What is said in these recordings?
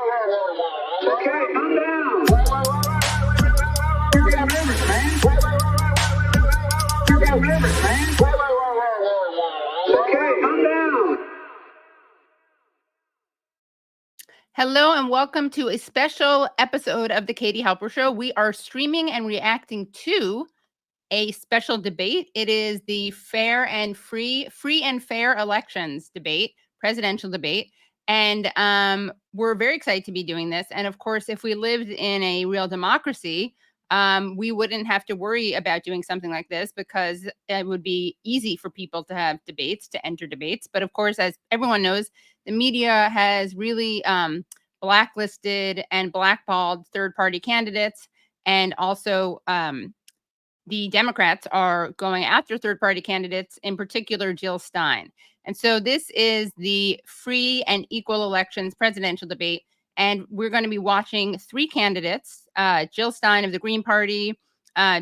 Okay, calm down. You got nervous, man. You got nervous, man. Okay, calm down. Hello and welcome to a special episode of the Katie Halper Show. We are streaming and reacting to a special debate. It is the fair and free and fair elections debate, presidential debate. And we're very excited to be doing this. And of course, if we lived in a real democracy, we wouldn't have to worry about doing something like this because it would be easy for people to have debates, to enter debates. But of course, as everyone knows, the media has really blacklisted and blackballed third-party candidates. And also the Democrats are going after third-party candidates, in particular Jill Stein. And so this is the free and equal elections presidential debate. And we're going to be watching three candidates, Jill Stein of the Green Party,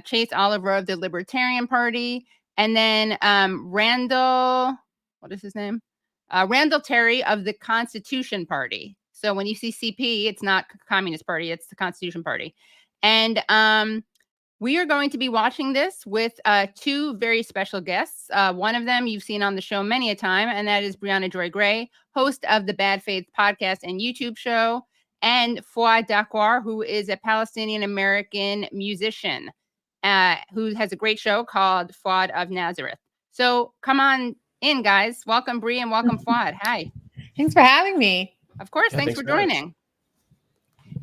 Chase Oliver of the Libertarian Party, and then Randall Terry of the Constitution Party. So when you see CP, it's not Communist Party, it's the Constitution Party. And we are going to be watching this with two very special guests. One of them you've seen on the show many a time, and that is Briahna Joy Gray, host of the Bad Faith podcast and YouTube show, and Fouad Dakwar, who is a Palestinian-American musician who has a great show called Fouad of Nazareth. So come on in, guys. Welcome, Bri, and welcome, Fouad. Hi. Thanks for having me. Of course. Thanks for joining.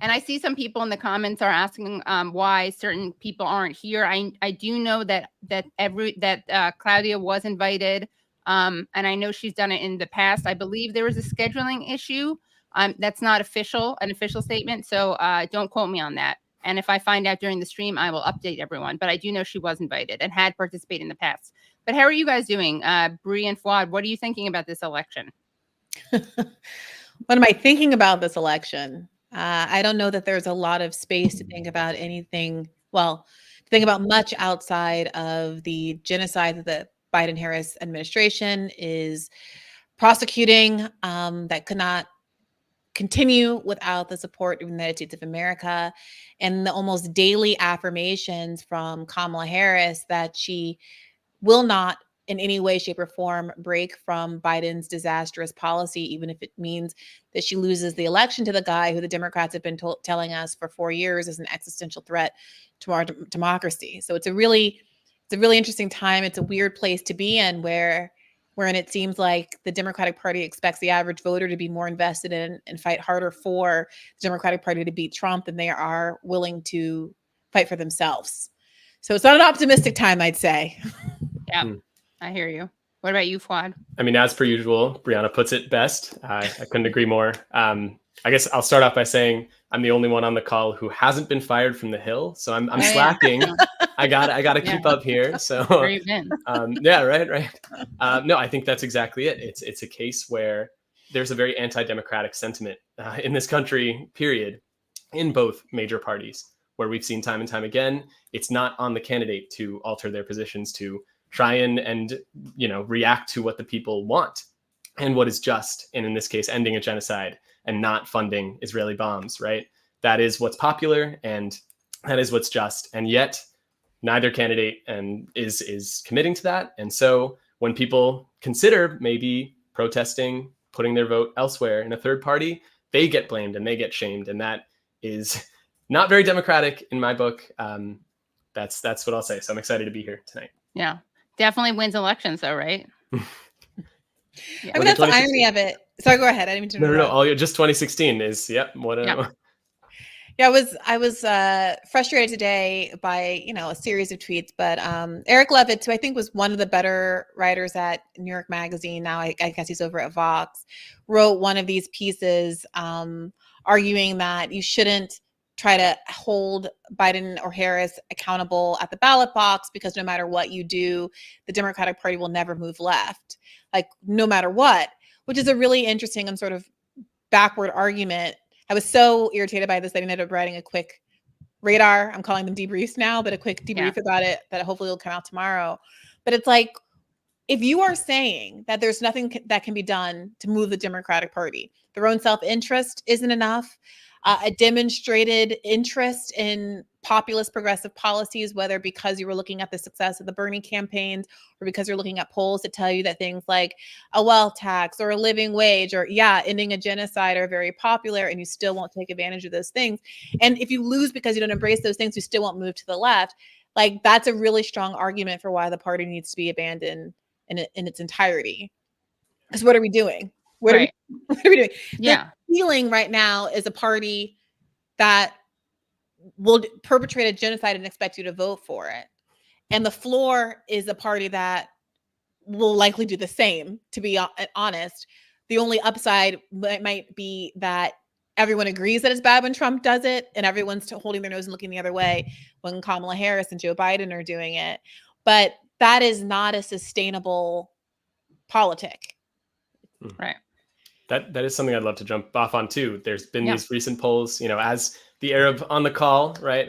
And I see some people in the comments are asking why certain people aren't here. I do know that Claudia was invited, and I know she's done it in the past. I believe there was a scheduling issue. That's not an official statement, so don't quote me on that. And if I find out during the stream, I will update everyone. But I do know she was invited and had participated in the past. But how are you guys doing, Bri and Fouad? What are you thinking about this election? What am I thinking about this election? I don't know that there's a lot of space to think about anything, to think about much outside of the genocide that the Biden-Harris administration is prosecuting that could not continue without the support of the United States of America, and the almost daily affirmations from Kamala Harris that she will not in any way, shape, or form break from Biden's disastrous policy, even if it means that she loses the election to the guy who the Democrats have been telling us for 4 years is an existential threat to our democracy. So it's a really interesting time. It's a weird place to be in wherein it seems like the Democratic Party expects the average voter to be more invested in and fight harder for the Democratic Party to beat Trump than they are willing to fight for themselves. So it's not an optimistic time, I'd say. Yeah. I hear you. What about you, Fouad? I mean, as per usual, Briahna puts it best. I couldn't agree more. I guess I'll start off by saying I'm the only one on the call who hasn't been fired from the Hill, so I'm slacking. I got to keep up here. So where you been? Yeah, right. No, I think that's exactly it. It's a case where there's a very anti-democratic sentiment in this country, period, in both major parties, where we've seen time and time again, it's not on the candidate to alter their positions, to try and react to what the people want and what is just, and in this case, ending a genocide and not funding Israeli bombs, right? That is what's popular and that is what's just. And yet neither candidate is committing to that. And so when people consider maybe protesting, putting their vote elsewhere in a third party, they get blamed and they get shamed. And that is not very democratic in my book. That's what I'll say. So I'm excited to be here tonight. Yeah. Definitely wins elections, though, right? Yeah. I mean, that's the irony of it. Sorry, go ahead. I didn't mean to interrupt. No. Just 2016 is, yep. Yeah, I was frustrated today by, a series of tweets, but Eric Levitz, who I think was one of the better writers at New York Magazine, now I guess he's over at Vox, wrote one of these pieces arguing that you shouldn't try to hold Biden or Harris accountable at the ballot box because no matter what you do, the Democratic Party will never move left, like no matter what, which is a really interesting and sort of backward argument. I was so irritated by this that I ended up writing a quick radar. I'm calling them debriefs now, but a quick debrief about it that hopefully will come out tomorrow. But it's like, if you are saying that there's nothing that can be done to move the Democratic Party, their own self-interest isn't enough, a demonstrated interest in populist progressive policies, whether because you were looking at the success of the Bernie campaigns or because you're looking at polls that tell you that things like a wealth tax or a living wage or ending a genocide are very popular, and you still won't take advantage of those things. And if you lose because you don't embrace those things, you still won't move to the left. Like, that's a really strong argument for why the party needs to be abandoned in its entirety. Because what are we doing? What are we doing? Yeah. The feeling right now is a party that will perpetrate a genocide and expect you to vote for it. And the floor is a party that will likely do the same, to be honest. The only upside might be that everyone agrees that it's bad when Trump does it, and everyone's holding their nose and looking the other way when Kamala Harris and Joe Biden are doing it. But that is not a sustainable politic. Right. That is something I'd love to jump off on too. There's been these recent polls, as the Arab on the call, right?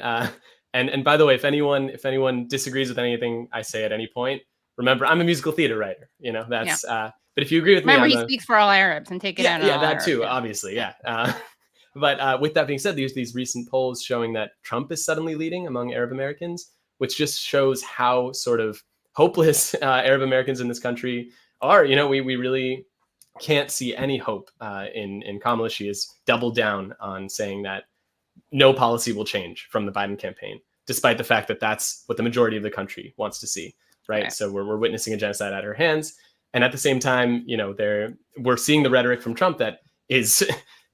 And by the way, if anyone disagrees with anything I say at any point, remember, I'm a musical theater writer. That's. But if you agree with me, remember, he speaks for all Arabs, and take it out on all that Arabs, too, obviously, yeah. But with that being said, there's these recent polls showing that Trump is suddenly leading among Arab Americans, which just shows how sort of hopeless Arab Americans in this country are. We really can't see any hope in Kamala. She has doubled down on saying that no policy will change from the Biden campaign, despite the fact that that's what the majority of the country wants to see, right? So we're witnessing a genocide at her hands. And at the same time, we're seeing the rhetoric from Trump that is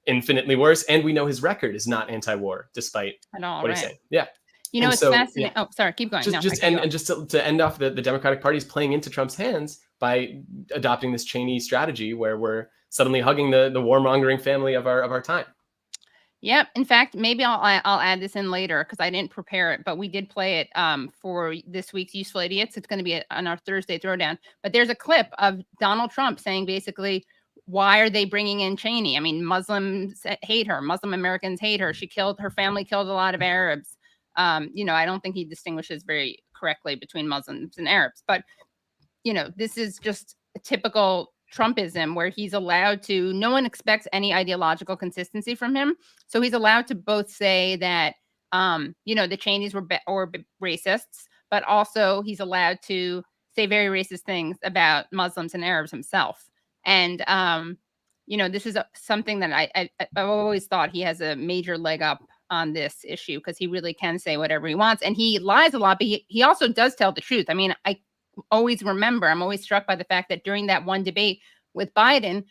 infinitely worse. And we know his record is not anti-war, despite what he's saying. Yeah. It's fascinating. Yeah. Oh, sorry. Keep going. Just to end off, the Democratic Party is playing into Trump's hands by adopting this Cheney strategy where we're suddenly hugging the warmongering family of our time. Yep. In fact, maybe I'll add this in later because I didn't prepare it, but we did play it for this week's Useful Idiots. It's going to be on our Thursday Throwdown. But there's a clip of Donald Trump saying basically, why are they bringing in Cheney? I mean, Muslims hate her. Muslim Americans hate her. Her family killed a lot of Arabs. I don't think he distinguishes very correctly between Muslims and Arabs. But, this is just a typical Trumpism where he's allowed to, no one expects any ideological consistency from him. So he's allowed to both say that, the Cheneys were racists, but also he's allowed to say very racist things about Muslims and Arabs himself. And, this is something that I've always thought he has a major leg up on this issue because he really can say whatever he wants. And he lies a lot, but he also does tell the truth. I mean, I'm always struck by the fact that during that one debate with Biden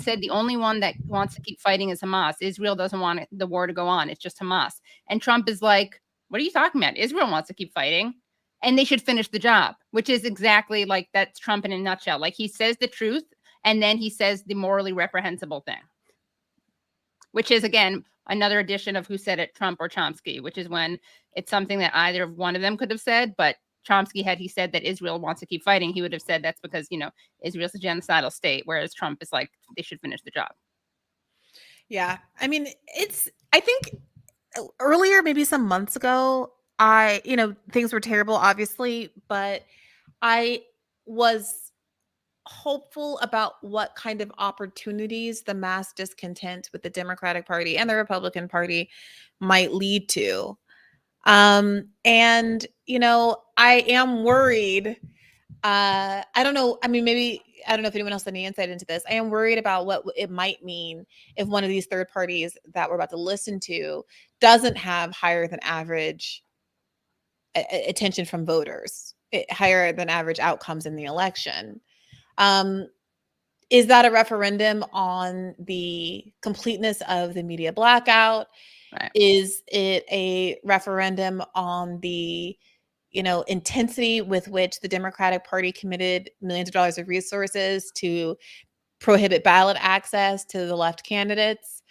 said the only one that wants to keep fighting is Hamas. Israel doesn't want the war to go on. It's just Hamas. And Trump is like, what are you talking about? Israel wants to keep fighting and they should finish the job, which is exactly like that's Trump in a nutshell. Like he says the truth and then he says the morally reprehensible thing, which is, again, another edition of Who Said It, Trump or Chomsky, which is when it's something that either one of them could have said, but Chomsky, had he said that Israel wants to keep fighting, he would have said that's because, Israel's a genocidal state, whereas Trump is like, they should finish the job. Yeah. I mean, I think earlier, maybe some months ago, things were terrible, obviously, but I was hopeful about what kind of opportunities the mass discontent with the Democratic Party and the Republican Party might lead to. I am worried. I don't know. I mean, maybe, I don't know if anyone else had any insight into this. I am worried about what it might mean if one of these third parties that we're about to listen to doesn't have higher than average attention from voters, higher than average outcomes in the election. Is that a referendum on the completeness of the media blackout? Right. Is it a referendum on the, intensity with which the Democratic Party committed millions of dollars of resources to prohibit ballot access to the left candidates?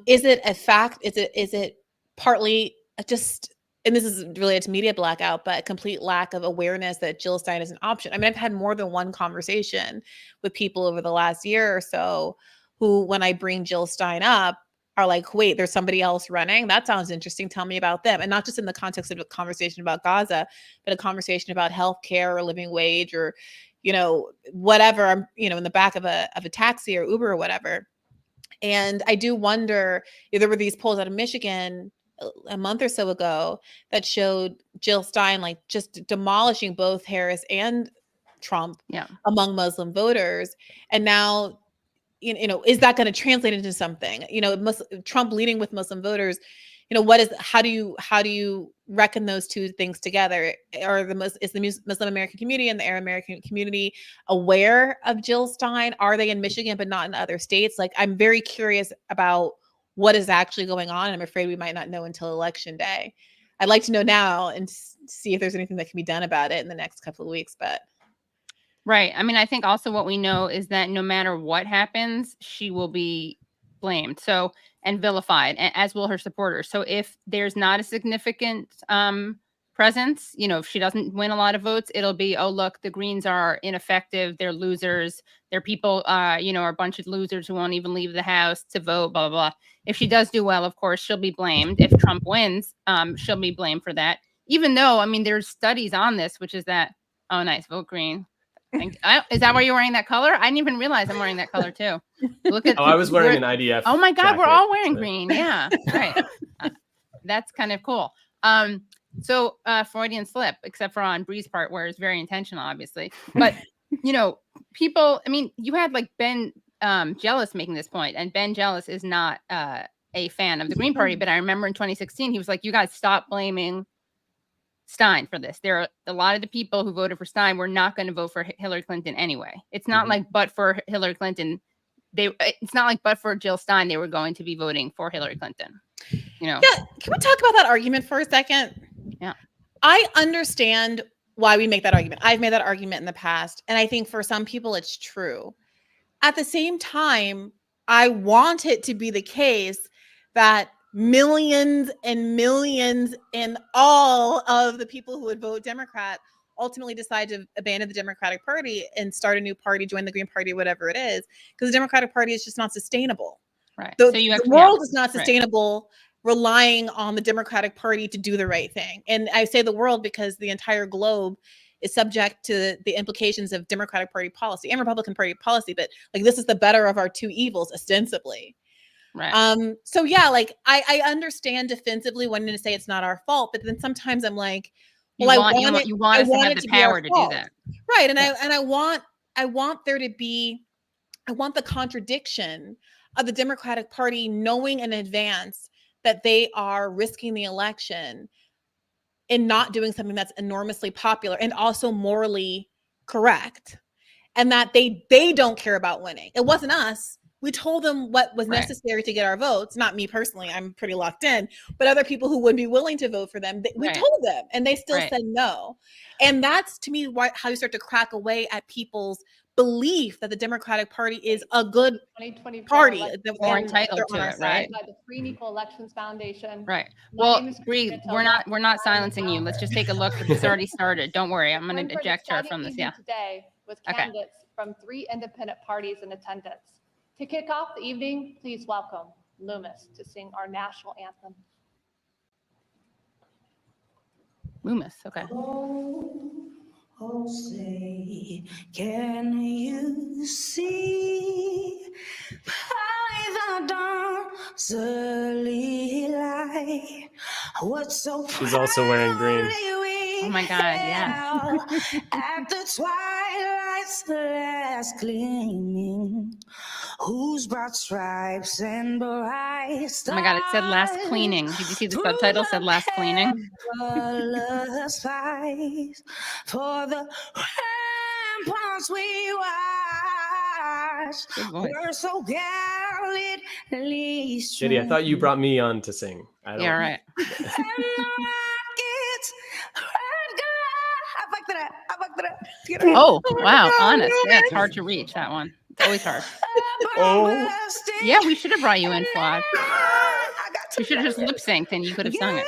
Is it a fact? Is it partly just, and this is related to media blackout, but a complete lack of awareness that Jill Stein is an option? I mean, I've had more than one conversation with people over the last year or so who, when I bring Jill Stein up, are like, wait, there's somebody else running? That sounds interesting. Tell me about them. And not just in the context of a conversation about Gaza, but a conversation about healthcare or living wage or, whatever, I'm, in the back of a taxi or Uber or whatever. And I do wonder, there were these polls out of Michigan a month or so ago that showed Jill Stein like just demolishing both Harris and Trump among Muslim voters. And now, is that going to translate into something? Trump leading with Muslim voters, how do you reckon those two things together? Is the Muslim American community and the Arab American community aware of Jill Stein? Are they in Michigan but not in other states? Like, I'm very curious about what is actually going on. And I'm afraid we might not know until election day. I'd like to know now and see if there's anything that can be done about it in the next couple of weeks. But right. I mean, I think also what we know is that no matter what happens, she will be blamed. So, and vilified, as will her supporters. So if there's not a significant presence, if she doesn't win a lot of votes, it'll be, oh, look, the Greens are ineffective. They're losers. They're people, are a bunch of losers who won't even leave the house to vote, blah, blah, blah. If she does do well, of course, she'll be blamed. If Trump wins, she'll be blamed for that. Even though, I mean, there's studies on this, which is that, oh, nice, vote Green. Is that why you're wearing that color? I didn't even realize I'm wearing that color too. Look at. Oh, I was wearing an IDF. Oh my God, jacket, we're all wearing green. Yeah, right. That's kind of cool. So Freudian slip, except for on Bree's part, where it's very intentional, obviously. But people. I mean, you had like Ben Jealous making this point, and Ben Jealous is not a fan of the Green Party. But I remember in 2016, he was like, "You guys stop blaming Stein for this. There are a lot of the people who voted for Stein were not going to vote for Hillary Clinton anyway. It's not like, but for Hillary Clinton, it's not like, but for Jill Stein, they were going to be voting for Hillary Clinton. Yeah. Can we talk about that argument for a second? Yeah. I understand why we make that argument. I've made that argument in the past. And I think for some people, it's true. At the same time, I want it to be the case that millions and millions and all of the people who would vote Democrat ultimately decide to abandon the Democratic Party and start a new party, join the Green Party, whatever it is, because the Democratic Party is just not sustainable. Right. The world is not sustainable relying on the Democratic Party to do the right thing. And I say the world because the entire globe is subject to the implications of Democratic Party policy and Republican Party policy. But like, this is the better of our two evils, ostensibly. Right. So yeah, like I understand defensively wanting to say it's not our fault, but then sometimes I'm like, well, you want us to have the power to do that. Right. And I want there to be, I want the contradiction of the Democratic Party knowing in advance that they are risking the election and not doing something that's enormously popular and also morally correct. And that they don't care about winning. It wasn't us. We told them what was necessary to get our votes. Not me personally, I'm pretty locked in, but other people who would be willing to vote for them, we told them, and they still said no. And that's, to me, how you start to crack away at people's belief that the Democratic Party is a good party. They're entitled to it, right? By the Free and Equal Elections Foundation. Right. Well, Bree, we're not silencing you. Let's just take a look. It's already started. Don't worry. I'm going to eject her from this. Yeah. Today with candidates from 3 independent parties in attendance. To kick off the evening, please welcome Loomis to sing our national anthem. Loomis, okay. Oh, say, can you see by the dawn's early light what's so She's also wearing green. Oh my God, yeah. At the twilight's last gleaming, whose broad stripes and bright stars. Oh my God, it said last cleaning. Did you see the subtitle? It said last cleaning. For the ramparts we watch were so gallantly strong. Shitty, I thought you brought me on to sing. Yeah, right. Oh, wow. Honest. Yeah, it's hard to reach that one. It's always hard. Oh. Yeah, we should have brought you in, Fouad. We should have just lip synced and you could have sung it.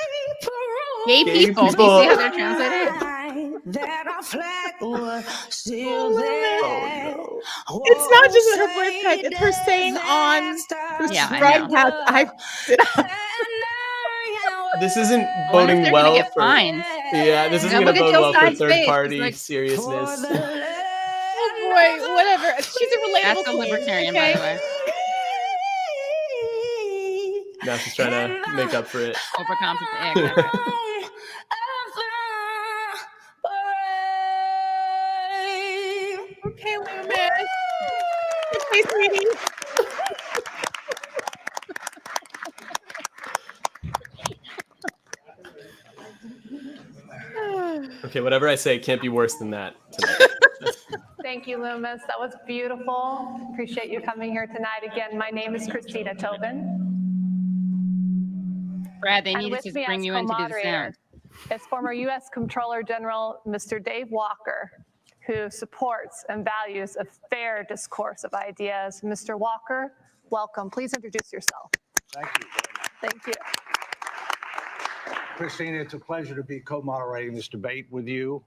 Gay people. Do you see how they're translated? That our flag was still there. Oh, no. It's not just her voice, it's her saying on the broadcast. This isn't boding well for. Fines. Yeah, this isn't going to bode well for third party seriousness. Joy, whatever. She's a relatable That's a queen, libertarian, okay? by the way. Now she's trying to make up for it. Overcompensate. Yeah, exactly. Okay, Loomis. Okay, sweetie. Okay, whatever I say can't be worse than that tonight. Thank you, Loomis. That was beautiful. Appreciate you coming here tonight. Again, my name is Christina Tobin. Brad, they And need with to me bring as you in to do the co-moderator sound. is former U.S. Comptroller General Mr. Dave Walker, who supports and values a fair discourse of ideas. Mr. Walker, welcome. Please introduce yourself. Thank you very much. Thank you. Christina, it's a pleasure to be co-moderating this debate with you.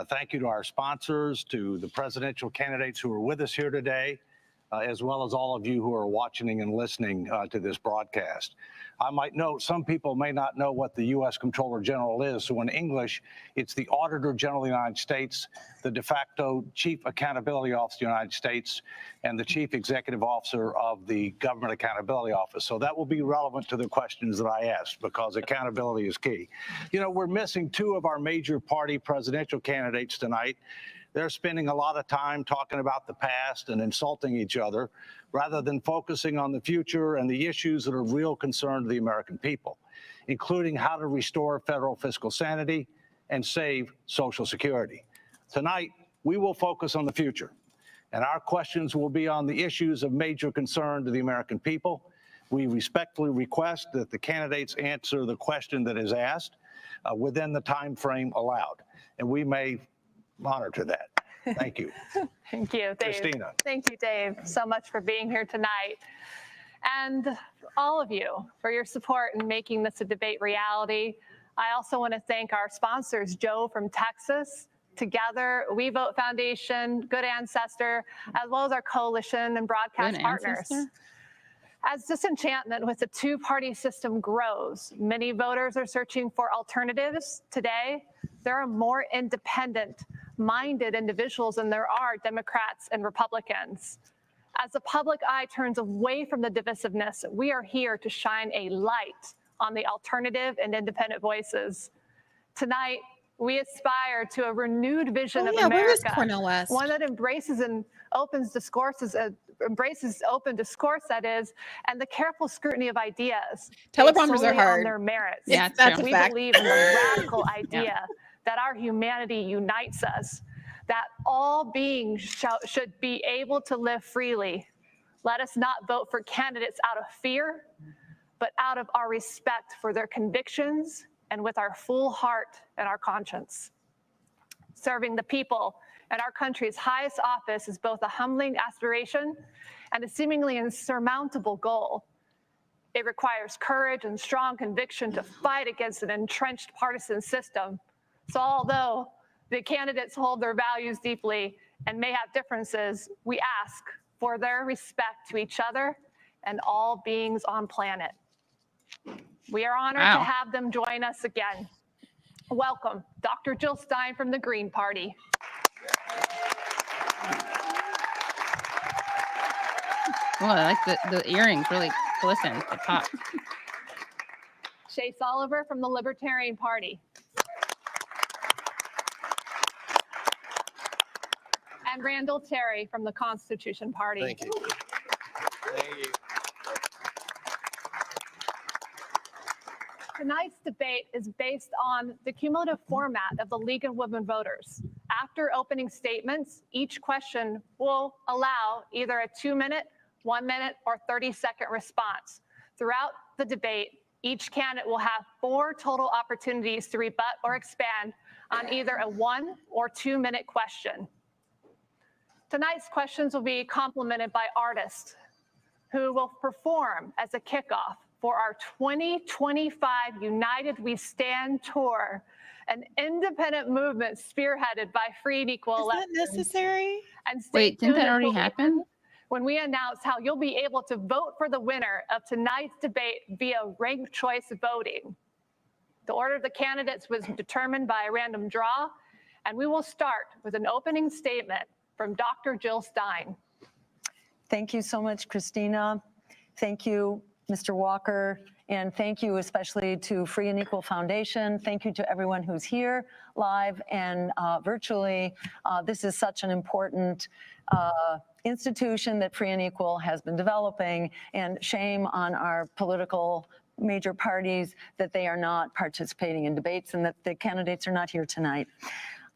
Thank you to our sponsors, to the presidential candidates who are with us here today, as well as all of you who are watching and listening to this broadcast. I might note some people may not know what the U.S. Comptroller General is. So in English, it's the Auditor General of the United States, the de facto Chief Accountability Officer of the United States, and the Chief Executive Officer of the Government Accountability Office. So that will be relevant to the questions that I asked, because accountability is key. You know, we're missing two of our major party presidential candidates tonight. They're spending a lot of time talking about the past and insulting each other, rather than focusing on the future and the issues that are of real concern to the American people, including how to restore federal fiscal sanity and save Social Security. Tonight, we will focus on the future, and our questions will be on the issues of major concern to the American people. We respectfully request that the candidates answer the question that is asked within the time frame allowed, and we may monitor that. Thank you. Thank you, Dave. Christina. Thank you, Dave, so much for being here tonight. And all of you for your support in making this a debate reality. I also want to thank our sponsors, Joe from Texas, Together, We Vote Foundation, Good Ancestor, as well as our coalition and broadcast Good partners. Ancestor? As disenchantment with the two-party system grows, many voters are searching for alternatives. Today, there are more independent-minded individuals than there are Democrats and Republicans. As the public eye turns away from the divisiveness, we are here to shine a light on the alternative and independent voices. Tonight, we aspire to a renewed vision of Where is America, Cornel West? one that embraces and opens discourses, embraces open discourse, that is, and the careful scrutiny of ideas. Teleprompters based are solely hard. on their merits. Yeah, it's That's true. a We fact. believe in the radical idea that our humanity unites us, that all beings should be able to live freely. Let us not vote for candidates out of fear, but out of our respect for their convictions and with our full heart and our conscience. Serving the people and our country's highest office is both a humbling aspiration and a seemingly insurmountable goal. It requires courage and strong conviction to fight against an entrenched partisan system. So although the candidates hold their values deeply and may have differences, we ask for their respect to each other and all beings on planet. We are honored to have them join us again. Welcome, Dr. Jill Stein from the Green Party. Oh, I like the earrings, really glisten at the top. Chase Oliver from the Libertarian Party. And Randall Terry from the Constitution Party. Thank you. Thank you. Tonight's debate is based on the cumulative format of the League of Women Voters. After opening statements, each question will allow either a 2-minute, 1-minute, or 30-second response. Throughout the debate, each candidate will have 4 total opportunities to rebut or expand on either a 1- or 2-minute question. Tonight's questions will be complemented by artists who will perform as a kickoff for our 2025 United We Stand tour, an independent movement spearheaded by Free and Equal Is that Elections. necessary? And stay Wait, didn't tuned that already until the happen? end when we announce how you'll be able to vote for the winner of tonight's debate via ranked choice voting. The order of the candidates was determined by a random draw, and we will start with an opening statement from Dr. Jill Stein. Thank you so much, Christina. Thank you, Mr. Walker, and thank you especially to Free and Equal Foundation. Thank you to everyone who's here live and virtually. This is such an important institution that Free and Equal has been developing, and shame on our political major parties that they are not participating in debates and that the candidates are not here tonight.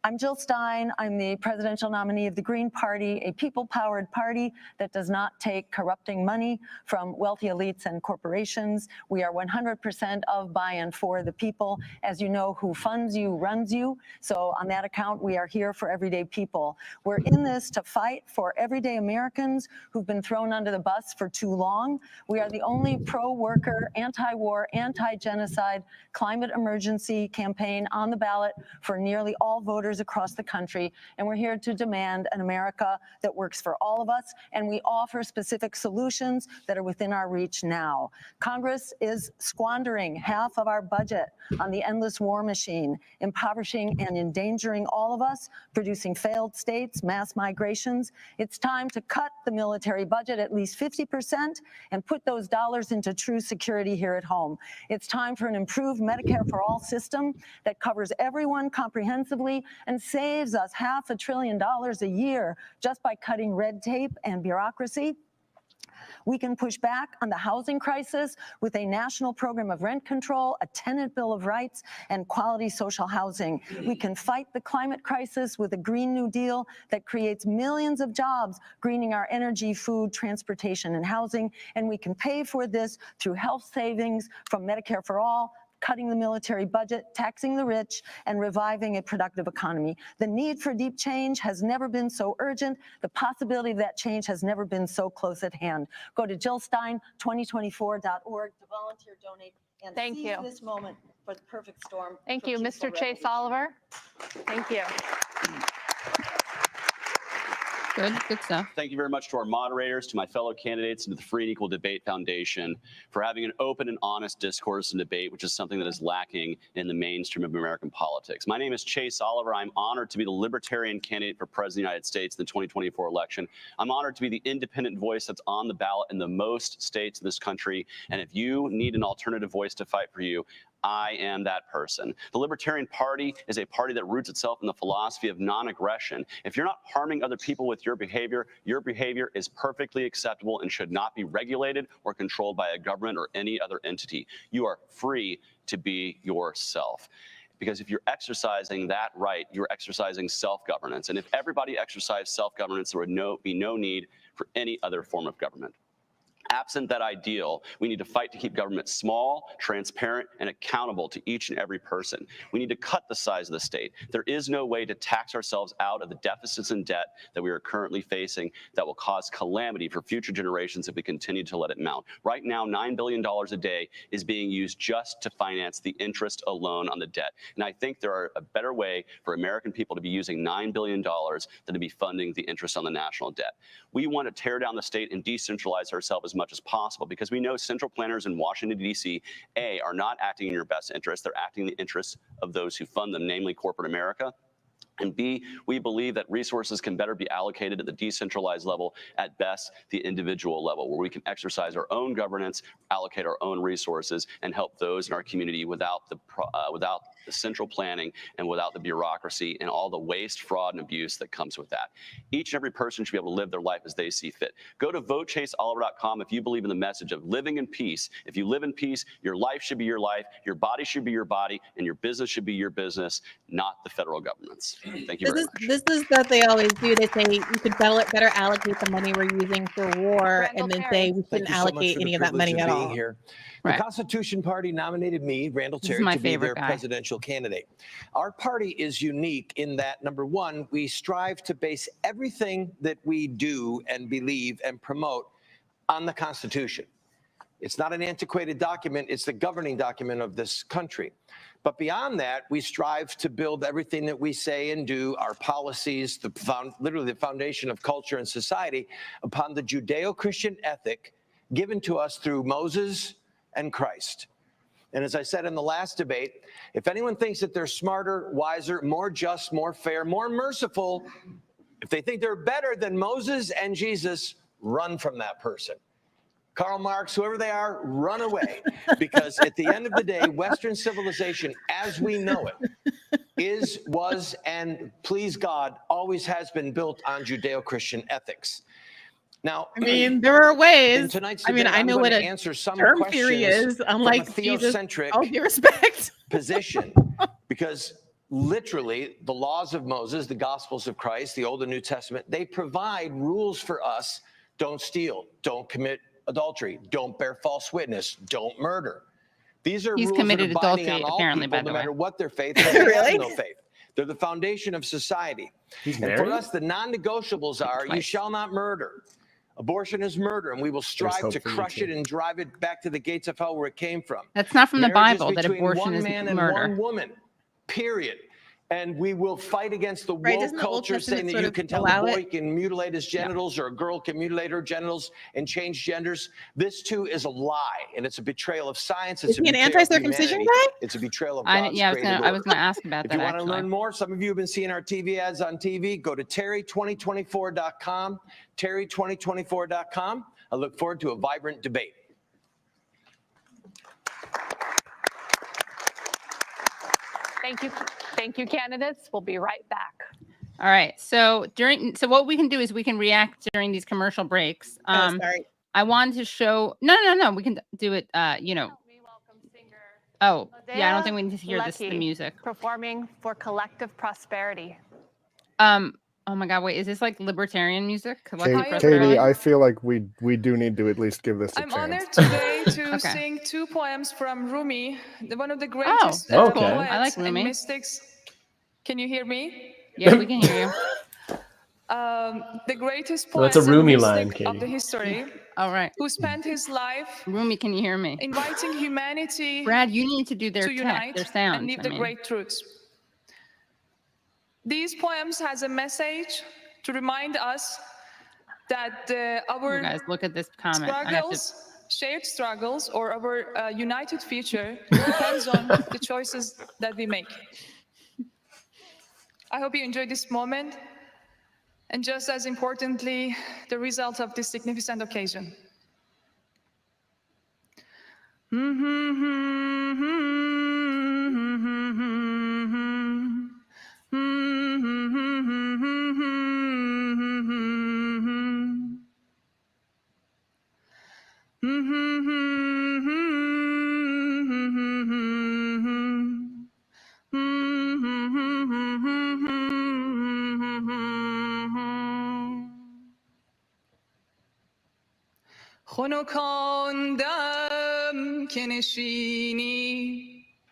I'm Jill Stein. I'm the presidential nominee of the Green Party, a people-powered party that does not take corrupting money from wealthy elites and corporations. We are 100% of, by, and for the people. As you know, who funds you runs you. So on that account, we are here for everyday people. We're in this to fight for everyday Americans who've been thrown under the bus for too long. We are the only pro-worker, anti-war, anti-genocide climate emergency campaign on the ballot for nearly all voters across the country, and we're here to demand an America that works for all of us, and we offer specific solutions that are within our reach now. Congress is squandering half of our budget on the endless war machine, impoverishing and endangering all of us, producing failed states, mass migrations. It's time to cut the military budget at least 50% and put those dollars into true security here at home. It's time for an improved Medicare for All system that covers everyone comprehensively and saves us $500 billion a year just by cutting red tape and bureaucracy. We can push back on the housing crisis with a national program of rent control, a tenant bill of rights, and quality social housing. We can fight the climate crisis with a Green New Deal that creates millions of jobs, greening our energy, food, transportation, and housing. And we can pay for this through health savings from Medicare for All, cutting the military budget, taxing the rich, and reviving a productive economy. The need for deep change has never been so urgent. The possibility of that change has never been so close at hand. Go to jillstein2024.org to volunteer, donate, and Thank seize you. this moment for the perfect storm. Thank for you, peaceful Mr. Chase revolution. Oliver. Thank you. Good stuff. Thank you very much to our moderators, to my fellow candidates, and to the Free and Equal Debate Foundation for having an open and honest discourse and debate, which is something that is lacking in the mainstream of American politics. My name is Chase Oliver. I'm honored to be the Libertarian candidate for President of the United States in the 2024 election. I'm honored to be the independent voice that's on the ballot in the most states in this country. And if you need an alternative voice to fight for you, I am that person. The Libertarian Party is a party that roots itself in the philosophy of non-aggression. If you're not harming other people with your behavior is perfectly acceptable and should not be regulated or controlled by a government or any other entity. You are free to be yourself. Because if you're exercising that right, you're exercising self-governance. And if everybody exercised self-governance, there would be no need for any other form of government. Absent that ideal, we need to fight to keep government small, transparent, and accountable to each and every person. We need to cut the size of the state. There is no way to tax ourselves out of the deficits and debt that we are currently facing that will cause calamity for future generations if we continue to let it mount. Right now, $9 billion a day is being used just to finance the interest alone on the debt. And I think there are a better way for American people to be using $9 billion than to be funding the interest on the national debt. We want to tear down the state and decentralize ourselves as much as possible because we know central planners in Washington, D.C., A, are not acting in your best interest. They're acting in the interests of those who fund them, namely corporate America. And B, we believe that resources can better be allocated at the decentralized level, at best the individual level, where we can exercise our own governance, allocate our own resources, and help those in our community without the central planning and without the bureaucracy and all the waste, fraud, and abuse that comes with that. Each and every person should be able to live their life as they see fit. Go to votechaseoliver.com if you believe in the message of living in peace. If you live in peace, your life should be your life, your body should be your body, and your business should be your business, not the federal government's. Thank you very much. This is what they always do. They say you could better allocate the money we're using for war, Randall and then Terry. say we Thank shouldn't you so much allocate for any the of that money privilege at of being all. here. Right. The Constitution Party nominated me, Randall This is Terry, my to be favorite their guy. presidential candidate. Our party is unique in that, number one, we strive to base everything that we do and believe and promote on the Constitution. It's not an antiquated document, it's the governing document of this country. But beyond that, we strive to build everything that we say and do, our policies, literally the foundation of culture and society, upon the Judeo-Christian ethic given to us through Moses and Christ. And as I said in the last debate, if anyone thinks that they're smarter, wiser, more just, more fair, more merciful If they think they're better than Moses and Jesus, run from that person. Karl Marx, whoever they are, run away. Because at the end of the day, Western civilization, as we know it, is, was, and please God, always has been built on Judeo-Christian ethics. Now, I mean, there are in ways. tonight's I mean, debate, I I'm know going what to a answer some term questions theory is, from unlike a Jesus. theocentric All due respect. position, because literally the laws of Moses, the Gospels of Christ, the Old and New Testament, they provide rules for us. Don't steal, don't commit adultery, don't bear false witness, don't murder. These are He's rules that are committed binding adultery, on all apparently, people, by the no way. matter what their faith, or if they Really? have no faith. They're the foundation of society. He's And married? for us, the non-negotiables are, you Twice. shall not murder. Abortion is murder, and we will strive hope to for you crush too. it and drive it back to the gates of hell where it came from. That's not from the Marriage is Bible, that between abortion one is man and murder. one woman, period. And we will fight against the Right, woke doesn't the Old culture Testament saying that sort you of can tell a allow boy it? can mutilate his genitals or a girl can mutilate her genitals and change genders. This too is a lie, and it's a betrayal of science. It's Is he a an betrayal of anti-circumcision humanity. guy? It's a betrayal of I God's was created going to order. ask about If that, you want to actually. learn more, some of you have been seeing our TV ads on TV. Go to terry2024.com, terry2024.com. I look forward to a vibrant debate. Thank you, candidates. We'll be right back. All right. So what we can do is we can react during these commercial breaks. Oh, sorry. I wanted to show. No. We can do it. You know. We welcome singer Oh, yeah. I don't think we need to hear the Lecky music. performing for collective prosperity. Oh my God. Wait. Is this like libertarian music? Collective Katie, prosperity? I feel like we do need to at least give this a I'm chance. honored today to Okay. sing two poems from Rumi, one of the greatest that's cool. poets I like and Rumi. mystics. Can you hear me? Yeah, we can hear you. The greatest Well, poet that's a and Rumi mystic line, of Katie. the history, All right. who spent his life Rumi, can you hear me? inviting humanity Brad, you need to do their to tech, unite their sound. and live the great truths. These poems has a message to remind us that our You guys, look at this comment. I have to. struggles, shared struggles, or our united future depends on the choices that we make. I hope you enjoyed this moment, and just as importantly, the result of this significant occasion.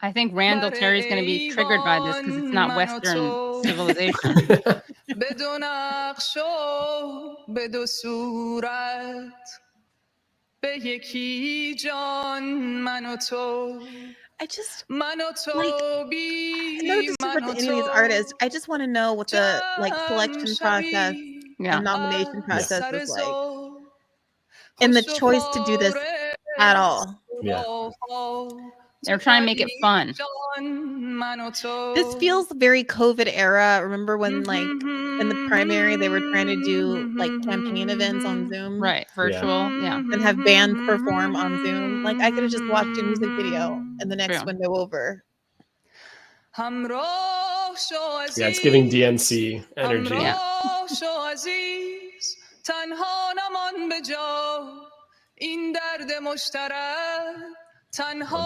I think Randall Terry is going to be triggered by this because it's not Western civilization. بدو نقش و بدو صورت به یکی جان من و تو I just من و تو بی no disrespect to any of these artists. I just want to know what the selection process Yeah. and nomination process سر was like, زو and the choice to do this at all. Yeah. They're trying to make it fun. This feels very COVID era. Remember when in the primary they were trying to do campaign events on Zoom, Right. Virtual. Yeah. and have bands perform on Zoom. Like I could have just watched a music video in the next True. window over. Yeah, it's giving DNC energy. Yeah. Oh,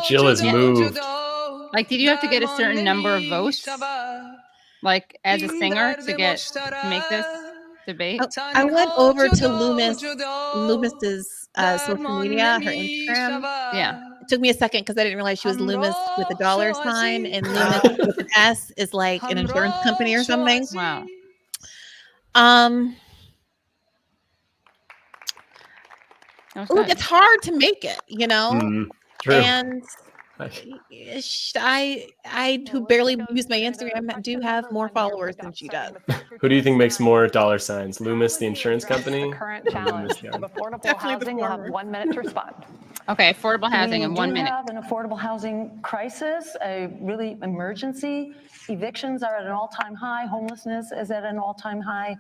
Jill is moved. Like, did you have to get a certain number of votes, like as a singer, to make this debate? I went over to Loomis's social media, her Instagram. Yeah. It took me a second because I didn't realize she was Loomis with a dollar sign, and Loomis with an S is like an insurance company or something. Wow. That was Look, good. it's hard to make it, you know. True. And I who barely use my Instagram do have more followers than she does. Who do you think makes more dollar signs? Loomis, the insurance company? The current challenge Loomis, of affordable Definitely the housing. You'll have former. 1 minute to respond. Okay, affordable housing in 1 We minute. do have an affordable housing crisis, a really emergency. Evictions are at an all-time high. Homelessness is at an all-time high.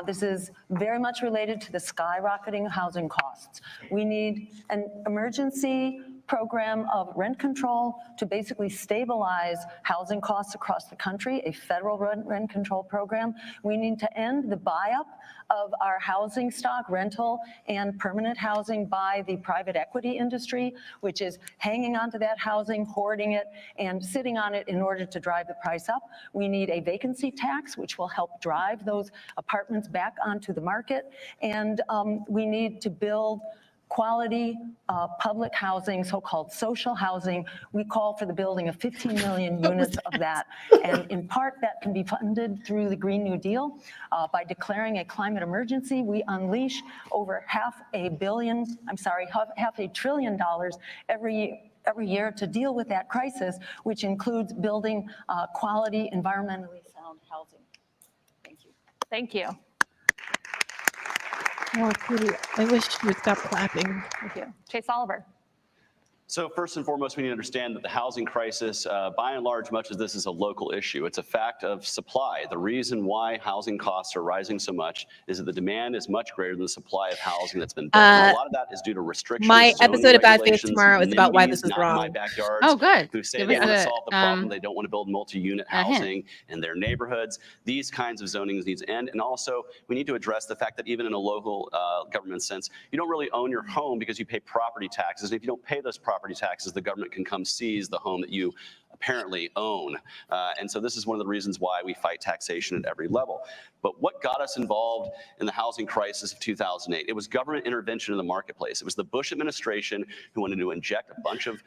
This is very much related to the skyrocketing housing costs. We need an emergency program of rent control to basically stabilize housing costs across the country, a federal rent control program. We need to end the buy-up of our housing stock, rental and permanent housing by the private equity industry, which is hanging onto that housing, hoarding it, and sitting on it in order to drive the price up. We need a vacancy tax, which will help drive those apartments back onto the market. And we need to build quality public housing, so-called social housing. We call for the building of 15 million units of that. And in part, that can be funded through the Green New Deal. By declaring a climate emergency, we unleash over $500 billion every year to deal with that crisis, which includes building quality, environmentally sound housing. Thank you. Thank you. Oh, Katie, I wish you would stop clapping. Thank you. Chase Oliver. So first and foremost, we need to understand that the housing crisis, by and large, much of this is a local issue. It's a fact of supply. The reason why housing costs are rising so much is that the demand is much greater than the supply of housing that's been built. And a lot of that is due to restrictions. My zoning episode of Bad Faith regulations, tomorrow is about why NIMBYs, this is not in my wrong. backyards, Oh, good. who say Give they us want to a, solve the problem. They don't want to build multi-unit a hint. housing in their neighborhoods. These kinds of zonings need to end. And also, we need to address the fact that even in a local government sense, you don't really own your home because you pay property taxes. And if you don't pay those property taxes, the government can come seize the home that you apparently own. And so this is one of the reasons why we fight taxation at every level. But what got us involved in the housing crisis of 2008? It was government intervention in the marketplace. It was the Bush administration who wanted to inject a bunch of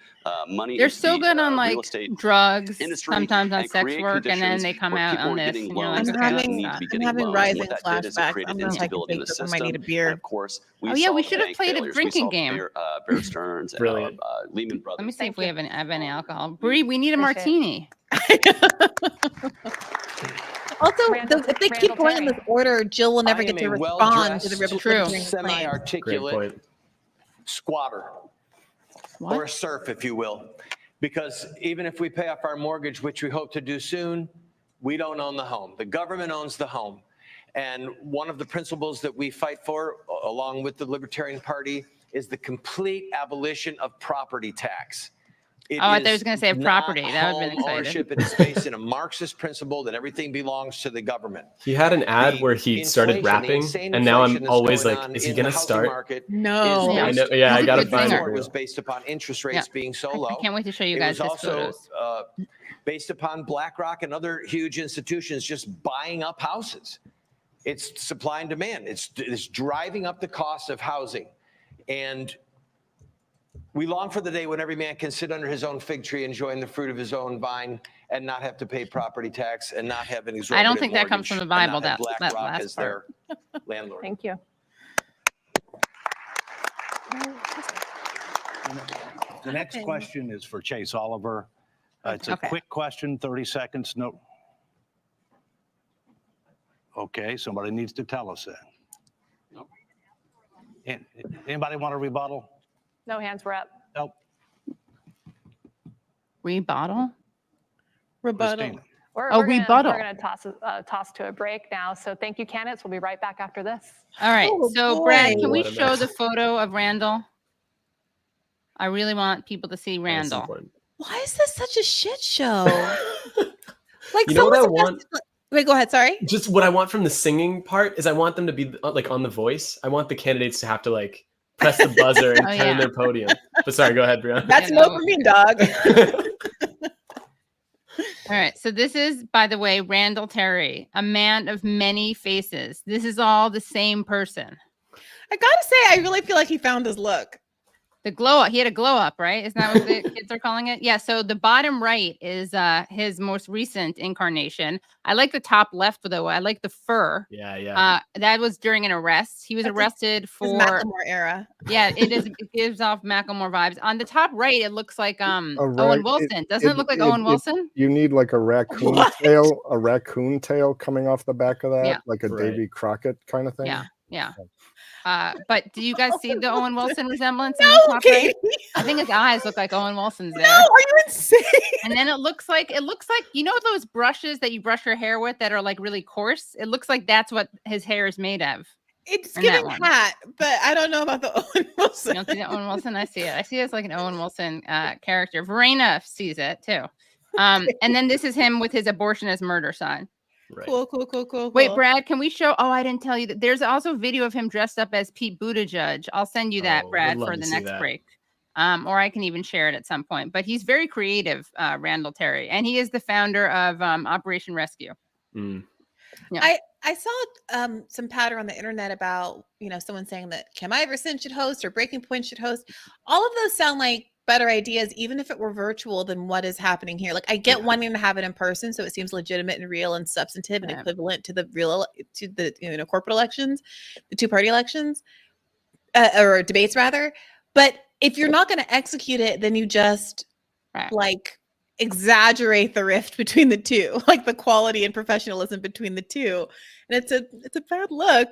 money. They're into so the, good on real like estate drugs, industry sometimes on and sex create work, and then conditions they come where out people on are this. getting And you're loans like, that I'm didn't okay, need to stop. be I'm getting having loans. And rising what that did is it flashbacks. created I'm gonna instability in the take this. I system. need a beer. And of course, we Oh, yeah, saw we the should have bank played a failures. drinking We saw game. Bear Stearns, Brilliant. Lehman Brothers. Let me see if we have any alcohol. Bree, we need a Appreciate it. martini. Also, Randall- if they Randall keep going in Terry. this order, Jill will never I get am to a respond to the well-dressed, True. Libertarian claim. Great semi-articulate point. squatter, What? or a serf, if you will. Because even if we pay off our mortgage, which we hope to do soon, we don't own the home. The government owns the home. And one of the principles that we fight for, along with the Libertarian Party, is the complete abolition of property tax. It Oh, I thought I is was gonna say not property. That would've been home exciting. ownership. It is based in a Marxist principle that everything belongs to the government. He had an ad The where he started inflation, the rapping, insane and now I'm inflation that's always going like, on is he in the gonna housing start? market No. is Yeah, I based- know. Yeah, He's I a gotta good find singer. it. It was real. based upon interest rates being so I low. can't wait to show you It guys was his also photos. based upon BlackRock and other huge institutions just buying up houses. It's supply and demand. It's driving up the cost of housing. And we long for the day when every man can sit under his own fig tree enjoying the fruit of his own vine and not have to pay property tax and not have an exorbitant I don't think that comes from the mortgage and Bible, not have that BlackRock last as their landlord. Thank you. The next question is for Chase Oliver. It's a Okay. quick question, 30 seconds. No. Okay, somebody needs to tell us that. Anybody want a rebuttal? No hands were up. Nope. Rebottle? Rebuttal. Christina. Oh, rebuttal. We're gonna toss to a break now. So thank you, candidates. We'll be right back after this. All right. Oh, So, Brad, boy. can we What a show mess. the photo of Randall? I really want people to see That's Randall. important. Why is this such a shit show? Like, You know what I someone want? suggested- Wait, go ahead. Sorry. Just what I want from the singing part is I want them to be like on The Voice. I want the candidates to have to like press the buzzer and Oh, turn yeah. their podium. But sorry, go ahead, Brianna. That's Yeah, no no. for me, dog. All right. So this is, by the way, Randall Terry, a man of many faces. This is all the same person. I gotta say, I really feel like he found his look. The glow up. He had a glow up, right? Isn't that what the kids are calling it? Yeah. So the bottom right is his most recent incarnation. I like the top left though. I like the fur. Yeah. That was during an arrest. He was That's arrested His for. Macklemore era. Yeah, it is. It gives off Macklemore vibes. On the top right, it looks like Owen right, Wilson. Doesn't it look like Owen Wilson? You need like a raccoon tail coming off the back of that, Yeah. like a Right. Davy Crockett kind of thing. Yeah. But do you guys see the Owen Wilson resemblance in No, the top right? Katie. I think his eyes look like Owen Wilson's there. No, are you insane? And then it looks like you know those brushes that you brush your hair with that are like really coarse. It looks like that's what his hair is made of. It's in that giving one. hat, but I don't know about the Owen You Wilson. don't see the Owen Wilson? I see it. I see it as like an Owen Wilson character. Briahna sees it too. And then this is him with his abortionist murder sign. Right. Cool. Wait, Brad, can we show? Oh, I didn't tell you that. There's also video of him dressed up as Pete Buttigieg. I'll send you that, Oh, Brad, would love for to the see next that. break. Or I can even share it at some point. But he's very creative, Randall Terry, and he is the founder of Operation Rescue. Mm. Yeah. I saw some patter on the internet about, someone saying that Kim Iverson should host or Breaking Point should host. All of those sound like better ideas, even if it were virtual, than what is happening here. Like, I get wanting to have it in person, so it seems legitimate and real and substantive and equivalent to the corporate elections, the two-party elections, or debates rather. But if you're not going to execute it, then you just like exaggerate the rift between the two, like the quality and professionalism between the two, and it's a bad look.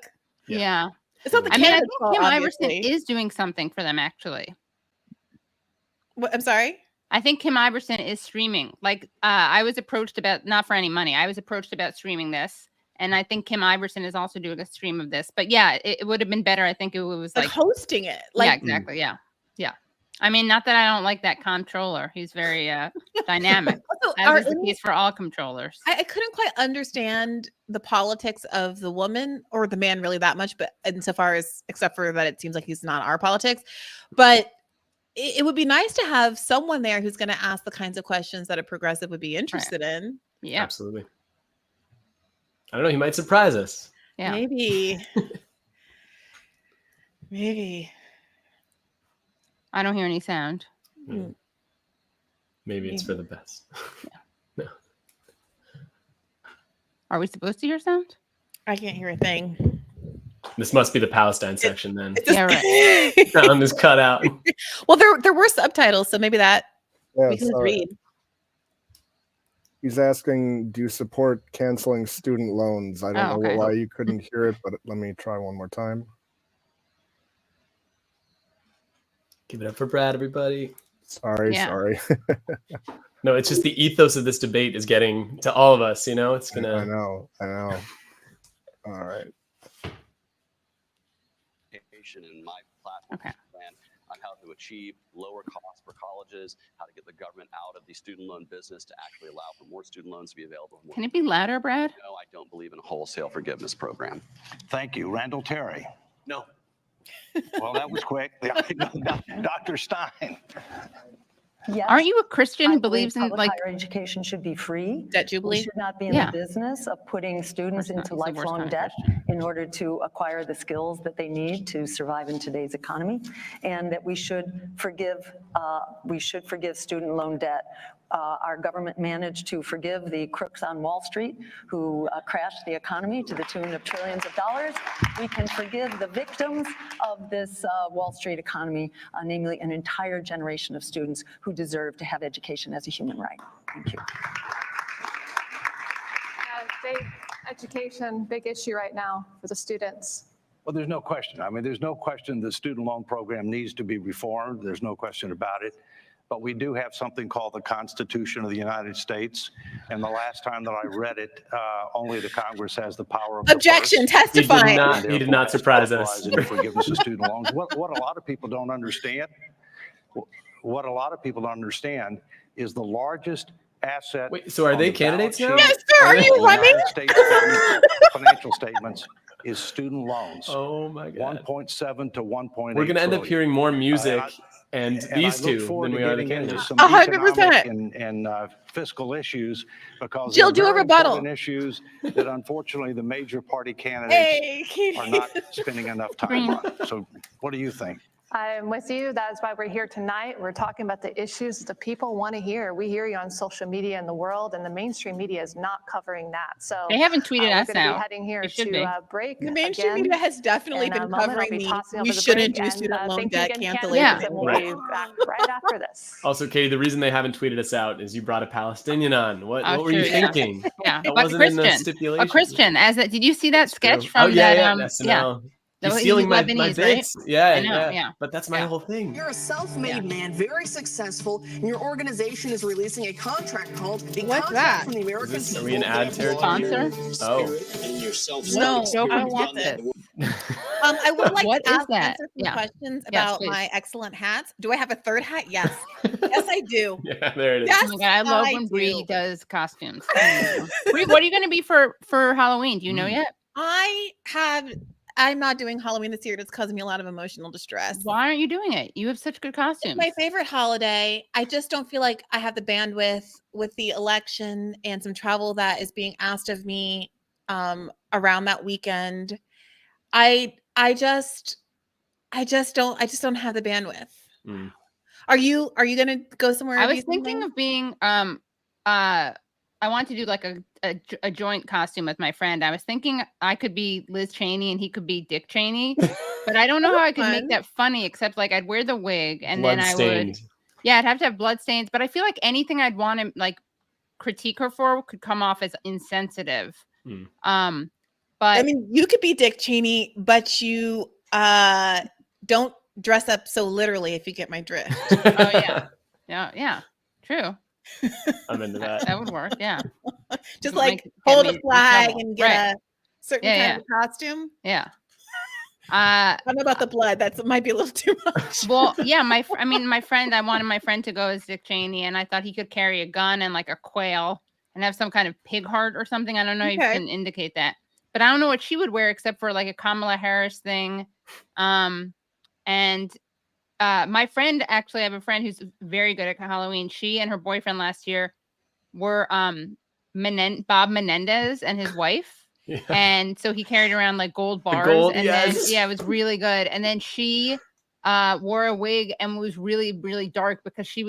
Yeah. It's not the I mean, I candidate's think fault, Kim Iverson obviously. is doing something for them, actually. What, I'm sorry? I think Kim Iverson is streaming. Like, I was approached about, not for any money, I was approached about streaming this. And I think Kim Iverson is also doing a stream of this. But yeah, it would have been better. I think it was like hosting it. Like, yeah, exactly. Yeah. I mean, not that I don't like that comptroller. He's very dynamic. Also, as is the case for all comptrollers. I couldn't quite understand the politics of the woman or the man really that much, but insofar as, except for that, it seems like he's not our politics. But it would be nice to have someone there who's going to ask the kinds of questions that a progressive would be interested in. Yeah, absolutely. I don't know. He might surprise us. Yeah, maybe. Maybe. I don't hear any sound. Maybe it's for the best. No. Are we supposed to hear sound? I can't hear a thing. This must be the Palestine section then. Yeah, right. Sound is cut out. Well, there were subtitles, so maybe that we can just read. He's asking, do you support canceling student loans? I don't know why you couldn't hear it, but let me try one more time. Give it up for Brad, everybody. Sorry. No, it's just the ethos of this debate is getting to all of us, It's gonna. I know. All right. In my platform plan on how to achieve lower costs for colleges, how to get the government out of the student loan business to actually allow for more student loans to be available. Can it be louder, Brad? No, I don't believe in a wholesale forgiveness program. Thank you. Randall Terry. No. Well, that was quick. Dr. Stein. Yes. Aren't you a Christian I who believe believes in public higher education should be free. Debt jubilee? We should not be in the business of putting students into lifelong debt in order to acquire the skills that they need to survive in today's economy, and that we should forgive student loan debt. Our government managed to forgive the crooks on Wall Street who crashed the economy to the tune of trillions of dollars. We can forgive the victims of this Wall Street economy, namely an entire generation of students who deserve to have education as a human right. Thank you. State education, big issue right now for the students. Well, there's no question. I mean, there's no question the student loan program needs to be reformed. There's no question about it. But we do have something called the Constitution of the United States. And the last time that I read it, only the Congress has the power of objection, testifying. He did not surprise us. Forgiveness of student loans. What a lot of people don't understand, is the largest asset. Wait, so are they candidates now? Yes, sir. Are you running? Financial statements is student loans. Oh my God. 1.7 to 1.8. We're going to end up hearing more music and these two than we are the candidates. 100%. And fiscal issues, because Jill, do a rebuttal. Issues that unfortunately the major party candidates are not spending enough time on. So what do you think? I'm with you. That is why we're here tonight. We're talking about the issues that the people want to hear. We hear you on social media in the world, and the mainstream media is not covering that. So they haven't tweeted us we're going to out. be heading here to break. The mainstream media has definitely been covering we shouldn't do student loan debt cancellation. Yeah, and we'll be back right after this. Also, Katie, the reason they haven't tweeted us out is you brought a Palestinian on. What were you thinking? Yeah, that but wasn't in the stipulation. A Christian. Did you see that sketch from SNL. He's stealing my Lebanese, bits. right? Yeah, I know, yeah. But that's my whole thing. You're a self-made man, very successful, and your organization is releasing a contract called the What's Contract that? from the American Is this, are People. we in ad territory? Sponsor? Oh. No, I I want want this. I would like What to is ask that? answer some Yeah. questions Yes, about please. my excellent hats. Do I have a third hat? Yes. Yes, I do. Yeah, there it is. Yes, Oh my God, I love when Bree do. does costumes. Bree, what are you going to be for Halloween? Do you know yet? I'm not doing Halloween this year. It's causing me a lot of emotional distress. Why aren't you doing it? You have such good costumes. It's my favorite holiday. I just don't feel like I have the bandwidth with the election and some travel that is being asked of me around that weekend. I just don't have the bandwidth. Mm. Are you gonna go somewhere? I and was do something? thinking of being I want to do like a joint costume with my friend. I was thinking I could be Liz Cheney and he could be Dick Cheney, but I don't know how I could make fun. that funny, except like I'd wear the wig and then I would, Bloodstained. yeah, I'd have to have blood stains, but I feel like anything I'd want to like critique her for could come off as insensitive. Hmm. But I mean, you could be Dick Cheney, but you don't dress up so literally, if you get my drift. oh yeah, true. I'm into that. That would work. Yeah, Just Would like get hold me a in flag trouble. and get Right. a certain Yeah, kind of costume. yeah. I don't know about the blood. That might be a little too much. Well, yeah, my friend, I wanted my friend to go as Dick Cheney, and I thought he could carry a gun and like a quail and have some kind of pig heart or something. I don't know if you Okay. can indicate that, but I don't know what she would wear except for like a Kamala Harris thing. And my friend, actually, I have a friend who's very good at Halloween. She and her boyfriend last year were Bob Menendez and his wife. Yeah. And so he carried around like gold bars. gold, and yes. then, yeah, it was really good. And then she wore a wig and was really, really dark because she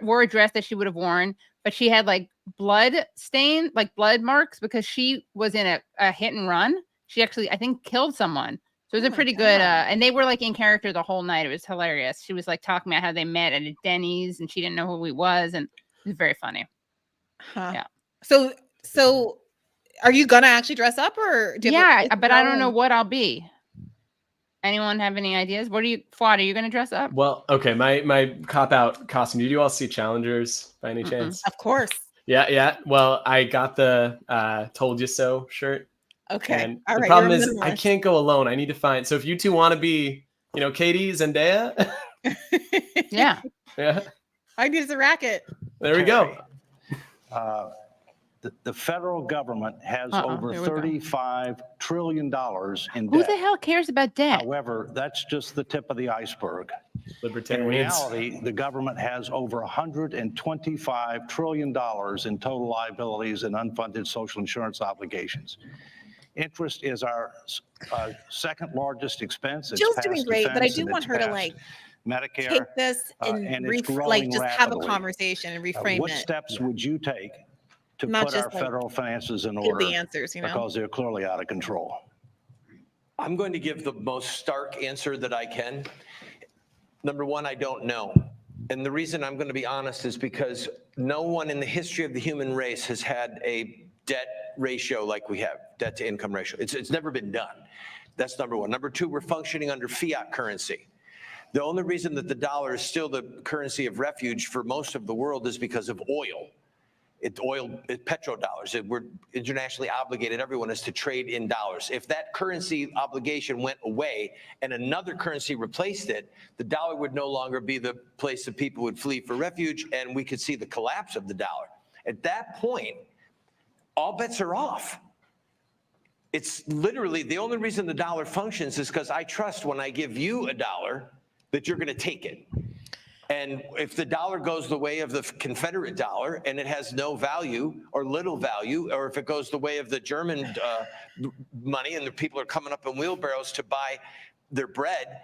wore a dress that she would have worn, but she had like blood marks because she was in a hit and run. She actually, I think, killed someone. So it was a pretty good, and they were like in character the whole night. It was hilarious. She was like talking about how they met at a Denny's and she didn't know who he was. And it was very funny. Huh. Yeah. So are you gonna actually dress up, or do you have Yeah, but I don't know what I'll be. Anyone have any ideas? What are you, Fouad, are you going to dress up? Well, okay, my cop-out costume. Did you all see Challengers by any chance? Of course. Yeah. Well, I got the Told You So shirt. Okay. And All the right. problem you're a is I minimalist. can't go alone. I need to find. So if you two want to be, Katie, Zendaya. Yeah. Yeah. I need a racket. There we go. The federal government has over here we go. $35 trillion in Who debt. the hell cares about debt? However, that's just the tip of the iceberg. In Libertarians. reality, the government has over $125 trillion in total liabilities and unfunded social insurance obligations. Interest is our second largest expense. It's Jill's past doing great, but I defense do and want it's her to past like Medicare. take this and, and it's like growing just have a rapidly. conversation and reframe What it. steps would you take to Not put our just, like, federal finances in Give order? the answers, Because they're clearly out of control. I'm going to give the most stark answer that I can. Number one, I don't know. And the reason I'm going to be honest is because no one in the history of the human race has had a debt ratio like we have, debt to income ratio. It's never been done. That's number one. Number two, we're functioning under fiat currency. The only reason that the dollar is still the currency of refuge for most of the world is because of oil. It's petrodollars. We're internationally obligated, everyone is to trade in dollars. If that currency obligation went away and another currency replaced it, the dollar would no longer be the place that people would flee for refuge, and we could see the collapse of the dollar. At that point, all bets are off. It's literally the only reason the dollar functions is because I trust when I give you a dollar that you're going to take it. And if the dollar goes the way of the Confederate dollar and it has no value or little value, or if it goes the way of the German money and the people are coming up in wheelbarrows to buy their bread,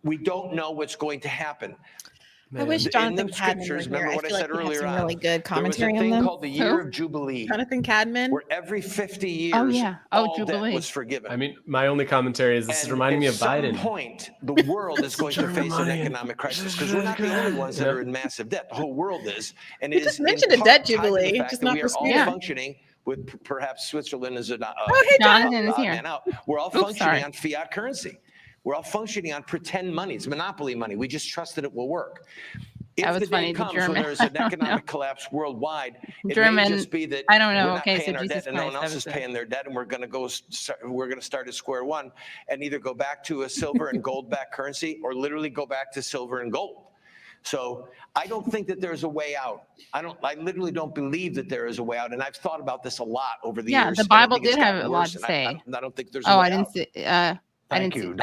we don't know what's going to happen. I wish In Jonathan the Cadman scriptures, were here. remember I what I feel like said we have earlier some on, really good commentary there was on a thing them. called the Year of Jubilee, Jonathan Cadman. where every 50 years, Oh, yeah. all Jubilee. debt was forgiven. I mean, my only commentary is this is reminding me of Biden. At some point, the world is going to face an economic crisis because we're not the only ones that are in massive debt. The whole world is. And You it just is in mentioned a part debt tied to the jubilee, fact just that not we are for all students. functioning with perhaps Switzerland as an Jonathan is here. man out. We're all functioning on fiat currency. We're all functioning on pretend money. It's monopoly money. We just trust that it will work. That If was the funny, day the comes when German. there's an economic collapse worldwide, it German, may just be that I don't know. we're not Okay, so paying our Jesus debt and no one Christ, else is paying their debt, and we're going to start at square one and either go back to a silver and gold backed currency or literally go back to silver and gold. So I don't think that there's a way out. I literally don't believe that there is a way out. And I've thought about this a lot over the years. Yeah, the Bible did have a lot to say. I don't think there's a way out. I didn't see. I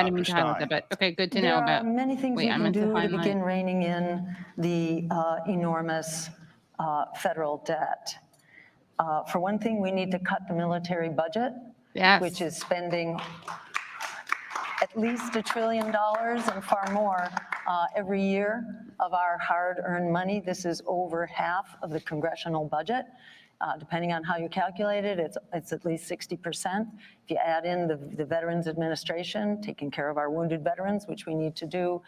didn't mean to highlight Stein. that, but okay, good to There know are about. many things we I can meant do to find begin reining in the enormous federal debt. For one thing, we need to cut the military budget, Yes. which is spending at least $1 trillion and far more every year of our hard-earned money. This is over half of the congressional budget. Depending on how you calculate it, it's at least 60%. If you add in the Veterans Administration, taking care of our wounded veterans, which we need to do,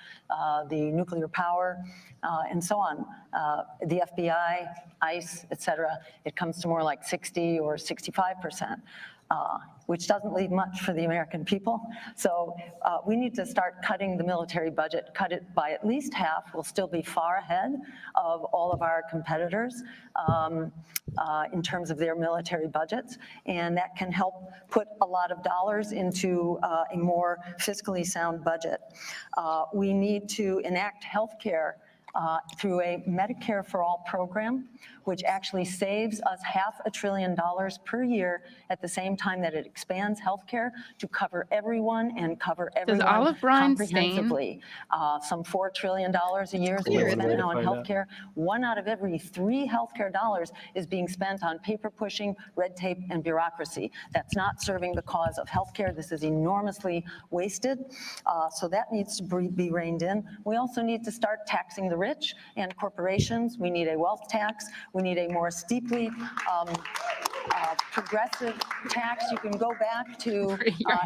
the nuclear power, and so on, the FBI, ICE, et cetera, it comes to more like 60 or 65%. Which doesn't leave much for the American people. So we need to start cutting the military budget, cut it by at least half. We'll still be far ahead of all of our competitors in terms of their military budgets. And that can help put a lot of dollars into a more fiscally sound budget. We need to enact healthcare through a Medicare for All program, which actually saves us $500 billion per year at the same time that it expands healthcare to cover everyone and cover everyone Olive Brine stain? comprehensively. Some $4 trillion a year is being Clear. spent now on Way to find healthcare. 1 out of every 3 healthcare dollars is being spent on paper pushing, red tape, and bureaucracy. That's not serving the cause of healthcare. This is enormously wasted. So that needs to be reined in. We also need to start taxing the rich and corporations. We need a wealth tax. We need a more steeply progressive tax. You can go back to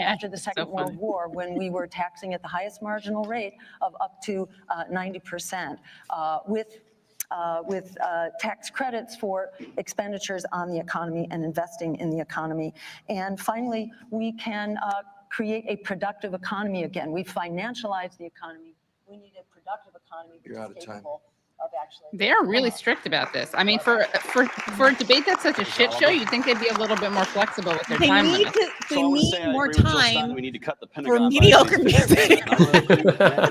after the Second World War when we were taxing at the highest marginal rate of up to 90% with tax credits for expenditures on the economy and investing in the economy. And finally, we can create a productive economy again. We financialized the economy. We need a productive economy that's capable of actually. They're really strict about this. I mean, for a debate that's such a shit show, you'd think they'd be a little bit more flexible with their time limits. They need more time we need to cut the for Pentagon mediocre budget. music.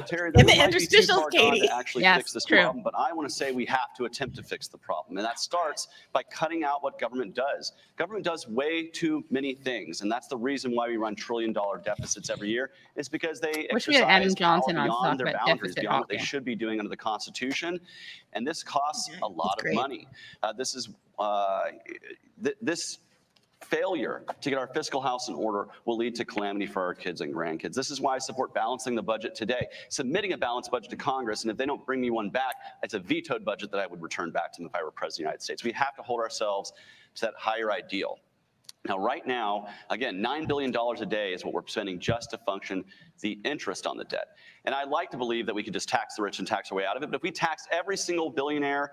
Terry, In the might be too interstitials, far gone Katie. to actually Yes, fix this true. problem, but I want to say we have to attempt to fix the problem, and that starts by cutting out what government does. Government does way too many things, and that's the reason why we run trillion-dollar deficits every year. Is because they Wish we had Adam exercise Johnson power on to talk beyond their about boundaries, deficit beyond what they hawking. should be doing under the Constitution, and this costs a lot of great. money. This failure to get our fiscal house in order will lead to calamity for our kids and grandkids. This is why I support balancing the budget today, submitting a balanced budget to Congress, and if they don't bring me one back, it's a vetoed budget that I would return back to them if I were president of the United States. We have to hold ourselves to that higher ideal. Now, right now, again, $9 billion a day is what we're spending just to function the interest on the debt. And I'd like to believe that we could just tax the rich and tax our way out of it. But if we taxed every single billionaire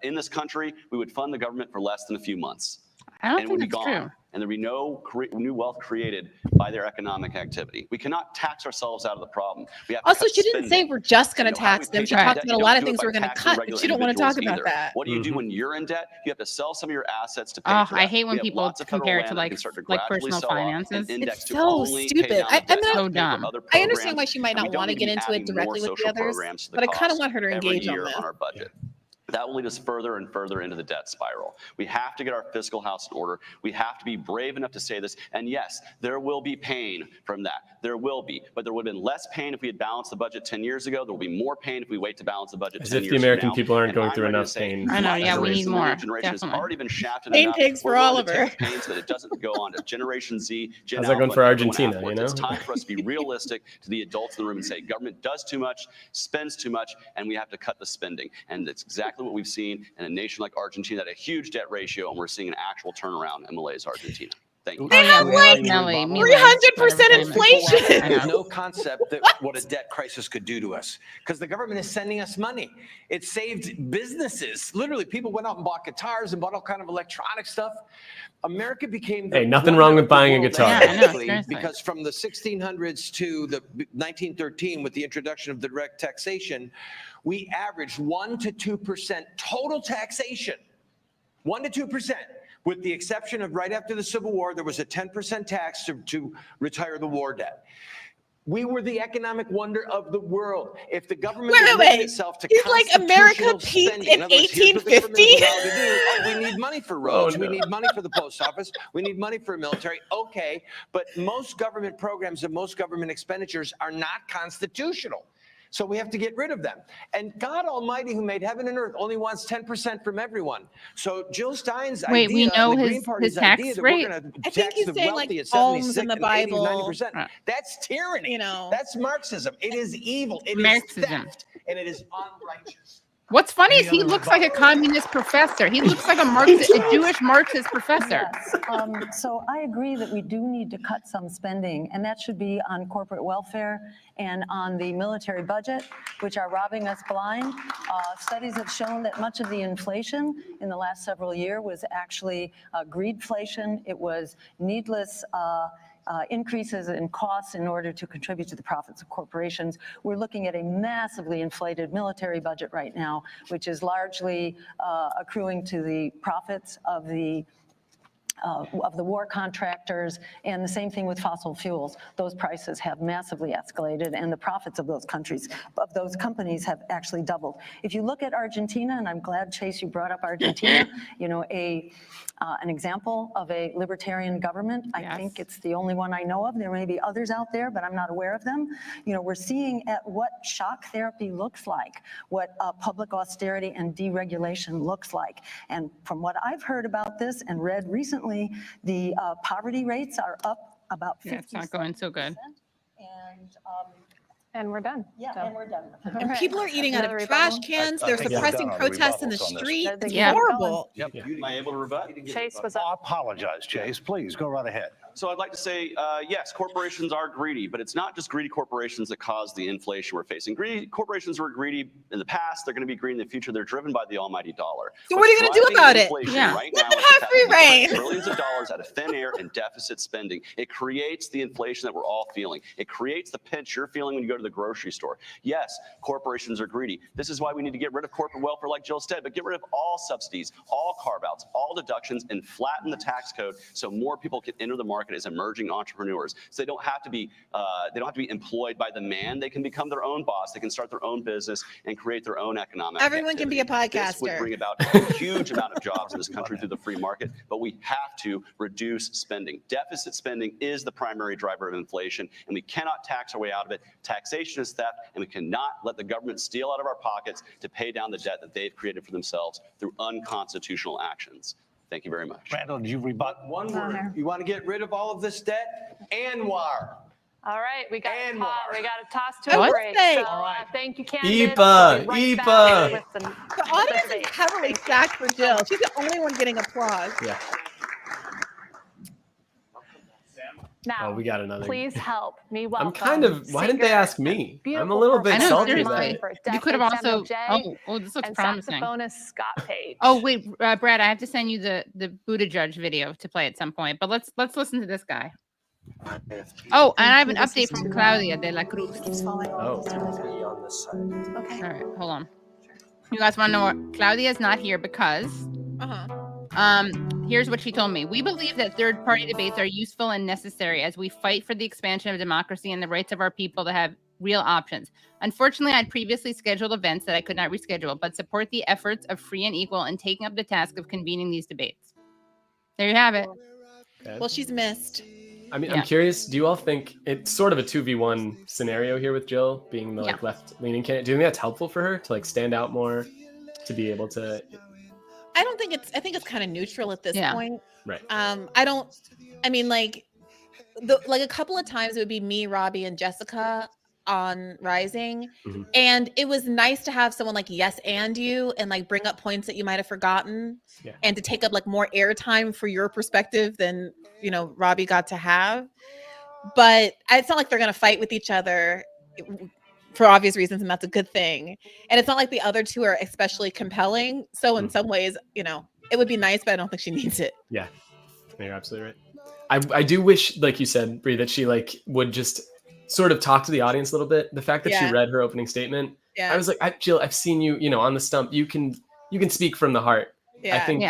in this country, we would fund the government for less than a few months. I don't And it would think be that's gone. true. And there'd be no new wealth created by their economic activity. We cannot tax ourselves out of the problem. We have to Also, cut she didn't say spending. we're just going You to know, how tax we them. pay She back talked debt, about a you lot don't of do it things by we're going to taxing cut, but regular she don't want to talk individuals about either. that. What do you do when you're in debt? You have to sell some of your assets to pay Oh, for I that. hate when We have people lots of federal compare it land to that we like can start to like gradually personal sell off and finances. index It's to so only pay stupid. down I'm the debt, not- So pay for dumb. other I understand programs, why she might and we not don't want to need get be into it adding more directly with the social others, programs to the but I kind of cost want her to every engage on year this. on our budget. That will lead us further and further into the debt spiral. We have to get our fiscal house in order. We have to be brave enough to say this. And yes, there will be pain from that. There will be. But there would have been less pain if we had balanced the budget 10 years ago. There will be more pain if we wait to balance the budget 10 As years if from the American now. people aren't And going I'm through ready to enough say, pain. I know, my yeah, we generation, need the more, millennial generation has definitely. already been shafted Pain enough. pigs for We're willing to Oliver. take the pain so that it doesn't go on to Generation Z, Gen How's that Alpha, going for and everyone Argentina, afterwards. you know? It's time for us to be realistic to the adults in the room and say government does too much, spends too much, and we have to cut the spending. And it's exactly what we've seen in a nation like Argentina that had a huge debt ratio, and we're seeing an actual turnaround in Malaysia, Argentina. Thank you. Oh, yeah, we love Any Nelly. rebuttal? Me like 300% whatever time it is. inflation. I There's know. no concept that what a debt crisis could do to us because the government is sending us money. It saved businesses. Literally, people went out and bought guitars and bought all kind of electronic stuff. America became the Hey, nothing wonder wrong with of the buying a world guitar. Yeah, I know, economically, seriously. because from the 1600s to the 1913, with the introduction of the direct taxation, we averaged 1 to 2% total taxation. 1 to 2%. With the exception of right after the Civil War, there was a 10% tax to retire the war debt. We were the economic wonder of the world. If the government would limit itself to He's like America constitutional peaked spending, in other words, here's what the government 1850. is allowed to do. Oh, we need money for roads. Oh, We no. need money for the post office. We need money for military. Okay, but most government programs and most government expenditures are not constitutional. So we have to get rid of them. And God Almighty, who made heaven and earth, only wants 10% from everyone. So Jill Stein's Wait, idea, we know the Green his Party's tax idea that rate? we're going to I think tax he's the saying, wealthy like, at 76 alms in the and 80, Bible. 90%. That's tyranny. You know. That's Marxism. It is evil. It is Marxism. theft. And it is unrighteous. What's funny is Any he other looks like a communist professor. He looks like a Marxist, a Jewish Marxist professor. Yes. So I agree that we do need to cut some spending, and that should be on corporate welfare and on the military budget, which are robbing us blind. Studies have shown that much of the inflation in the last several years was actually greedflation. It was needless increases in costs in order to contribute to the profits of corporations. We're looking at a massively inflated military budget right now, which is largely accruing to the profits of the war contractors, and the same thing with fossil fuels. Those prices have massively escalated, and the profits of those companies have actually doubled. If you look at Argentina, and I'm glad, Chase, you brought up Argentina, you know, an example of a libertarian government. I think it's the only one I know of. There may be others out there, but I'm not aware of them. You know, we're seeing at what shock therapy looks like, what public austerity and deregulation looks like. And from what I've heard about this and read recently, the poverty rates are up about 50%. Yeah, it's not going so good. And we're done. Yeah, So- and we're done. And people are eating out of Another trash rebuttal? cans. I They're think we're suppressing done on the protests in the rebuttals on this. street. They It's keep going. horrible. Yep. Am I able to rebut? Chase was I up. apologize, Chase. Please go right ahead. So I'd like to say, yes, corporations are greedy, but it's not just greedy corporations that cause the inflation we're facing. Greedy corporations were greedy in the past. They're going to be greedy in the future. They're driven by the almighty dollar. So what are you going to do about it? Yeah. Right Let now them is the have fact free that we print reign. trillions of dollars out of thin air and deficit spending. It creates the inflation that we're all feeling. It creates the pinch you're feeling when you go to the grocery store. Yes, corporations are greedy. This is why we need to get rid of corporate welfare like Jill said, but get rid of all subsidies, all carve-outs, all deductions, and flatten the tax code so more people can enter the market as emerging entrepreneurs. So they don't have to be employed by the man. They can become their own boss. They can start their own business and create their own economic Everyone can be a activity. This would podcaster. bring about a huge amount of jobs in this country through the free market, but we have to reduce spending. Deficit spending is the primary driver of inflation, and we cannot tax our way out of it. Taxation is theft, and we cannot let the government steal out of our pockets to pay down the debt that they've created for themselves through unconstitutional actions. Thank you very much. Randall, did you rebut? One word. You want to get rid of all of this debt? Anwar. All right, we got And to more. toss to a What? break. Say. So, All right. thank you, candidates. Eepa, We'll be right Eepa. back with The audience debate. is heavily stacked for Jill. She's the only one getting applause. Yeah. Now, Oh, we got another. please help me welcome. I'm kind of. Why didn't they singer, ask me? I'm a beautiful little bit I know, salty seriously. about it. for You could have decades, also. Samuel J. Oh, this looks and promising. saxophonist Scott Page. Oh wait, Brad, I have to send you the Buttigieg video to play at some point. But let's listen to this guy. Oh, and I have an update from Claudia de la Cruz. Oh. All right, hold on. You guys want to know what? Claudia's not here because here's what she told me. We believe that third-party debates are useful and necessary as we fight for the expansion of democracy and the rights of our people to have real options. Unfortunately, I'd previously scheduled events that I could not reschedule, but support the efforts of Free and Equal in taking up the task of convening these debates. There you have it. Well, she's missed. I mean, Yeah. I'm curious. Do you all think it's sort of a 2v1 scenario here with Jill being the like left-leaning candidate? Do you think that's helpful for her to like stand out more, to be able to? I don't think it's. I think it's kind of neutral at this Yeah. point. Right. I mean, like a couple of times it would be me, Robbie, and Jessica on Rising. Mhm. And it was nice to have someone like yes and you and like bring up points that you might have forgotten Yeah. and to take up like more airtime for your perspective than, you know, Robbie got to have. But it's not like they're going to fight with each other for obvious reasons, and that's a good thing. And it's not like the other two are especially compelling. So in some ways, you know, it would be nice, but I don't think she needs it. Yeah, you're absolutely right. I do wish, like you said, Brie, that she like would just sort of talk to the audience a little bit. The fact that she read her opening statement, I was like, Jill, I've seen you, you know, on the stump. You can speak from the heart. Yeah. I think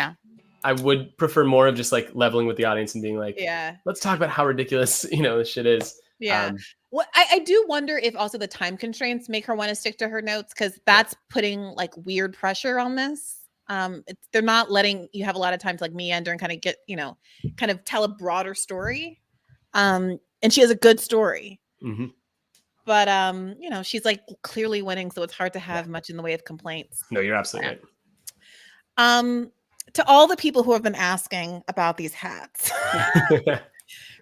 I would prefer more of just like leveling with the audience and being like, let's talk about how ridiculous, you know, this shit is. Yeah. Well, I do wonder if also the time constraints make her want to stick to her notes, because that's putting like weird pressure on this. They're not letting you have a lot of time to like meander and kind of get, you know, kind of tell a broader story. And she has a good story. Mm-hmm. But, you know, she's like clearly winning, so it's hard to have much in the way of complaints. No, you're absolutely right. To all the people who have been asking about these hats.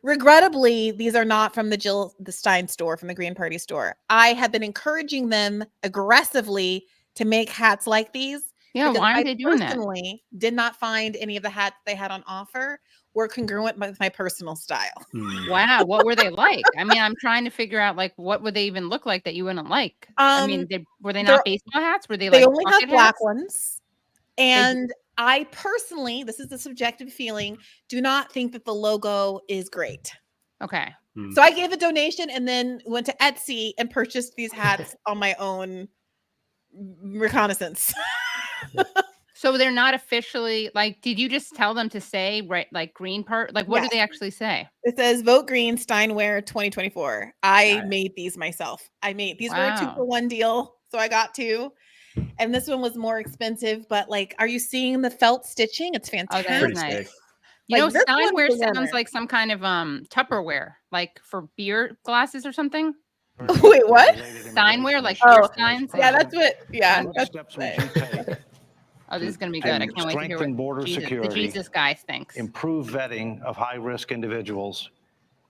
Regrettably, these are not from the Jill Stein store, from the Green Party store. I have been encouraging them aggressively to make hats like these. Yeah, why are they doing that? I personally did not find any of the hats they had on offer were congruent with my personal style. Wow, what were they like? I mean, I'm trying to figure out like what would they even look like that you wouldn't like? I mean, were they not baseball hats? Were they like they only have black hats? ones? And I personally, this is a subjective feeling, do not think that the logo is great. Okay. So I gave a donation and then went to Etsy and purchased these hats on my own reconnaissance. So they're not officially like, did you just tell them to say, right, like Green Part? Like, what do they actually say? It says vote green, Steinwear 2024. I made these myself. These were a 2-for-1 deal. So I got 2. And this one was more expensive, but like, are you seeing the felt stitching? It's fantastic. Oh, that's nice. You know, Steinwear sounds like some kind of Tupperware, like for beer glasses or something. Wait, what? Steinwear, like beer steins? Yeah, that's what. Yeah. Steps would you take? Oh, this is going to be good. I can't wait to hear Strengthen what border security, the Jesus guy thinks. Improve vetting of high-risk individuals,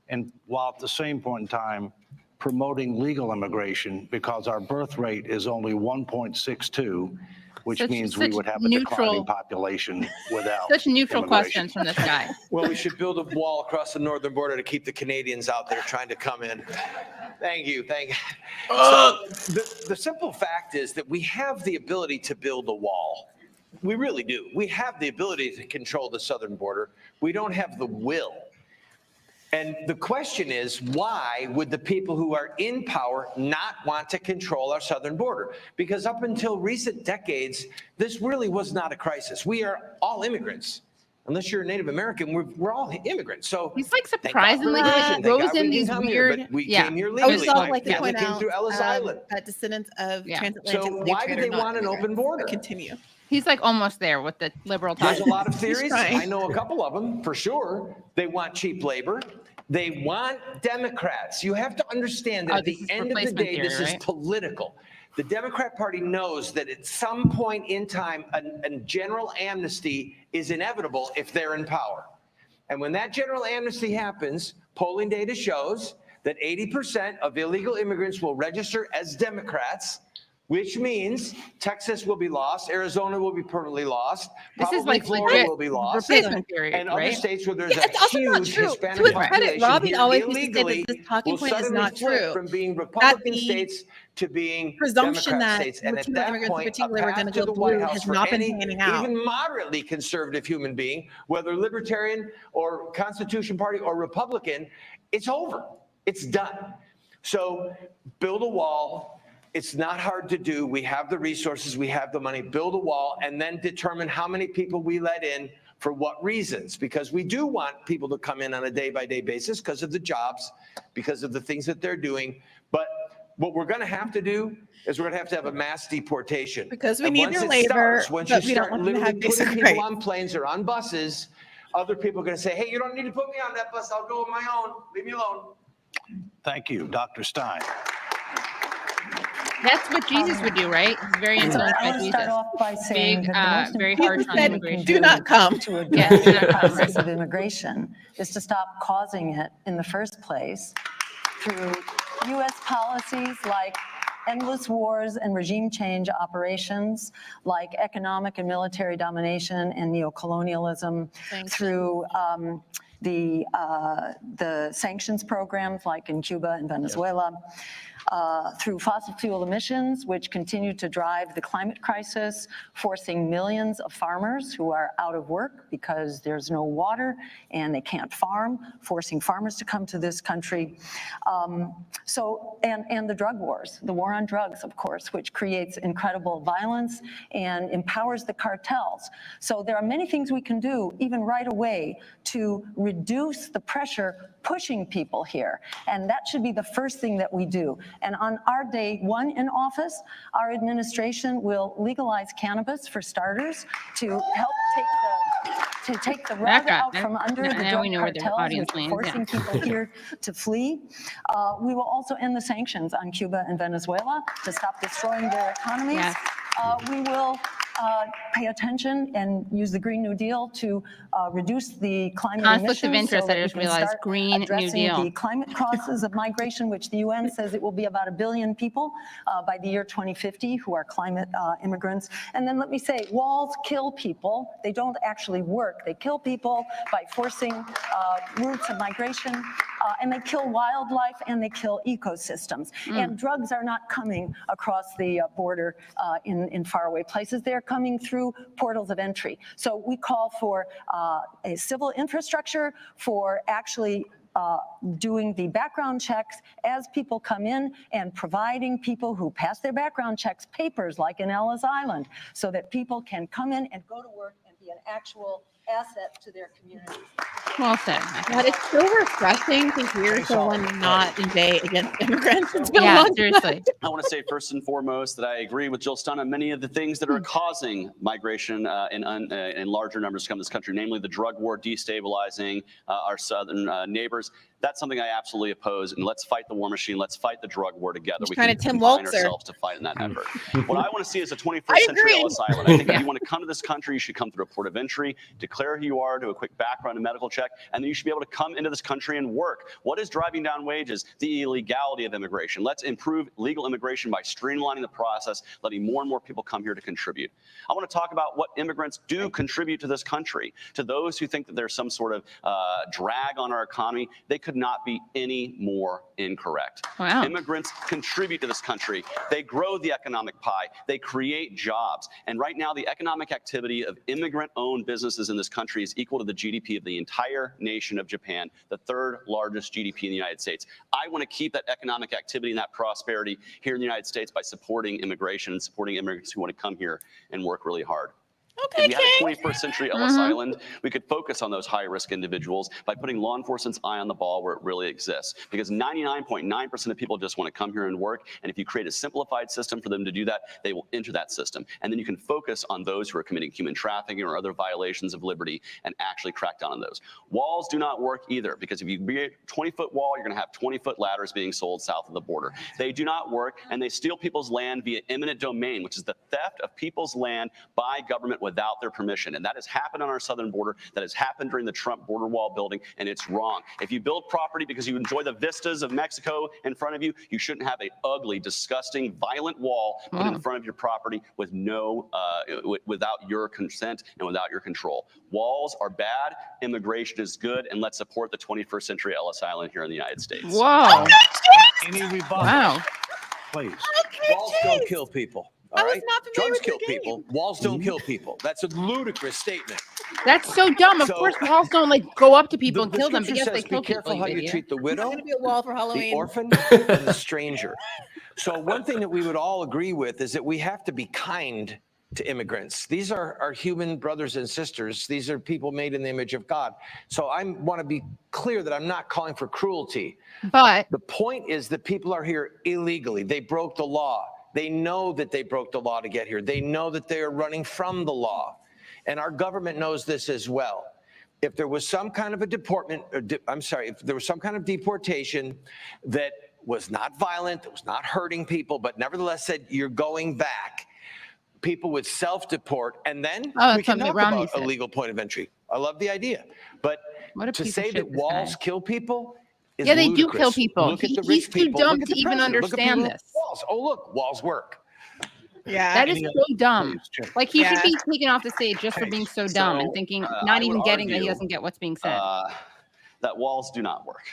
and while at the same point in time, promoting legal immigration, because our birth rate is only 1.62, which means we would have a declining population without such neutral immigration. questions from this guy. Well, we should build a wall across the northern border to keep the Canadians out there trying to come in. Thank you. So the simple fact is that we have the ability to build a wall. We really do. We have the ability to control the southern border. We don't have the will. And the question is, why would the people who are in power not want to control our southern border? Because up until recent decades, this really was not a crisis. We are all immigrants. Unless you're a Native American, we're all immigrants. So he's like surprisingly throws in these weird. We came here I would legally. also like to We point came out through Ellis Island. that descendants of transatlantic So slave why do trade they are not want an open immigrants. border? But continue. He's like almost there with the liberal talk. There's a lot of theories. trying. I know a couple of them for sure. They want cheap labor. They want Democrats. You have to understand that at the end of the day, this is political. The Democrat Party knows that at some point in time, a general amnesty is inevitable if they're in power. And when that general amnesty happens, polling data shows that 80% of illegal immigrants will register as Democrats, which means Texas will be lost, Arizona will be permanently lost, This is like Florida will be lost, replacement theory, and other right? states where there's It's a also not huge true. Hispanic To his credit, population Robbie here always used to say illegally that this talking will point is suddenly not flip true. from being That Republican the states to being presumption Democrat that states. And at Latino that immigrants in point, a particular are path gonna to go the blue White House has for not been any panning out. even moderately conservative human being, whether Libertarian or Constitution Party or Republican, it's over. It's done. So build a wall. It's not hard to do. We have the resources, we have the money. Build a wall and then determine how many people we let in for what reasons. Because we do want people to come in on a day-by-day basis because of the jobs, because of the things that they're doing. But what we're going to have to do is we're going to have a mass deportation. Because we And need once their it labor, starts, once but you we don't start want them to literally have putting basic people rights. on planes or on buses, other people are going to say, hey, you don't need to put me on that bus. I'll go on my own. Leave me alone. Thank you, Dr. Stein. That's what Jesus would do, right? He's very influenced I by want to Jesus. start off by saying Big, that the most very important harsh on thing we immigration. can Do not come. to address do the not come, crisis of immigration is to stop causing it in the first place through U.S. policies like endless wars and regime change operations, like economic and military domination and neocolonialism, through the sanctions programs like in Cuba and Venezuela, through fossil fuel emissions, which continue to drive the climate crisis, forcing millions of farmers who are out of work because there's no water and they can't farm, forcing farmers to come to this country. And the drug wars, the war on drugs, of course, which creates incredible violence and empowers the cartels. So there are many things we can do, even right away, to reduce the pressure pushing people here. And that should be the first thing that we do. And on our day one in office, our administration will legalize cannabis for starters to help take the rug out from under the drug cartels, which are forcing people here to flee. We will also end the sanctions on Cuba and Venezuela to stop destroying their economies. We will pay attention and use the Green New Deal to reduce the climate conflict of emissions. interest. I just realized Green New Deal. The climate causes of migration, which the UN says it will be about 1 billion people by the year 2050 who are climate immigrants. And then let me say, walls kill people. They don't actually work. They kill people by forcing routes of migration, and they kill wildlife and they kill ecosystems. And drugs are not coming across the border in faraway places. They're coming through portals of entry. So we call for a civil infrastructure for actually doing the background checks as people come in and providing people who pass their background checks papers like in Ellis Island so that people can come in and go to work and be an actual asset to their communities. Well said. God, it's so refreshing to hear someone not debate against immigrants. It's been Yeah, long. seriously. I want to say first and foremost that I agree with Jill Stein on many of the things that are causing migration in larger numbers to come to this country, namely the drug war destabilizing our southern neighbors. That's something I absolutely oppose. And let's fight the war machine. Let's fight the drug war together. We can combine ourselves to fight in that effort. What I want to see is a 21st century Ellis Island. I think if you want to come to this country, you should come through a port of entry, declare who you are, do a quick background and medical check, and then you should be able to come into this country and work. What is driving down wages? The illegality of immigration. Let's improve legal immigration by streamlining the process, letting more and more people come here to contribute. I want to talk about what immigrants do contribute to this country. To those who think that there's some sort of drag on our economy, they could not be any more incorrect. Wow. Immigrants contribute to this country. They grow the economic pie. They create jobs. And right now, the economic activity of immigrant-owned businesses in this country is equal to the GDP of the entire nation of Japan, the third largest GDP in the United States. I want to keep that economic activity and that prosperity here in the United States by supporting immigration and supporting immigrants who want to come here and work really hard. Okay, if we had a 21st century Ellis Island, we could focus on those high-risk individuals by putting law enforcement's eye on the ball where it really exists. Because 99.9% of people just want to come here and work. And if you create a simplified system for them to do that, they will enter that system. And then you can focus on those who are committing human trafficking or other violations of liberty and actually crack down on those. Walls do not work either, because if you create a 20-foot wall, you're going to have 20-foot ladders being sold south of the border. They do not work, and they steal people's land via eminent domain, which is the theft of people's land by government without their permission. And that has happened on our southern border. That has happened during the Trump border wall building, and it's wrong. If you build property because you enjoy the vistas of Mexico in front of you, you shouldn't have an ugly, disgusting, violent wall put in front of your property with without your consent and without your control. Walls are bad, immigration is good, and let's support the 21st century Ellis Island here in the United States. Whoa. Any rebuttal? Wow. Please. Walls don't kill people. All right? not familiar Drugs with kill the game. people. Walls don't kill people. That's a ludicrous statement. That's so dumb. Of So- course, walls don't like go up to people and The kill them, but scripture yes, they says, kill be careful people. how you idiot. treat the widow, It's gonna be a wall for the Halloween. orphan, and the stranger. So one thing that we would all agree with is that we have to be kind to immigrants. These are our human brothers and sisters. These are people made in the image of God. So I want to be clear that I'm not calling for cruelty. But The point is that people are here illegally. They broke the law. They know that they broke the law to get here. They know that they are running from the law. And our government knows this as well. If there was some kind of a if there was some kind of deportation that was not violent, that was not hurting people, but nevertheless said you're going back, people would self-deport, and then we can talk about a legal point of entry. I love the idea. But What a to piece of say shit, that this walls guy. kill people, is Yeah, they do ludicrous. kill people. Look at the He's rich too people. dumb Look at to the even president. Look at understand people this. with walls. Oh, look, walls work. Yeah. That is Any so dumb. Please, Jim. Like he should Yeah. be taken off the stage just for being so dumb and thinking, not I would even getting that he argue, doesn't get what's being said. that walls do not work.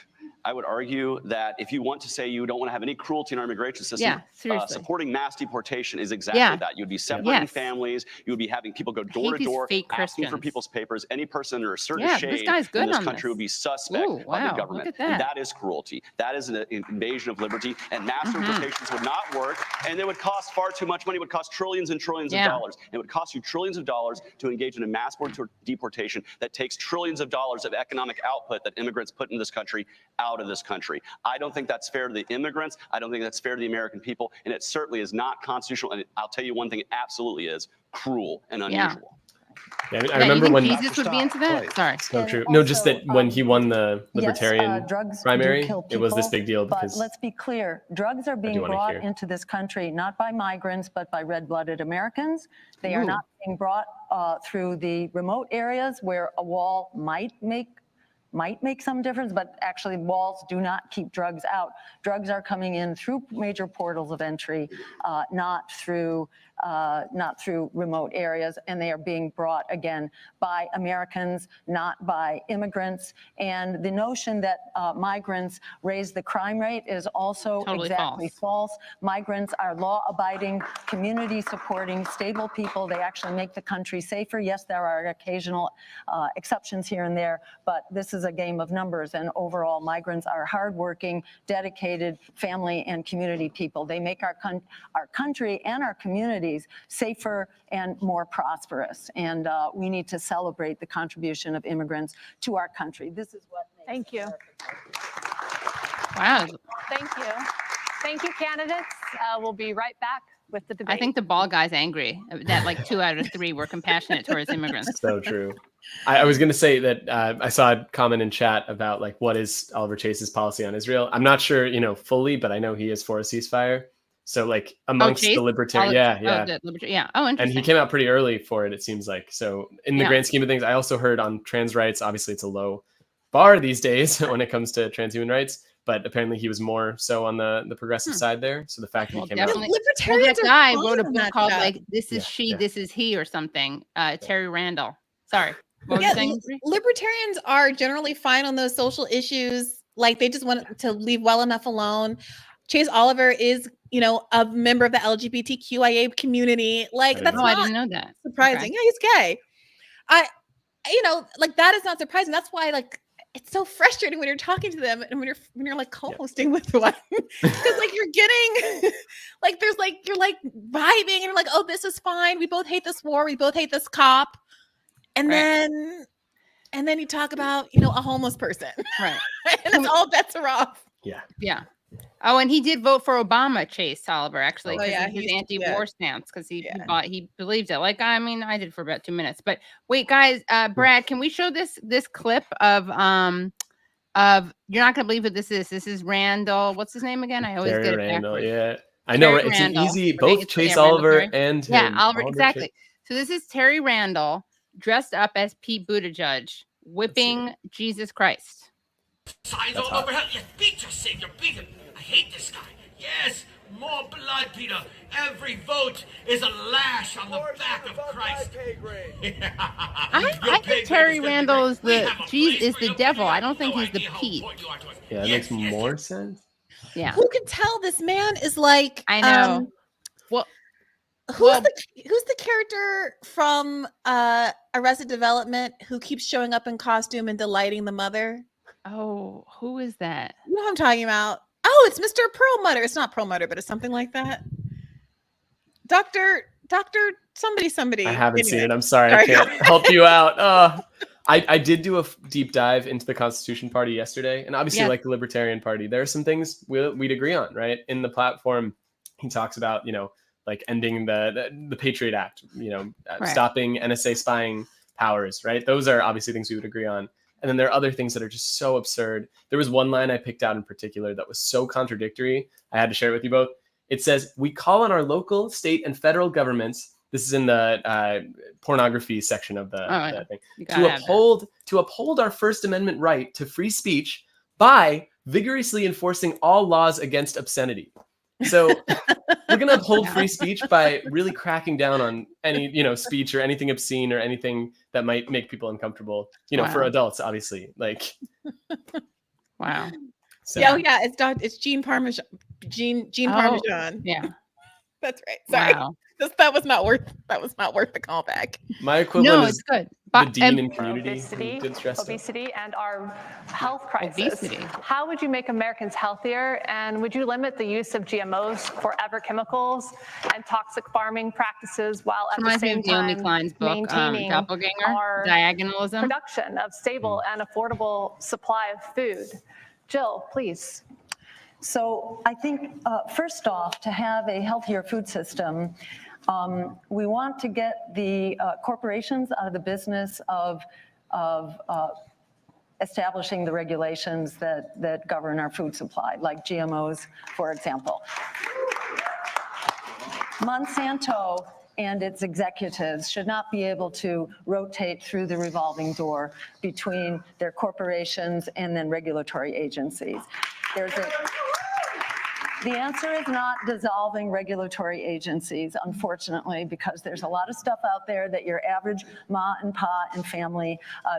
I would argue that if you want to say you don't want to have any cruelty in our immigration system, Yeah, seriously. supporting mass deportation is exactly Yeah. that. You'd be separating Yes. families. You would be having people go door to these door fake asking for Christians. people's papers. Any person under a certain Yeah, this shade guy's good in this on country this. would be suspect Ooh, of wow, the look government. at And that. that is cruelty. That is an invasion of liberty. And mass Mm-hmm. deportations would not work. And it would cost far too much money. It would cost trillions and trillions Yeah. of dollars. It would cost you trillions of dollars to engage in a mass deportation that takes trillions of dollars of economic output that immigrants put in this country out of this country. I don't think that's fair to the immigrants. I don't think that's fair to the American people. And it certainly is not constitutional. And I'll tell you one thing, it absolutely is cruel and unusual. Yeah, I mean, I Yeah, you remember think when Jesus would be into that? Right. Sorry. so And true. No, just also, that when he won the Libertarian yes, drugs do primary, kill it was this people, big deal but because let's be clear, drugs are being wanna brought hear. into this country not by migrants, but by red-blooded Americans. They are Ooh. not being brought through the remote areas where a wall might make some difference, but actually walls do not keep drugs out. Drugs are coming in through major portals of entry, not through remote areas, and they are being brought again by Americans, not by immigrants. And the notion that migrants raise the crime rate is also Totally exactly false. Migrants are law-abiding, community-supporting, stable people. They actually make the country safer. Yes, there are occasional exceptions here and there, but this is a game of numbers. And overall, migrants are hardworking, dedicated family and community people. They make our country and our communities safer and more prosperous. And we need to celebrate the contribution of immigrants to our country. This is what makes Thank you. America great. Wow. Thank you. Thank you, candidates. We'll be right back with the debate. I think the ball guy's angry that like 2 out of 3 were compassionate towards immigrants. so true. I was going to say that I saw a comment in chat about like what is Oliver Chase's policy on Israel. I'm not sure, fully, but I know he is for a ceasefire. So like amongst Chase? the libertarian, yeah. Oh, interesting. And he came out pretty early for it, it seems like. So in the Yeah. grand scheme of things, I also heard on trans rights, obviously it's a low bar these days when it comes to transhuman rights, but apparently he was more so on the progressive side there. So the fact that he came out. definitely. Libertarians That guy are wrote a fine book on called that. like "This is Yeah, She, yeah. This is He" or something. Terry Randall. Sorry. What were you Yeah, saying? Bree? libertarians are generally fine on those social issues. Like they just want to leave well enough alone. Chase Oliver is, a member of the LGBTQIA community. Like that's Oh, I not didn't know that. surprising. Okay. Yeah, he's gay. Like that is not surprising. That's why like it's so frustrating when you're talking to them and when you're like co-hosting with one because like you're getting like there's like you're like vibing and you're like, oh, this is fine. We both hate this war. We both hate this cop. And Right. then you talk about, a homeless person. Right. And it's all bets are off. Yeah. Oh, and he did vote for Obama, Chase Oliver, actually, Oh, because yeah, of his he's- anti-war stance, because he Yeah. he believed it. Like, I mean, I did for about 2 minutes. But wait, guys, Brad, can we show this clip of you're not gonna believe who this is. This is Randall. What's his name again? I always Terry get it Randall, backwards. yeah. I know, Terry right? It's Randall, an easy, right? both It's- Chase yeah, Randall Oliver Terry. and Yeah, him. Oliver, Chase- exactly. So this is Terry Randall dressed up as Pete Buttigieg, whipping Jesus Christ. Signs That's all hot. over hell. Yes, beat your savior, beat him. I hate this guy. Yes, more blood, Peter. Every vote is a lash on the back of Christ. I think Terry Randall is the devil. I don't think he's the Pete. Yeah, that makes more sense. Yeah, Who can tell this man is like I know. Well, who's the character from Arrested Development who keeps showing up in costume and delighting the mother? oh, who is that? You know what I'm talking about? Oh, it's Mr. Perlmutter. It's not Perlmutter, but it's something like that. Doctor, somebody. I haven't seen Anyway. it. I'm sorry. I can't help you out. I did do a deep dive into the Constitution Party yesterday, and obviously, Yeah. like the Libertarian Party, there are some things we'd agree on, right? In the platform, he talks about, like ending the Patriot Act, Right. stopping NSA spying powers, right? Those are obviously things we would agree on. And then there are other things that are just so absurd. There was one line I picked out in particular that was so contradictory. I had to share it with you both. It says, "We call on our local, state, and federal governments." This is in the pornography section of the thing. You gotta have that. To uphold our First Amendment right to free speech by vigorously enforcing all laws against obscenity. So we're going to uphold free speech by really cracking down on any, speech or anything obscene or anything that might make people uncomfortable, for adults, obviously. Like, wow. So. Yeah, it's Jean Parmesan. Jean Parmesan. Yeah. That's right. Sorry. Wow. That was not worth the callback. My equivalent is it's good. The dean in community. Obesity and our health crisis. Obesity. How would you make Americans healthier? And would you limit the use of GMOs, forever chemicals, and toxic farming practices while at the same time maintaining our Diagonalism. production of stable and affordable supply of food? Jill, please. So I think, first off, to have a healthier food system, we want to get the corporations out of the business of establishing the regulations that govern our food supply, like GMOs, for example. Monsanto and its executives should not be able to rotate through the revolving door between their corporations and then regulatory agencies. The answer is not dissolving regulatory agencies, unfortunately, because there's a lot of stuff out there that your average ma and pa and family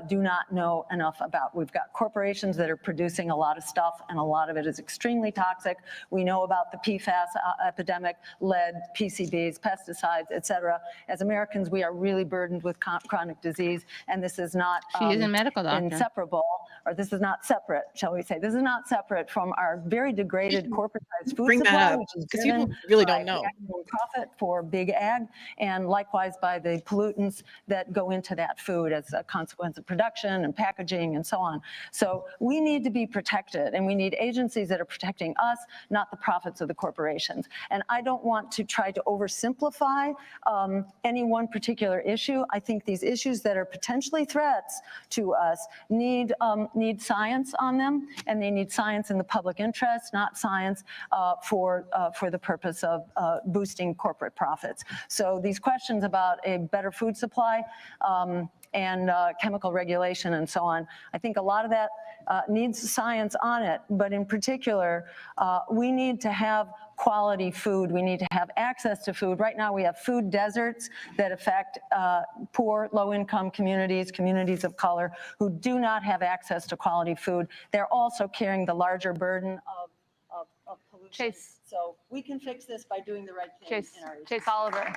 do not know enough about. We've got corporations that are producing a lot of stuff, and a lot of it is extremely toxic. We know about the PFAS epidemic, lead, PCBs, pesticides, et cetera. As Americans, we are really burdened with chronic disease, and this is not She is a medical doctor. inseparable, or this is not separate, shall we say. This is not separate from our very degraded corporatized food Bring supply, that up, which is because people driven really by don't know. profit for big ag, and likewise by the pollutants that go into that food as a consequence of production and packaging and so on. So we need to be protected, and we need agencies that are protecting us, not the profits of the corporations. And I don't want to try to oversimplify any one particular issue. I think these issues that are potentially threats to us need science on them, and they need science in the public interest, not science for the purpose of boosting corporate profits. So these questions about a better food supply and chemical regulation and so on, I think a lot of that needs science on it, but in particular, we need to have quality food. We need to have access to food. Right now we have food deserts that affect poor, low-income communities, communities of color who do not have access to quality food. They're also carrying the larger burden of pollution. Chase. So we can fix this by doing the right thing in our Chase Oliver.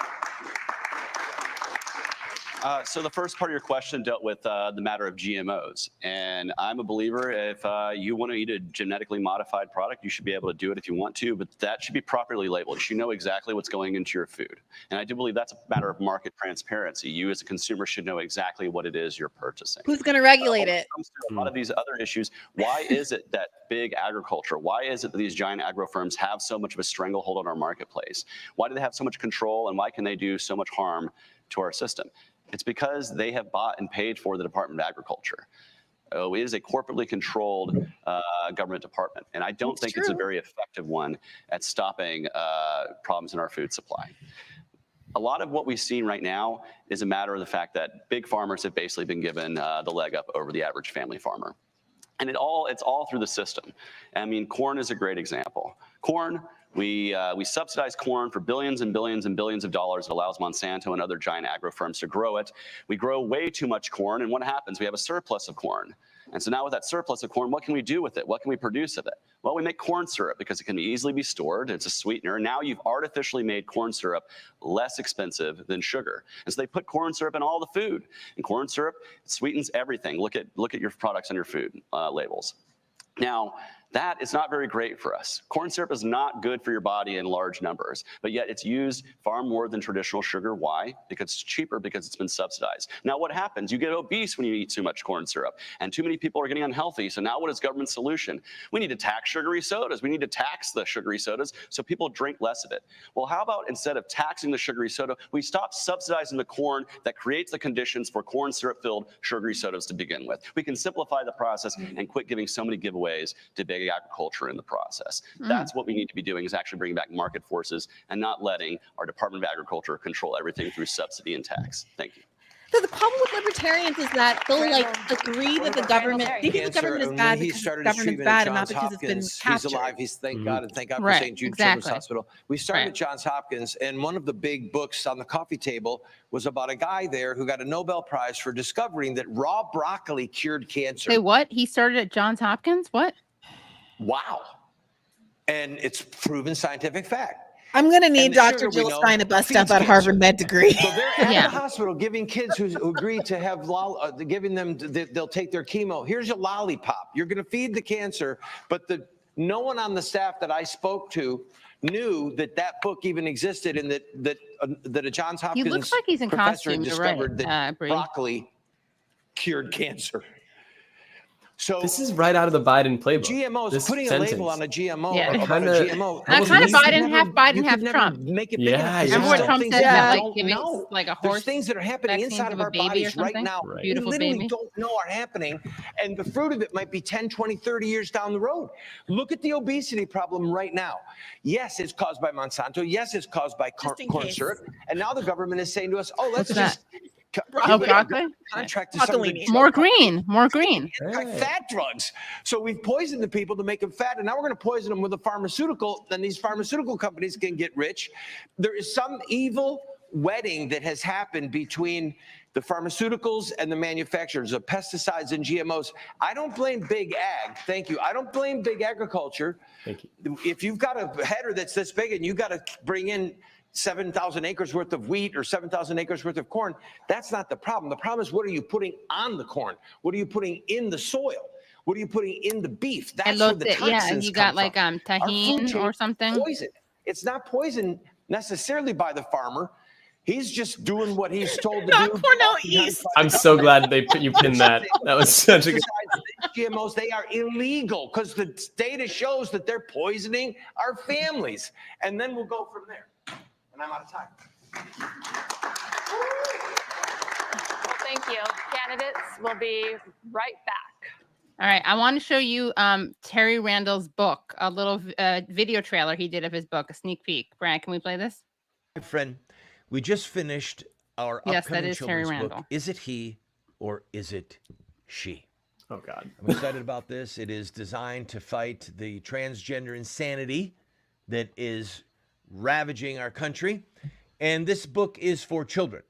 So the first part of your question dealt with the matter of GMOs. And I'm a believer if you want to eat a genetically modified product, you should be able to do it if you want to, but that should be properly labeled. You should know exactly what's going into your food. And I do believe that's a matter of market transparency. You as a consumer should know exactly what it is you're purchasing. Who's going to regulate When it? it comes to a lot of these other issues, why is it that big agriculture, why is it that these giant agro firms have so much of a stranglehold on our marketplace? Why do they have so much control, and why can they do so much harm to our system? It's because they have bought and paid for the Department of Agriculture. It is a corporately controlled government department, and I don't think it's a very effective one at stopping problems in our food supply. A lot of what we've seen right now is a matter of the fact that big farmers have basically been given the leg up over the average family farmer. And it's all through the system. I mean, corn is a great example. Corn, we subsidize corn for billions and billions and billions of dollars. It allows Monsanto and other giant agro firms to grow it. We grow way too much corn, and what happens? We have a surplus of corn. And so now with that surplus of corn, what can we do with it? What can we produce of it? Well, we make corn syrup because it can easily be stored. It's a sweetener. Now you've artificially made corn syrup less expensive than sugar. And so they put corn syrup in all the food. And corn syrup sweetens everything. Look at your products on your food labels. Now, that is not very great for us. Corn syrup is not good for your body in large numbers, but yet it's used far more than traditional sugar. Why? Because it's cheaper, because it's been subsidized. Now what happens? You get obese when you eat too much corn syrup, and too many people are getting unhealthy. So now what is government's solution? We need to tax sugary sodas. We need to tax the sugary sodas so people drink less of it. Well, how about instead of taxing the sugary soda, we stop subsidizing the corn that creates the conditions for corn syrup-filled sugary sodas to begin with? We can simplify the process and quit giving so many giveaways to big agriculture in the process. That's what we need to be doing, is actually bringing back market forces and not letting our Department of Agriculture control everything through subsidy and tax. Thank you. So the problem with libertarians is that they'll like agree that the government, they think the government is bad because the government's bad and not because it's been captured. He's alive. He's thank God, and thank God for Right, St. Jude exactly. Children's Hospital. We started at Johns Hopkins, and one of the big books on the coffee table was about a guy there who got a Nobel Prize for discovering that raw broccoli cured cancer. Say what? He started at Johns Hopkins? What? Wow. And it's proven scientific fact. I'm going to need And the Dr. sugar, we Jill know, Stein to bust feeds up that cancer. Harvard med degree. So they're at the hospital giving kids who agree to have, giving them, they'll take their chemo. Here's your lollipop. You're going to feed the cancer, but no one on the staff that I spoke to knew that that book even existed and that a Johns Hopkins He looks like he's in professor costume. discovered that Bree. broccoli cured cancer. So this is right out of the Biden playbook. GMOs, this putting sentence. a label on a GMO, Yeah. about a GMO. Kind of Biden, half Biden, half Trump. Make it Yeah, big enough. Remember what Trump said about like giving No. like a There's horse things that are happening vaccines inside of of a our baby or bodies right something? now. Right. Beautiful we literally baby. don't know are happening, and the fruit of it might be 10, 20, 30 years down the road. Look at the obesity problem right now. Yes, it's caused by Monsanto. Yes, it's caused by corn syrup. And now the government is saying to us, oh, let's What's just Oh, broccoli? contract to some of the More green, more green. fat drugs. So we've poisoned the people to make them fat, and now we're going to poison them with a pharmaceutical, then these pharmaceutical companies can get rich. There is some evil wedding that has happened between the pharmaceuticals and the manufacturers of pesticides and GMOs. I don't blame big ag. Thank you. I don't blame big agriculture. Thank you. If you've got a header that's this big and you got to bring in 7,000 acres worth of wheat or 7,000 acres worth of corn, that's not the problem. The problem is, what are you putting on the corn? What are you putting in the soil? What are you putting in the beef? That's where the toxins yeah, and you got like Our food tahine chain or is something. Poison. It's not poison necessarily by the farmer. He's just doing what he's told to do. Cornell East. I'm so glad they you pinned that. That was such a good. GMOs, they are illegal because the data shows that they're poisoning our families. And then we'll go from there. And I'm out of time. Well, thank you. Candidates will be right back. All right, I want to show you Terry Randall's book, a little video trailer he did of his book, a sneak peek. Brian, can we play this? My friend, we just finished our Yes, upcoming that is Terry children's book. Randall. Is it he or is it she? Oh God. I'm excited about this. It is designed to fight the transgender insanity that is ravaging our country. And this book is for children.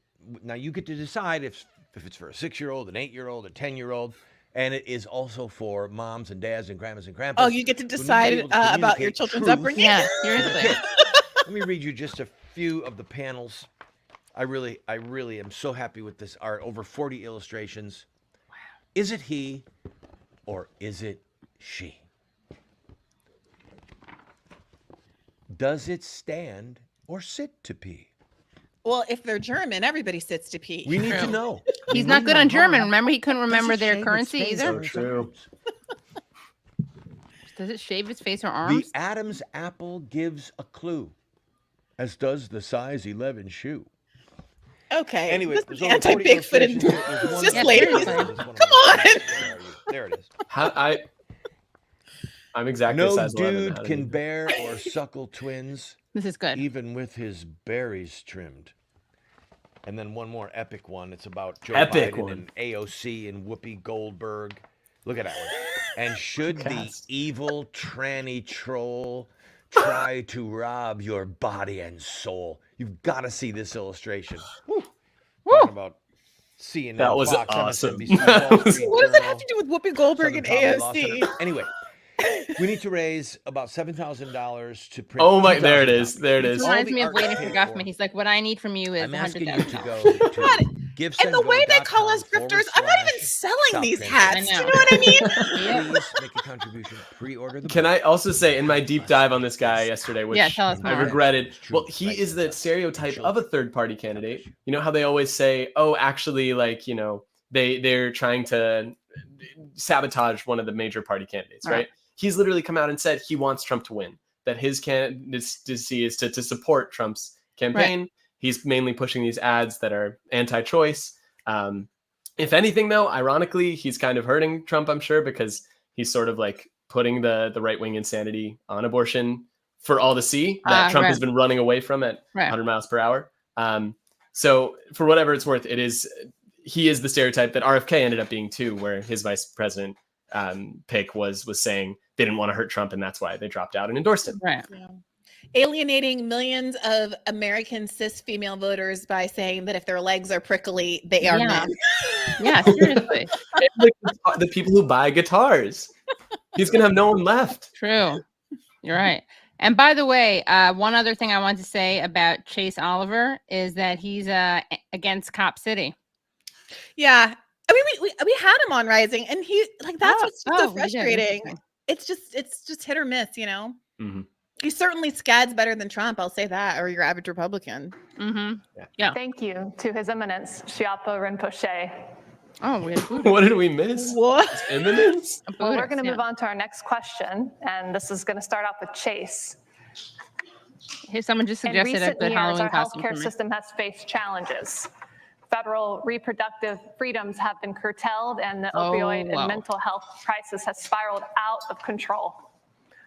Now you get to decide if it's for a 6-year-old, an 8-year-old, a 10-year-old. And it is also for moms and dads and grandmas and grandpas. Oh, you get to decide about your children's upbringing? Yeah, seriously. Let me read you just a few of the panels. I really am so happy with this art. Over 40 illustrations. Wow. Is it he or is it she? Does it stand or sit to pee? Well, if they're German, everybody sits to pee. We need to know. He's not good on German. Remember, he couldn't remember their shave currency its face either. or true. Does it shave his face or The arms? Adam's apple gives a clue, as does the size 11 shoe. Okay. Anyway, this there's is over 40 anti-Bigfoot and illustrations. There's one cis more. ladies. There's one more. Come on. There it is. I'm exactly No size 11. dude can bear or suckle twins. This is good. Even with his berries trimmed. And then one more epic one. It's about Joe Epic Biden one. and AOC and Whoopi Goldberg. Look at that one. And should the evil tranny troll try to rob your body and soul? You've got to see this illustration. Woo. Talking about CNN. That was Fox, awesome. MSNBC, Wall Street What does that Journal, have to do with Whoopi Goldberg and Southern Poverty Law AOC? Center. Anyway, we need to raise about $7,000 to print. Oh my! There it 2,000 is. There it This is. reminds me of art Waiting paid for Guffman. He's like, what I need from you is I'm asking you to $100,000. go to And the way they call us grifters, I'm not even selling these hats. Do you know what I mean? Please make a contribution. Pre-order the Can book. I also say, in my deep dive on this guy yesterday, which Yeah, tell us I more. regretted, well, he is the stereotype of a third-party candidate. You know how they always say, "Oh, actually, like, you know, they're trying to sabotage one of the major party candidates," right? He's literally come out and said he wants Trump to win. That his candidacy is to support Trump's campaign. Right. He's mainly pushing these ads that are anti-choice. If anything, though, ironically, he's kind of hurting Trump, I'm sure, because he's sort of like putting the right-wing insanity on abortion for all to see that Trump has been running away from at 100 miles per hour. So for whatever it's worth, it is he is the stereotype that RFK ended up being too, where his vice president pick was saying they didn't want to hurt Trump, and that's why they dropped out and endorsed him. Right. Yeah. Alienating millions of American cis female voters by saying that if their legs are prickly, they are men. Yeah, seriously. The people who buy guitars. He's gonna have no one left. True. You're right. And by the way, one other thing I want to say about Chase Oliver is that he's against Cop City. Yeah. I mean, we had him on Rising, and he that's what's so we did. frustrating. It's just hit or miss, you know. Mm-hmm. He certainly scads better than Trump. I'll say that, or your average Republican. Mm-hmm. Yeah. Thank you to His Eminence Schiappa Rinpoche. Oh, what did we miss? What? His Eminence? Well, we're going to move on to our next question, and this is going to start off with Chase. Here, someone just In suggested a recent good years, Halloween our costume healthcare for me. system has faced challenges. Federal reproductive freedoms have been curtailed, and the opioid and mental health crisis has spiraled out of control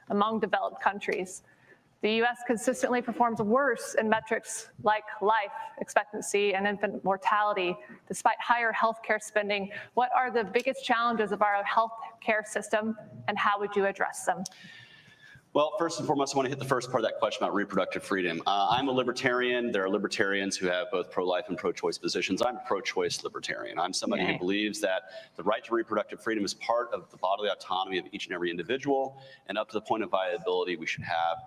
among developed countries. The U.S. consistently performs worse in metrics like life expectancy and infant mortality, despite higher healthcare spending. What are the biggest challenges of our healthcare system, and how would you address them? Well, first and foremost, I want to hit the first part of that question about reproductive freedom. I'm a libertarian. There are libertarians who have both pro-life and pro-choice positions. I'm a pro-choice libertarian. I'm somebody who believes that the right to reproductive freedom is part of the bodily autonomy of each and every individual, and up to the point of viability, we should have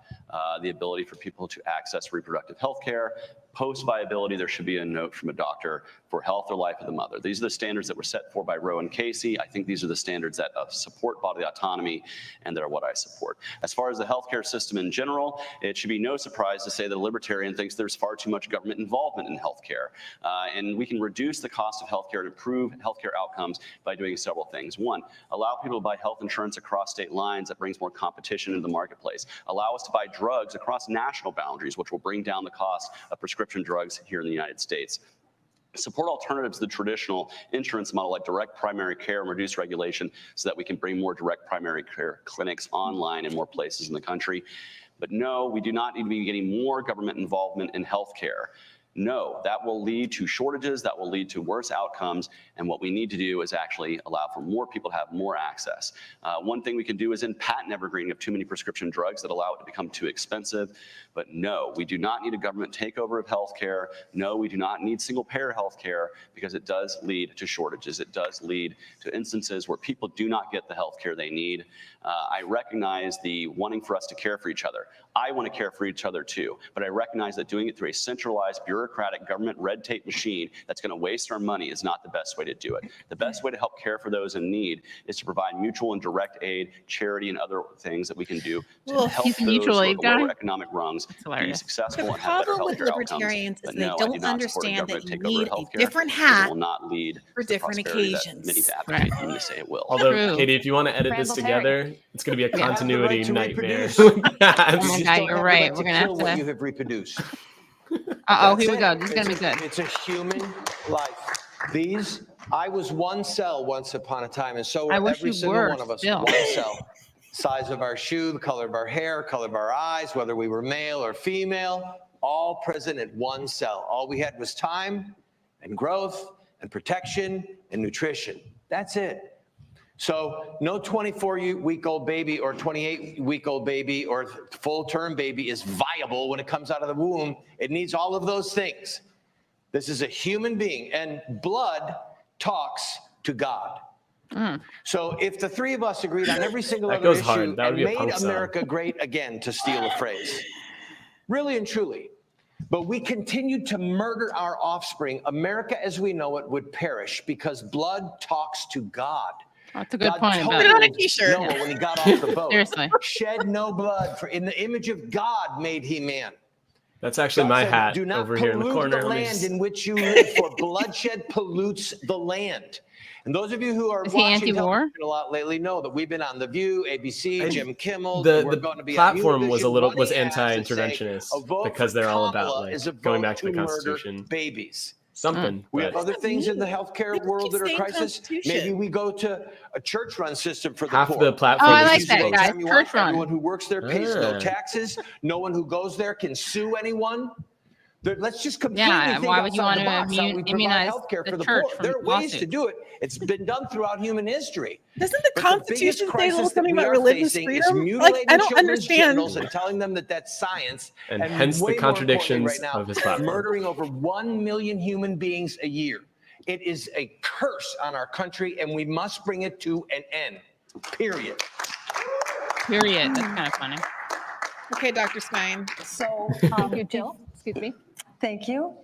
the ability for people to access reproductive health care. Post-viability, there should be a note from a doctor for health or life of the mother. These are the standards that were set forth by Roe and Casey. I think these are the standards that support bodily autonomy and that are what I support. As far as the healthcare system in general, it should be no surprise to say that a libertarian thinks there's far too much government involvement in healthcare. And we can reduce the cost of healthcare and improve healthcare outcomes by doing several things. One, allow people to buy health insurance across state lines. That brings more competition into the marketplace. Allow us to buy drugs across national boundaries, which will bring down the cost of prescription drugs here in the United States. Support alternatives to the traditional insurance model like direct primary care and reduce regulation so that we can bring more direct primary care clinics online in more places in the country. But no, we do not need to be getting more government involvement in healthcare. No, that will lead to shortages, that will lead to worse outcomes, and what we need to do is actually allow for more people to have more access. One thing we can do is in patent evergreening of too many prescription drugs that allow it to become too expensive. But no, we do not need a government takeover of healthcare. No, we do not need single-payer healthcare because it does lead to shortages. It does lead to instances where people do not get the healthcare they need. I recognize the wanting for us to care for each other. I want to care for each other too, but I recognize that doing it through a centralized bureaucratic government red tape machine that's going to waste our money is not the best way to do it. The best way to help care for those in need is to provide mutual and direct aid, charity, and other things that we can do to help those who are the lower economic rungs be successful and have better healthcare outcomes. Libertarians is But they no, I don't do not support a understand that government you takeover need of a healthcare different because hat it will not lead for to the different prosperity that occasions. many advocates seem to say it will. Although, Katie, if you want to edit this Randall Terry. together, it's going to be a continuity nightmare. Oh my God, you're right. We're gonna have what you to. have reproduced. Here we go. This is gonna be good. It's a human life. These, I was one cell once upon a time, and so I were wish every you single were one of us. still. One cell. Size of our shoe, the color of our hair, color of our eyes, whether we were male or female, all present in one cell. All we had was time and growth and protection and nutrition. That's it. So no 24-week-old baby or 28-week-old baby or full-term baby is viable when it comes out of the womb. It needs all of those things. This is a human being, and blood talks to God. So if the three of us agreed on every single other issue and made America great again, to steal a phrase, really and truly, but we continued to murder our offspring, America as we know it would perish because blood talks to God. That's a good God point. told About on a t-shirt. Noah when he got off the boat, Seriously. shed no blood, for in the image of God made he man. That's actually God my said, hat do not over here in the pollute corner. the land in which you live, for bloodshed pollutes the land. And those of you who are watching television a lot lately know that we've been on The View, ABC, Jim Kimmel. The we're going to be platform was was anti-interventionist because they're all about like going back to the Constitution. Babies. Something. We have other things in the healthcare world that are crisis. Maybe we go to a church-run system for the Half poor. the platform. Oh, I like that, guys. Church-run. Everyone who works there pays no taxes. No one who goes there can sue anyone. Let's just completely think why would you outside want the to box how we provide immunize healthcare the for the church poor. from There are ways to lawsuits? do it. It's been done throughout human history. Doesn't the But Constitution biggest say a little crisis that something we about are religious facing is freedom? mutilating I don't children's understand. genitals and telling them that that's science. And hence the way more contradictions importantly right now, of his platform. murdering over 1 million human beings a year. It is a curse on our country, and we must bring it to an end. Period. Period. That's kind of funny. Okay, Dr. Stein. So, Thank you, Jill. Excuse me. thank you.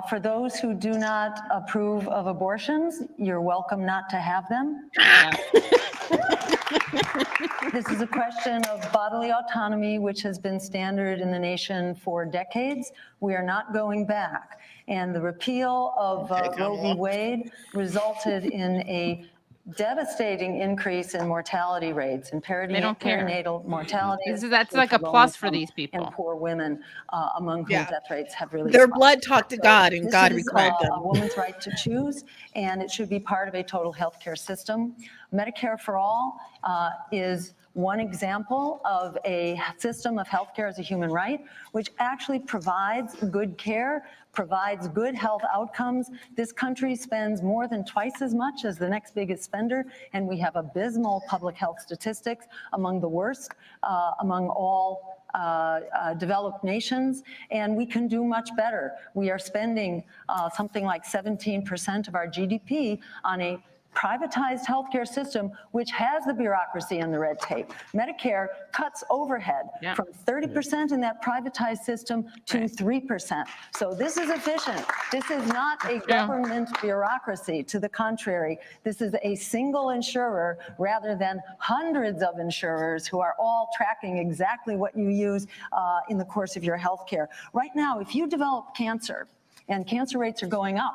For those who do not approve of abortions, you're welcome not to have them. This is a question of bodily autonomy, which has been standard in the nation for decades. We are not going back. And the repeal of Roe v. Wade resulted in a devastating increase in mortality rates and They don't care. perinatal mortality. That's like a plus for these people. And poor women, among whom death rates have really Their spiked. blood talked to God, and This God is, required them. a woman's right to choose, and it should be part of a total health care system. Medicare for all is one example of a system of healthcare as a human right, which actually provides good care, provides good health outcomes. This country spends more than twice as much as the next biggest spender, and we have abysmal public health statistics, among the worst among all developed nations, and we can do much better. We are spending something like 17% of our GDP on a privatized healthcare system, which has the bureaucracy and the red tape. Medicare cuts overhead from 30% in that privatized system to 3%. So this is efficient. This is not a government bureaucracy. To the contrary, this is a single insurer rather than hundreds of insurers who are all tracking exactly what you use in the course of your healthcare. Right now, if you develop cancer, and cancer rates are going up,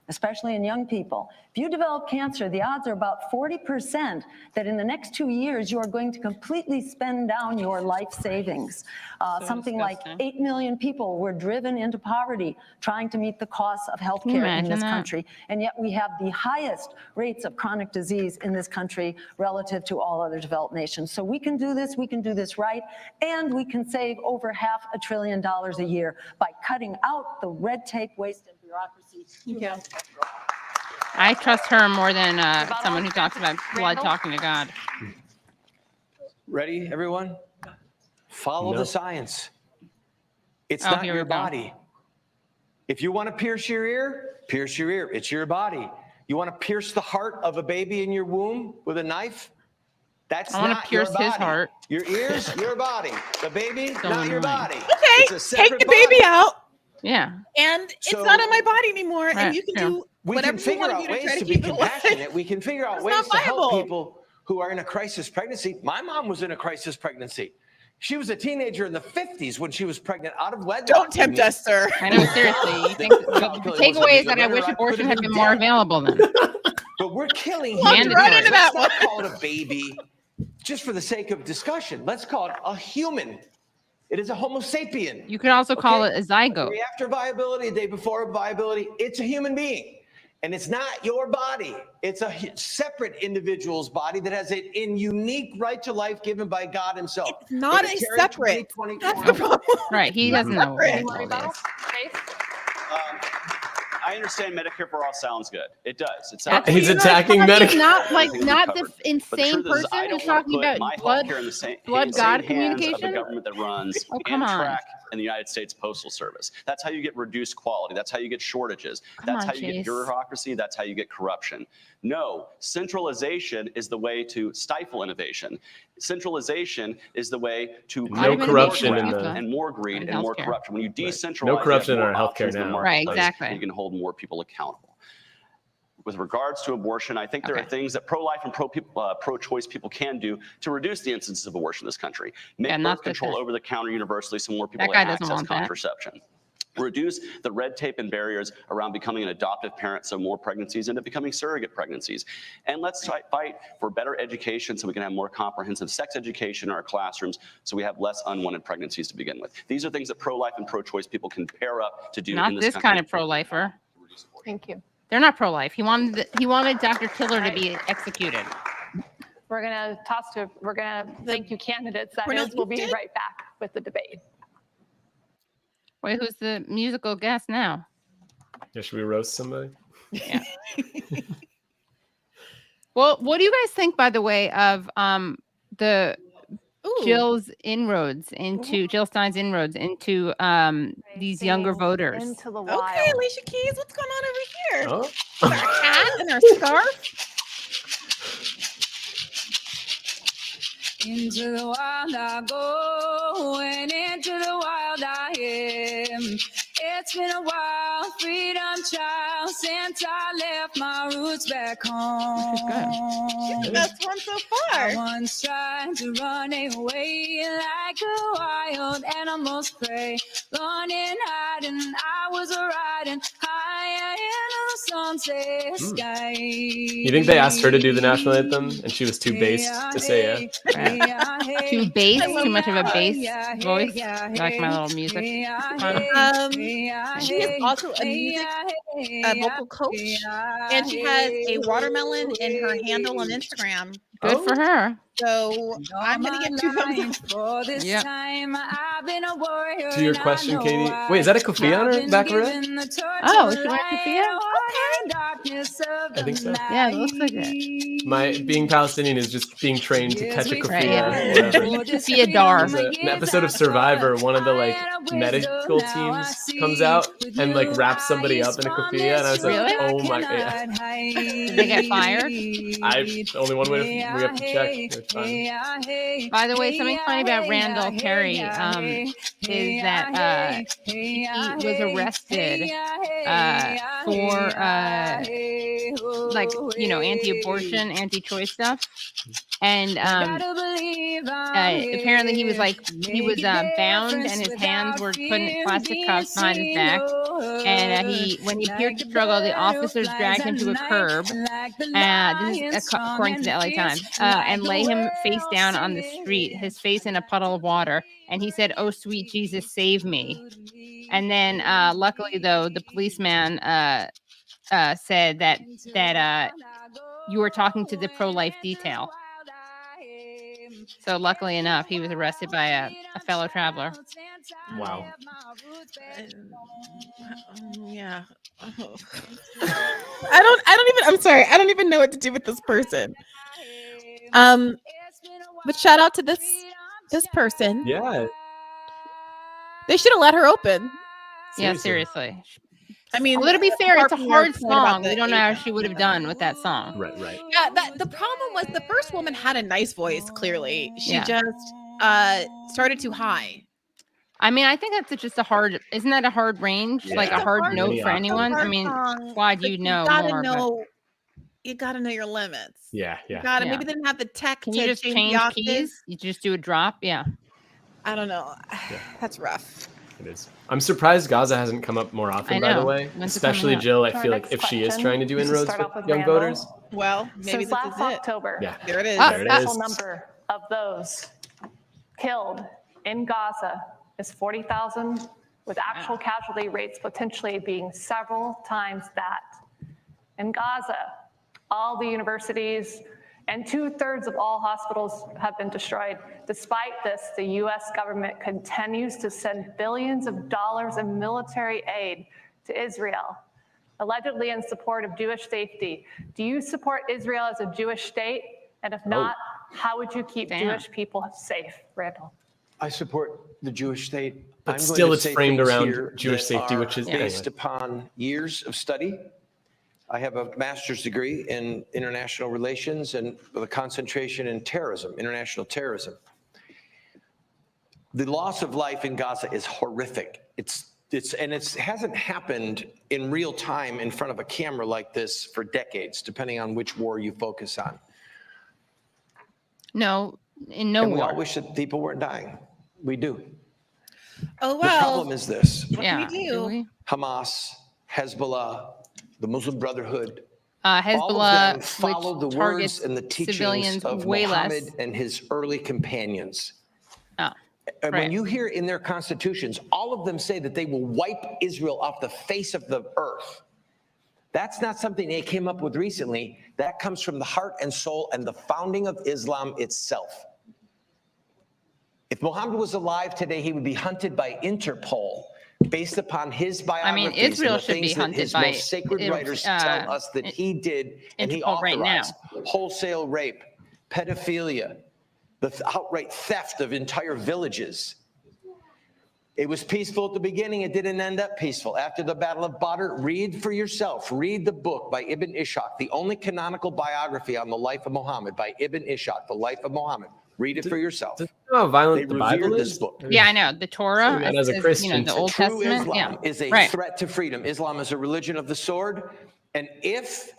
especially in young people. If you develop cancer, the odds are about 40% that in the next 2 years, you are going to completely spend down your life savings. Something like 8 million people were driven into poverty trying to meet the costs of healthcare in this country. And yet we have the highest rates of chronic disease in this country relative to all other developed nations. So we can do this right, and we can save over $500 billion a year by cutting out the red tape, waste, and bureaucracy. I trust her more than someone who talks about blood talking to God. Ready, everyone? Follow the science. It's Oh, not here your we go. body. If you want to pierce your ear, pierce your ear. It's your body. You want to pierce the heart of a baby in your womb with a knife? That's I want not to pierce your body. his heart. Your ears, your body. The baby, So not your annoying. body. Okay, It's a take separate the baby body. out, Yeah. and it's So- not on my body anymore, Right, and you can true. do We whatever can you figure want to out do to ways try to to be keep it alive. compassionate. We can figure out It's ways not to help viable. people who are in a crisis pregnancy. My mom was in a crisis pregnancy. She was a teenager in the 50s when she was pregnant out of wedlock. Don't tempt us, sir. I know, seriously. You think the takeaway is that I wish abortion had been more available then. But we're killing Walked humans. right into Let's that not call it a baby just for the sake of discussion. Let's call it a human. It is a Homo sapien. You could also call Okay? it a zygote. A day after viability, a day before viability, it's a human being. And it's not your body. It's a separate individual's body that has a unique right to life given by God himself. It's not a Libertarian separate. 2020 That's the problem. Right. He doesn't know what Separate. all this. I understand Medicare for all sounds good. It does. It That's sounds He's what attacking he's Medicare. not like Things not are the covered. insane But the truth is, person I who's don't want talking to put about my blood. healthcare in the same blood hands God of the communication? government that runs Oh, come on. Amtrak and the United States Postal Service. That's how you get reduced quality. That's how you get shortages. Come That's on, how you get Chase. bureaucracy. That's how you get corruption. No, centralization is the way to stifle innovation. Centralization is the way to No create corruption more in graft the- and more greed in and more healthcare. corruption. When you decentralize, No corruption you have in more our healthcare options in the now. Right, marketplace, exactly. and you can hold more people accountable. With regards to abortion, I think there are Okay. things that pro-life and pro-choice people can do to reduce the instances of abortion in this country. Make Yeah, not birth control that- over the counter universally so more people That guy have doesn't access want to that. contraception. Reduce the red tape and barriers around becoming an adoptive parent so more pregnancies end up becoming surrogate pregnancies. And let's fight for better education so we can have more comprehensive sex education in our classrooms so we have less unwanted pregnancies to begin with. These are things that pro-life and pro-choice people can pair up to do Not in this this country. kind of pro-lifer. Thank you. They're not pro-life. He wanted Dr. Tiller to be executed. We're going to thank you candidates. That We're not- is, we'll you be did? right back with the debate. Wait, who's the musical guest now? Yeah, should we roast somebody? Yeah. Well, what do you guys think, by the way, of the Jill Stein's inroads into these younger voters? Into the Okay, wild. Alicia Keys, what's going on over here? Oh. With our hat and our scarf? Into the wild I go, and into the wild I am. It's been a while, freedom child, since I left my roots back home. You're the best one so far. I once tried to run away like a wild animal's prey, running, hiding. I was riding higher in the sunset sky. You think they asked her to do the national anthem and she was too based to say yeah? Too bass, too much of a bass voice. You like my little music? She is also a vocal coach, and she has a watermelon in her handle on Instagram. Good for her. So I'm gonna get 2 thumbs up. Yeah. To your question, Katie. Wait, is that a kufi on her back of her head? Oh, she wears kufi? I think so. Yeah, it looks like it. My being Palestinian is just being trained to catch a kufi. Right, yeah. Whatever. Kufi dar. There's an episode of Survivor. One of the like medical teams comes out and like wraps somebody up in a kufi, and I was like, Really? oh my god. Did they get fired? Only one way we have to check. It's fine. By the way, something funny about Randall Terry is that he was arrested for like, you know, anti-abortion, anti-choice stuff. And apparently he was bound and his hands were put in plastic cuffs behind his back. And when he appeared to struggle, the officers dragged him to a curb. This is according to the LA Times, and lay him face down on the street, his face in a puddle of water. And he said, "Oh, sweet Jesus, save me." And then, luckily, though, the policeman said that you were talking to the pro-life detail. So luckily enough, he was arrested by a fellow traveler. Wow. Yeah. I'm sorry. I don't even know what to do with this person. But shout out to this person. Yeah. They should have let her open. Yeah, seriously. I mean, well, to be fair, it's a hard point about song. We don't know how she would have done with that song. Right. Yeah, the problem was the first woman had a nice voice, clearly. She just started too high. I mean, I think that's just isn't that a hard range? Yeah. Like a hard note for anyone? I mean, why do you know more? You gotta know your limits. Yeah. Maybe they didn't have the tech. Can you just change keys? You just do a drop? Yeah. I don't know. Yeah. That's rough. It is. I'm surprised Gaza hasn't come up more often, by the way. Especially Jill. I feel like if she is trying to do inroads with young voters. Well, maybe since last October, yeah. There it is. The special number of those killed in Gaza is 40,000, with actual casualty rates potentially being several times that. In Gaza, all the universities and 2/3 of all hospitals have been destroyed. Despite this, the US government continues to send billions of dollars in military aid to Israel, allegedly in support of Jewish safety. Do you support Israel as a Jewish state? And if not, how would you keep Jewish people safe, Randall? I support the Jewish state. But still it's framed around Jewish safety, which is based upon years of study. I have a master's degree in international relations and with a concentration in terrorism, international terrorism. The loss of life in Gaza is horrific. It hasn't happened in real time in front of a camera like this for decades, depending on which war you focus on. No, in no war. We all wish that people weren't dying. We do. Oh, well. The problem is this. What can we do? Hamas, Hezbollah, the Muslim Brotherhood, Hezbollah, all of them follow the targets words and the teachings civilians of way Muhammad less. and his early companions. Oh, and right. when you hear in their constitutions, all of them say that they will wipe Israel off the face of the earth. That's not something they came up with recently. That comes from the heart and soul and the founding of Islam itself. If Muhammad was alive today, he would be hunted by Interpol based upon his biographies. Israel and the should be things that hunted his by most sacred writers tell us that he did and he Interpol right now. authorized. Wholesale rape, pedophilia, the outright theft of entire villages. It was peaceful at the beginning. It didn't end up peaceful. After the Battle of Badr, read for yourself. Read the book by Ibn Ishaq, the only canonical biography on the life of Muhammad by Ibn Ishaq, The Life of Muhammad. Read it for yourself. Do you know how violent They the Bible revered is? this book. Yeah, I know. The Torah, And as a is, Christian, the Old True Testament. Islam is a right. threat to freedom. Islam is a religion of the sword. And if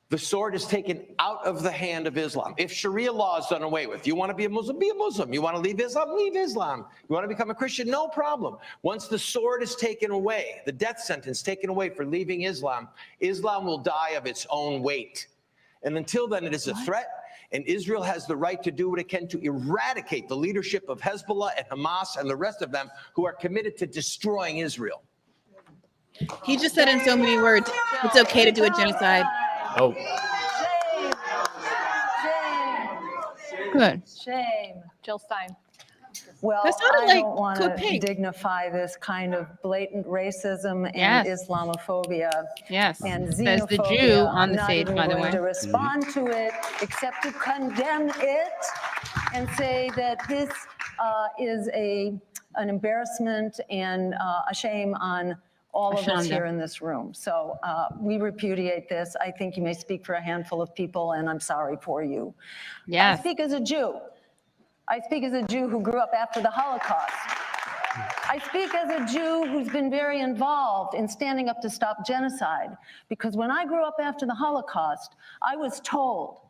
the sword is taken out of the hand of Islam, if Sharia law is done away with, you want to be a Muslim, be a Muslim. You want to leave Islam, leave Islam. You want to become a Christian, no problem. Once the sword is taken away, the death sentence taken away for leaving Islam, Islam will die of its own weight. And until then, it is a threat. And Israel has the right to do what it can to eradicate the leadership of Hezbollah and Hamas and the rest of them who are committed to destroying Israel. He just said in so many words, it's okay to do a genocide. Oh, Good. Shame. Jill Stein. Well, That sounded I like don't want Code to Pink. dignify this kind of blatant racism and Yes. Islamophobia Yes. and Says the xenophobia. Jew on I'm the not stage, even by the going way. to respond to it, except to condemn it and say that this is an embarrassment and a shame on all of us Ashanda. here in this room. So we repudiate this. I think you may speak for a handful of people, and I'm sorry for you. Yes. I speak as a Jew. I speak as a Jew who grew up after the Holocaust. I speak as a Jew who's been very involved in standing up to stop genocide, because when I grew up after the Holocaust, I was told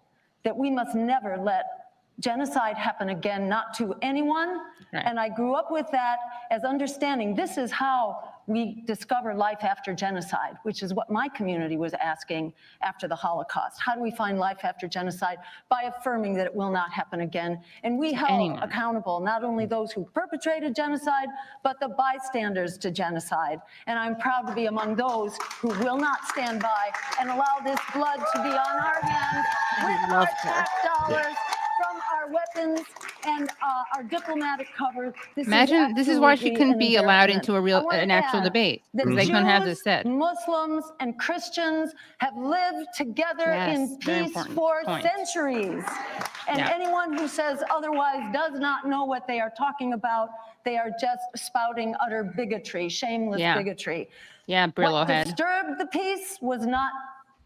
that we must never let genocide happen again, not to anyone. Right. And I grew up with that as understanding this is how we discover life after genocide, which is what my community was asking after the Holocaust. How do we find life after genocide? By affirming that it will not happen again. And we held anyone. accountable not only those who perpetrated genocide, but the bystanders to genocide. And I'm proud to be among those who will not stand by and allow this blood to be on our hands with our tax dollars from our weapons and our diplomatic cover. Imagine this is why she couldn't be allowed into an actual add debate. that They couldn't have this Jews, said. Muslims and Christians have lived together Yes, in very peace important for point. centuries. And Yeah. anyone who says otherwise does not know what they are talking about. They are just spouting utter bigotry, shameless Yeah. bigotry. Yeah, Brillo What head. disturbed the peace was not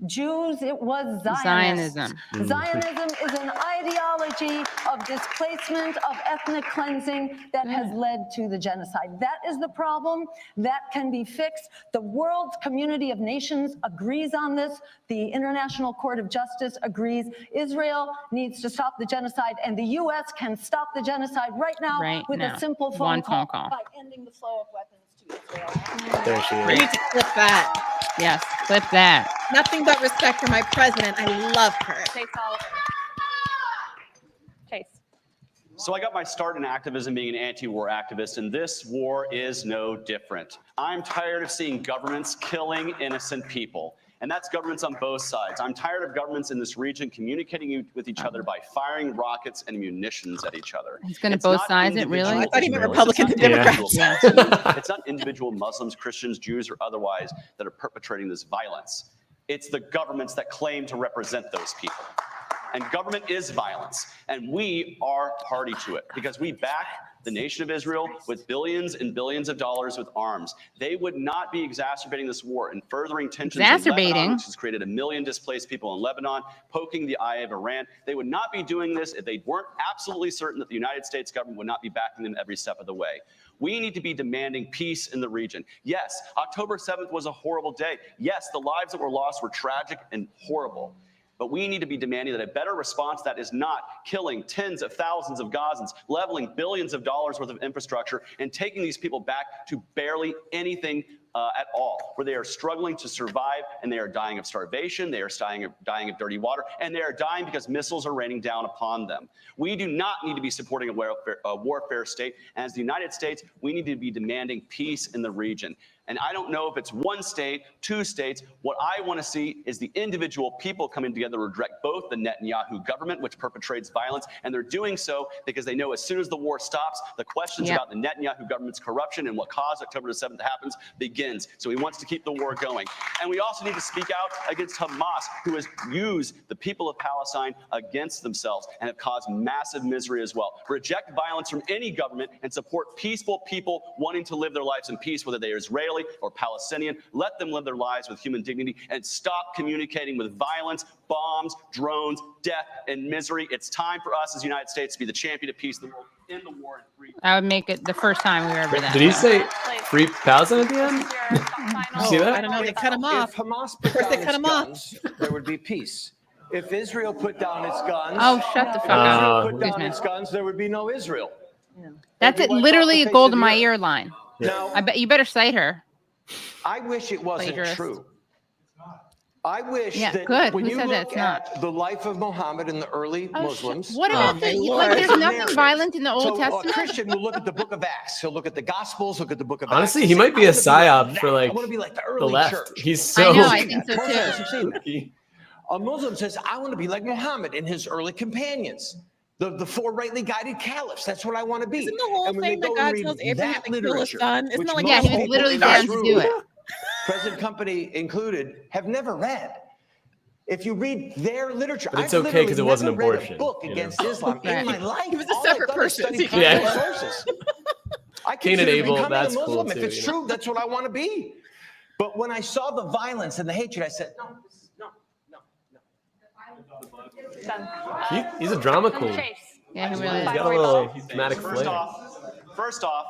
Jews, it was Zionists. Zionism. Zionism is an ideology of displacement, of ethnic cleansing that has led to the genocide. That is the problem. That can be fixed. The world's community of nations agrees on this. The International Court of Justice agrees. Israel needs to stop the genocide, and the U.S. can stop the genocide right now with a simple One phone call. by ending the flow of weapons to Israel. there she We is. need to clip that. Yes, clip that. Nothing but respect for my president. I love her. Chase Oliver. Chase. So I got my start in activism being an anti-war activist, and this war is no different. I'm tired of seeing governments killing innocent people. And that's governments on both sides. I'm tired of governments in this region communicating with each other by firing rockets and munitions at each other. He's going to It's both not sides it, really? individual I thought he meant Israelis. Republicans It's and not Democrats. individual Palestinians. It's not individual Muslims, Christians, Jews, or otherwise that are perpetrating this violence. It's the governments that claim to represent those people. And government is violence. And we are party to it because we back the nation of Israel with billions and billions of dollars with arms. They would not be exacerbating this war and furthering tensions in Lebanon, which has created 1 million displaced people in Lebanon, poking the eye of Iran. They would not be doing this if they weren't absolutely certain that the United States government would not be backing them every step of the way. We need to be demanding peace in the region. Yes, October 7th was a horrible day. Yes, the lives that were lost were tragic and horrible. But we need to be demanding that a better response to that is not killing tens of thousands of Gazans, leveling billions of dollars worth of infrastructure, and taking these people back to barely anything at all, where they are struggling to survive, and they are dying of starvation, they are dying of dirty water, and they are dying because missiles are raining down upon them. We do not need to be supporting a warfare state. As the United States, we need to be demanding peace in the region. And I don't know if it's one state, two states. What I want to see is the individual people coming together to reject both the Netanyahu government, which perpetrates violence, and they're doing so because they know as soon as the war stops, the questions about the Netanyahu government's corruption and what caused October the 7th happens begins. So he wants to keep the war going. And we also need to speak out against Hamas, who has used the people of Palestine against themselves and have caused massive misery as well. Reject violence from any government and support peaceful people wanting to live their lives in peace, whether they are Israeli or Palestinian. Let them live their lives with human dignity and stop communicating with violence, bombs, drones, death, and misery. It's time for us as the United States to be the champion of peace in the world, in the war, and free. I would make it the first time we were ever that. Did he say free Palestine at the end? See that? I don't know. They cut him off. If Hamas put First down they cut its him off. guns, there would be peace. If Israel put down its guns, Oh, shut the fuck up. put down its guns, there would be no Israel. That's it. Everyone Literally off a the face gold of in the my earth. ear line. Now, I bet you better cite her. I wish it wasn't Plagiarist. true. I wish Yeah, that good. when Who you said that look it's not? at the life of Muhammad and the early Muslims. What about the, and like, look there's at nothing narrative. violent in the Old So a Testament? Christian will look at the book of Acts. He'll look at the Gospels, look at the book of Honestly, Acts. he and might say, be "I a wanna be like psyop that. for like I want to be like the the early left. church. He's so. I know, I think so Most of us too. have seen that. A Muslim says, I want to be like Muhammad and his early companions. The four rightly guided caliphs. That's what I want to be. Isn't the whole And when they thing that go God and read tells Abraham that to kill his literature, son? Isn't which that like Yeah, most he was people literally in down this to do room, it. Present company included, have never read. If you read their literature, But it's I've okay 'cause it literally wasn't never read abortion, a book you know? against Islam Right. in my life. He was a All separate I've done is person. study Yeah. content sources. I Cain and consider Abel, becoming that's a cool Muslim. If too, it's you know? true, that's what I want to be. But when I saw the violence and the hatred, I said, no, He's a drama queen. Chase. Yeah, he really He's is. got a little dramatic First flair. First off,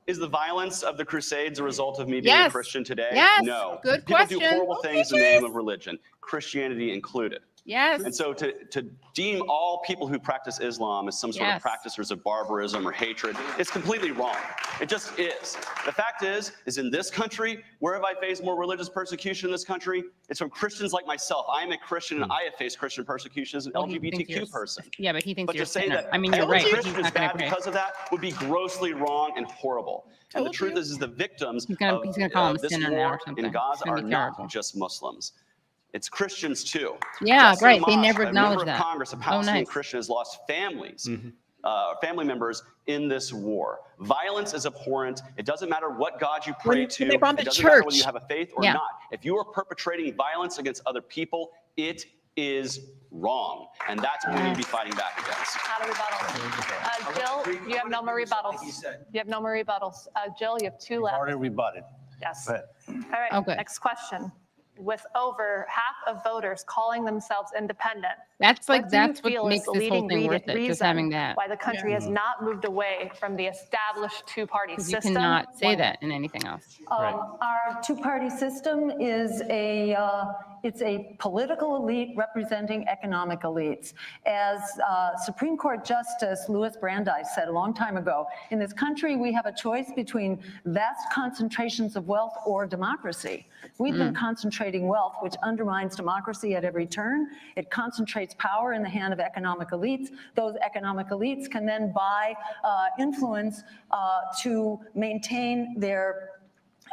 is the violence of the Crusades a result of me being Yes. a Christian today? Yes. No. Good People question. do horrible things in the name of religion, Christianity included. Yes. And so to deem all people who practice Islam as some sort Yes. of practitioners of barbarism or hatred is completely wrong. It just is. The fact is in this country, where have I faced more religious persecution in this country? It's from Christians like myself. I am a Christian and I have faced Christian persecution as an Well, he thinks LGBTQ you're- person. Yeah, but he thinks But you're to a say sinner. that I mean, you're every right. But Christian he's is not going bad to pray. because of that would be grossly wrong and horrible. And the truth is the victims He's gonna call him a this sinner now war or something. in Gaza It's gonna are be not terrible. just Muslims. It's Christians too. Yeah, Justin right. They Amash, never a acknowledge member that. of Congress, a Oh, Palestinian nice. Christian, has lost families, family members in this war. Violence is abhorrent. It doesn't matter what God you pray When to. they bombed It the doesn't matter whether church. you have a faith or Yeah. not. If you are perpetrating violence against other people, it is wrong. And that's what we need to be fighting back against. Out of rebuttal. Jill, you have no more rebuttals. You have no more rebuttals. Jill, you have two left. Already rebutted. Yes. Go All ahead. right, Okay. next question. With over half of voters calling themselves independent, That's like, what do you that's feel what is makes the this whole leading thing worth it, just reason having that. why the country has not moved away from the established two-party 'Cause you system? cannot say that in anything else. Our two-party system is it's a political elite representing economic elites. As Supreme Court Justice Louis Brandeis said a long time ago, in this country we have a choice between vast concentrations of wealth or democracy. We've been concentrating wealth, which undermines democracy at every turn. It concentrates power in the hand of economic elites. Those economic elites can then buy influence to maintain their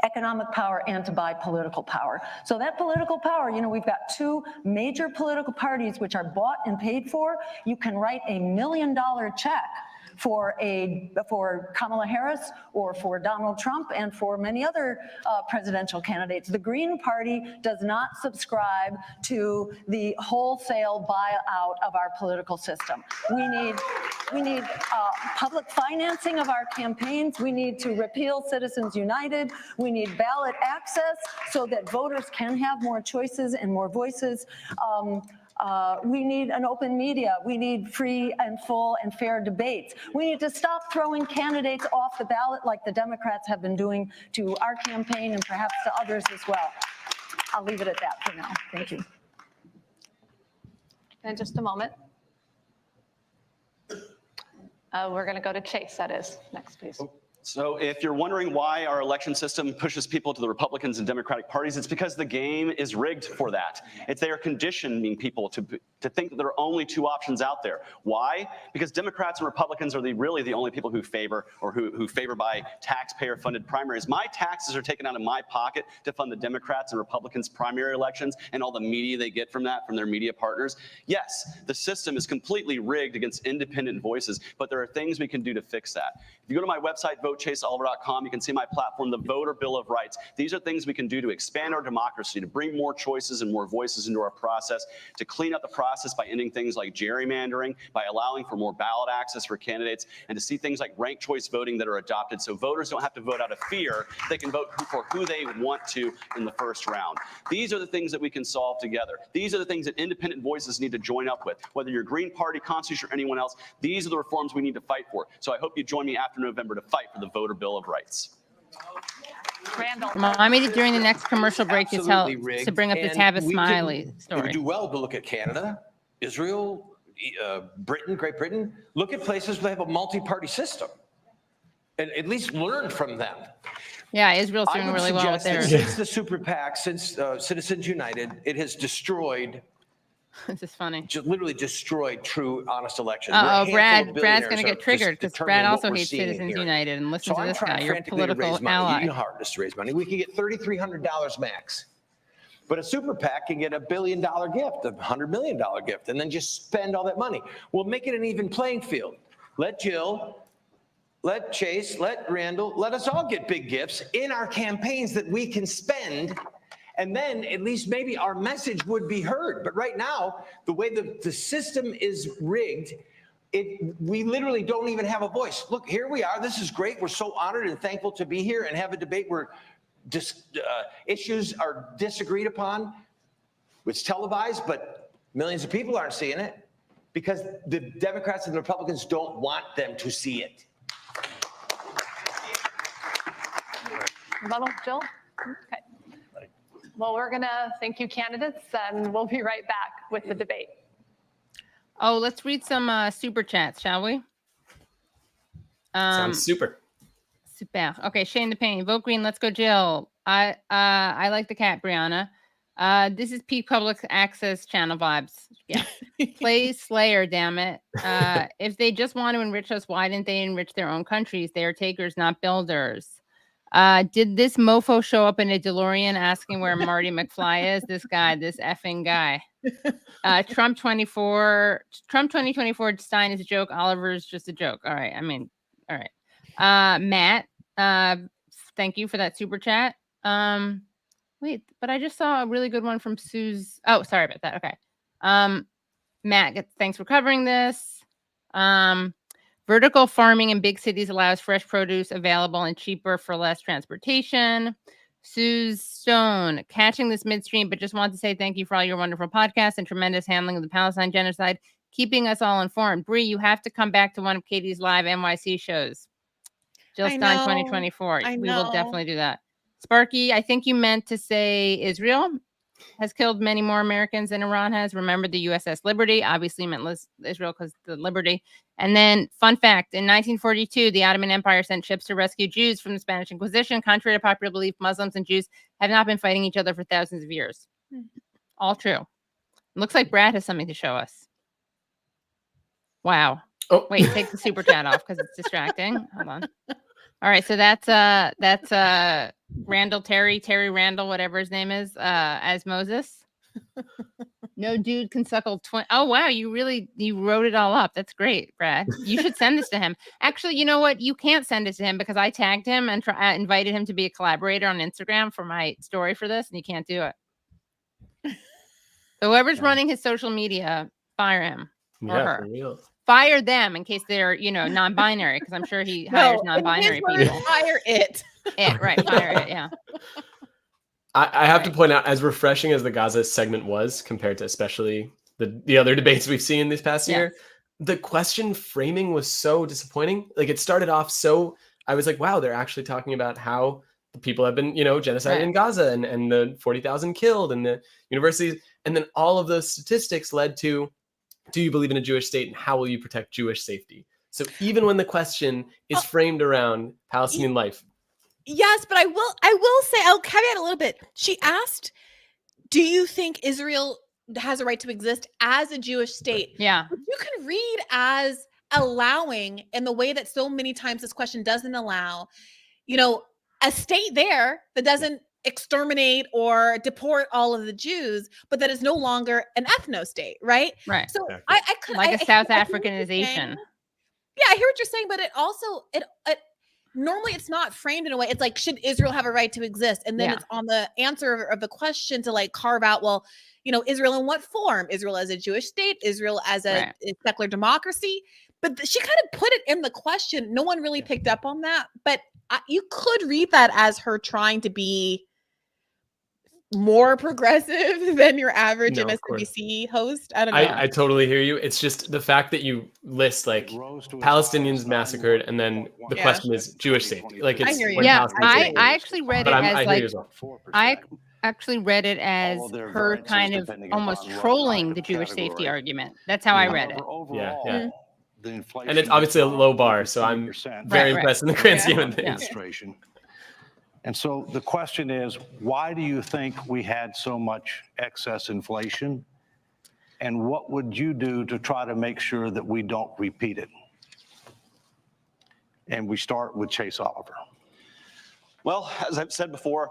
economic power and to buy political power. So that political power, you know, we've got two major political parties which are bought and paid for. You can write $1 million check for Kamala Harris or for Donald Trump and for many other presidential candidates. The Green Party does not subscribe to the wholesale buyout of our political system. We need public financing of our campaigns. We need to repeal Citizens United. We need ballot access so that voters can have more choices and more voices. We need an open media. We need free and full and fair debates. We need to stop throwing candidates off the ballot like the Democrats have been doing to our campaign and perhaps to others as well. I'll leave it at that for now. Thank you. In just a moment. We're going to go to Chase, that is. Next, please. So if you're wondering why our election system pushes people to the Republicans and Democratic parties, it's because the game is rigged for that. They are conditioning people to think that there are only two options out there. Why? Because Democrats and Republicans are really the only people who favor or who favor by taxpayer-funded primaries. My taxes are taken out of my pocket to fund the Democrats and Republicans' primary elections and all the media they get from that, from their media partners. Yes, the system is completely rigged against independent voices, but there are things we can do to fix that. If you go to my website, votechaseoliver.com, you can see my platform, the Voter Bill of Rights. These are things we can do to expand our democracy, to bring more choices and more voices into our process, to clean up the process by ending things like gerrymandering, by allowing for more ballot access for candidates, and to see things like ranked choice voting that are adopted so voters don't have to vote out of fear. They can vote for who they want to in the first round. These are the things that we can solve together. These are the things that independent voices need to join up with. Whether you're Green Party, Constitution, or anyone else, these are the reforms we need to fight for. So I hope you join me after November to fight for the Voter Bill of Rights. Randall. Remind me during the next commercial break to bring up the Tavis Smiley We story. would do well to look at Canada, Israel, Britain, Great Britain. Look at places where they have a multi-party system and at least learn from them. Yeah, Israel's doing really well with theirs. Since the super PAC, since Citizens United, it has destroyed. This is funny. Literally destroyed true, honest elections. Uh-oh, Brad's going to get triggered because Brad also hates Citizens United. And listen to this guy, your political ally. You know how hard it is to raise money. We can get $3,300 max. But a super PAC can get $1 billion gift, a $100 million gift, and then just spend all that money. We'll make it an even playing field. Let Jill, let Chase, let Randall, let us all get big gifts in our campaigns that we can spend. And then at least maybe our message would be heard. But right now, the way the system is rigged, we literally don't even have a voice. Look, here we are. This is great. We're so honored and thankful to be here and have a debate where issues are disagreed upon. It's televised, but millions of people aren't seeing it because the Democrats and the Republicans don't want them to see it. Jill? Okay. Well, we're going to thank you, candidates, and we'll be right back with the debate. Oh, let's read some super chats, shall we? Sounds super. Super. Okay, Shane the Pain. Vote green. Let's go, Jill. I like the cat, Briahna. This is peak public access channel vibes. Yeah. Play Slayer, damn it. If they just want to enrich us, why didn't they enrich their own countries? They are takers, not builders. Did this mofo show up in a DeLorean asking where Marty McFly is? This guy, this effing guy. Trump 2024 Stein is a joke. Oliver's just a joke. All right. I mean, all right. Matt, thank you for that super chat. Wait, but I just saw a really good one from Sue's. Oh, sorry about that. Okay. Matt, thanks for covering this. Vertical farming in big cities allows fresh produce available and cheaper for less transportation. Sue Stone, catching this midstream, but just want to say thank you for all your wonderful podcasts and tremendous handling of the Palestine genocide, keeping us all informed. Bree, you have to come back to one of Katie's live NYC shows. Jill Stein 2024. We will definitely do that. Sparky, I think you meant to say Israel has killed many more Americans than Iran has. Remember the USS Liberty, obviously meant Israel because the Liberty. And then, fun fact, in 1942, the Ottoman Empire sent ships to rescue Jews from the Spanish Inquisition. Contrary to popular belief, Muslims and Jews have not been fighting each other for thousands of years. All true. Looks like Brad has something to show us. Wow. Oh. Wait, take the super chat off because it's distracting. Hold on. All right, so that's Randall Terry Randall, whatever his name is, as Moses. No dude can suckle twin. Oh wow, you wrote it all up. That's great, Brad. You should send this to him. Actually, you know what? You can't send it to him because I tagged him and invited him to be a collaborator on Instagram for my story for this, and you can't do it. So whoever's running his social media, fire him or her. For real. Fire them in case they're, non-binary, because I'm sure he hires non-binary people. Fire it. Yeah, right. Fire it. Yeah. I have to point out, as refreshing as the Gaza segment was compared to especially the other debates we've seen this past year, the question framing was so disappointing. Like it started off I was like, wow, they're actually talking about how the people have been, genocided in Gaza and the 40,000 killed and the universities. And then all of those statistics led to, do you believe in a Jewish state and how will you protect Jewish safety? So even when the question is framed around Palestinian life. Yes, but I will say, I'll caveat a little bit. She asked, do you think Israel has a right to exist as a Jewish state? Yeah. Which you can read as allowing, in the way that so many times this question doesn't allow, a state there that doesn't exterminate or deport all of the Jews, but that is no longer an ethno state, right? Right. So Exactly. I could Like a I South hear what you're Africanization. saying. Yeah, I hear what you're saying, but it also it normally it's not framed in a way. It's like, should Israel have a right to exist? And then it's on the answer of the question to like carve out, well, Israel in what form? Israel as a Jewish state, Israel as a secular democracy. But she kind of put it in the question. No one really picked up on that, but you could read that as her trying to be more progressive than your average MSNBC host. I don't know. I totally hear you. It's just the fact that you list like Palestinians massacred and then the question is Jewish safety. Like it's I actually read it as like I actually read it as her kind of almost trolling the Jewish safety argument. That's how I read it. Yeah. And it's obviously a low bar, so I'm very impressed in the grand scheme of things. And so the question is, why do you think we had so much excess inflation? And what would you do to try to make sure that we don't repeat it? And we start with Chase Oliver. Well, as I've said before,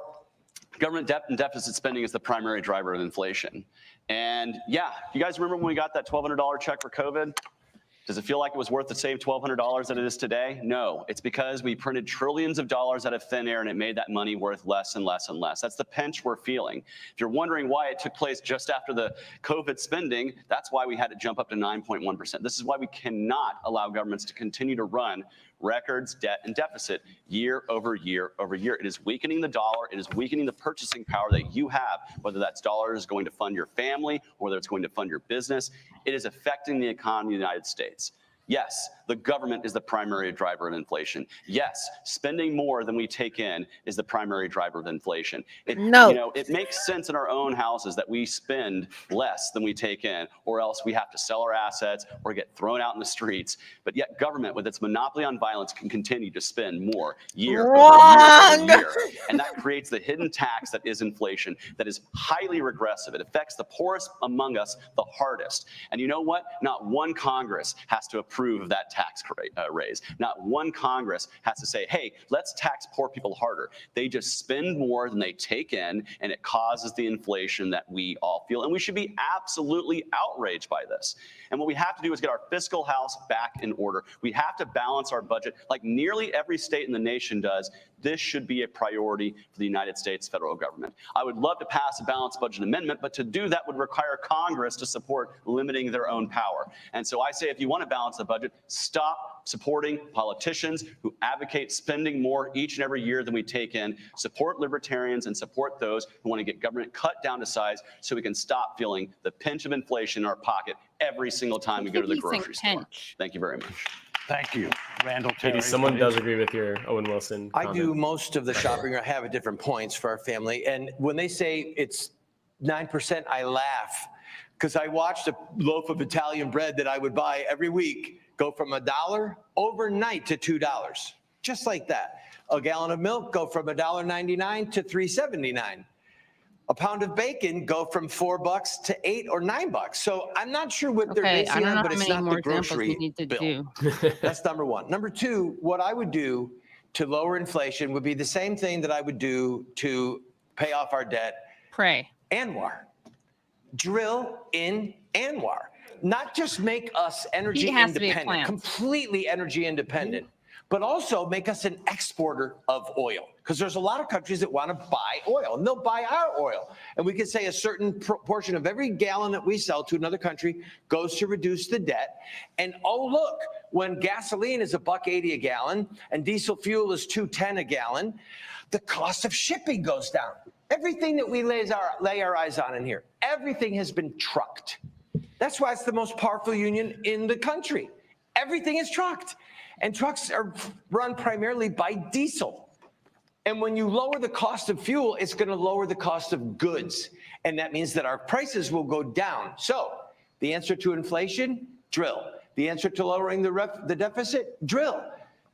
government debt and deficit spending is the primary driver of inflation. And yeah, you guys remember when we got that $1,200 check for COVID? Does it feel like it was worth the same $1,200 that it is today? No, it's because we printed trillions of dollars out of thin air and it made that money worth less and less and less. That's the pinch we're feeling. If you're wondering why it took place just after the COVID spending, that's why we had to jump up to 9.1%. This is why we cannot allow governments to continue to run records, debt, and deficit year over year over year. It is weakening the dollar. It is weakening the purchasing power that you have, whether that's dollars going to fund your family or whether it's going to fund your business. It is affecting the economy of the United States. Yes, the government is the primary driver of inflation. Yes, spending more than we take in is the primary driver of inflation. It makes sense in our own houses that we spend less than we take in, or else we have to sell our assets or get thrown out in the streets. But yet government, with its monopoly on violence, can continue to spend more year over year. And that creates the hidden tax that is inflation, that is highly regressive. It affects the poorest among us the hardest. And you know what? Not one Congress has to approve of that tax raise. Not one Congress has to say, hey, let's tax poor people harder. They just spend more than they take in, and it causes the inflation that we all feel. And we should be absolutely outraged by this. And what we have to do is get our fiscal house back in order. We have to balance our budget like nearly every state in the nation does. This should be a priority for the United States federal government. I would love to pass a balanced budget amendment, but to do that would require Congress to support limiting their own power. And so I say, if you want to balance the budget, stop supporting politicians who advocate spending more each and every year than we take in. Support libertarians and support those who want to get government cut down to size so we can stop feeling the pinch of inflation in our pocket every single time we go to the grocery store. Thank you very much. Thank you, Randall Terry. Someone does agree with your Owen Wilson comment. I do most of the shopping. I have at different points for our family. And when they say it's 9%, I laugh because I watched a loaf of Italian bread that I would buy every week go from $1 overnight to $2, just like that. A gallon of milk go from $1.99 to $3.79. A pound of bacon go from $4 to $8 or $9. So I'm not sure what they're basing on, but it's not the grocery bill. That's number one. Number two, what I would do to lower inflation would be the same thing that I would do to pay off our debt. Pray. Anwar. Drill in Anwar. Not just make us energy independent, completely energy independent, but also make us an exporter of oil. Because there's a lot of countries that want to buy oil, and they'll buy our oil. And we could say a certain proportion of every gallon that we sell to another country goes to reduce the debt. And oh, look, when gasoline is $1.80 a gallon and diesel fuel is $2.10 a gallon, the cost of shipping goes down. Everything that we lay our eyes on in here, everything has been trucked. That's why it's the most powerful union in the country. Everything is trucked. And trucks are run primarily by diesel. And when you lower the cost of fuel, it's going to lower the cost of goods. And that means that our prices will go down. So the answer to inflation, drill. The answer to lowering the deficit? Drill.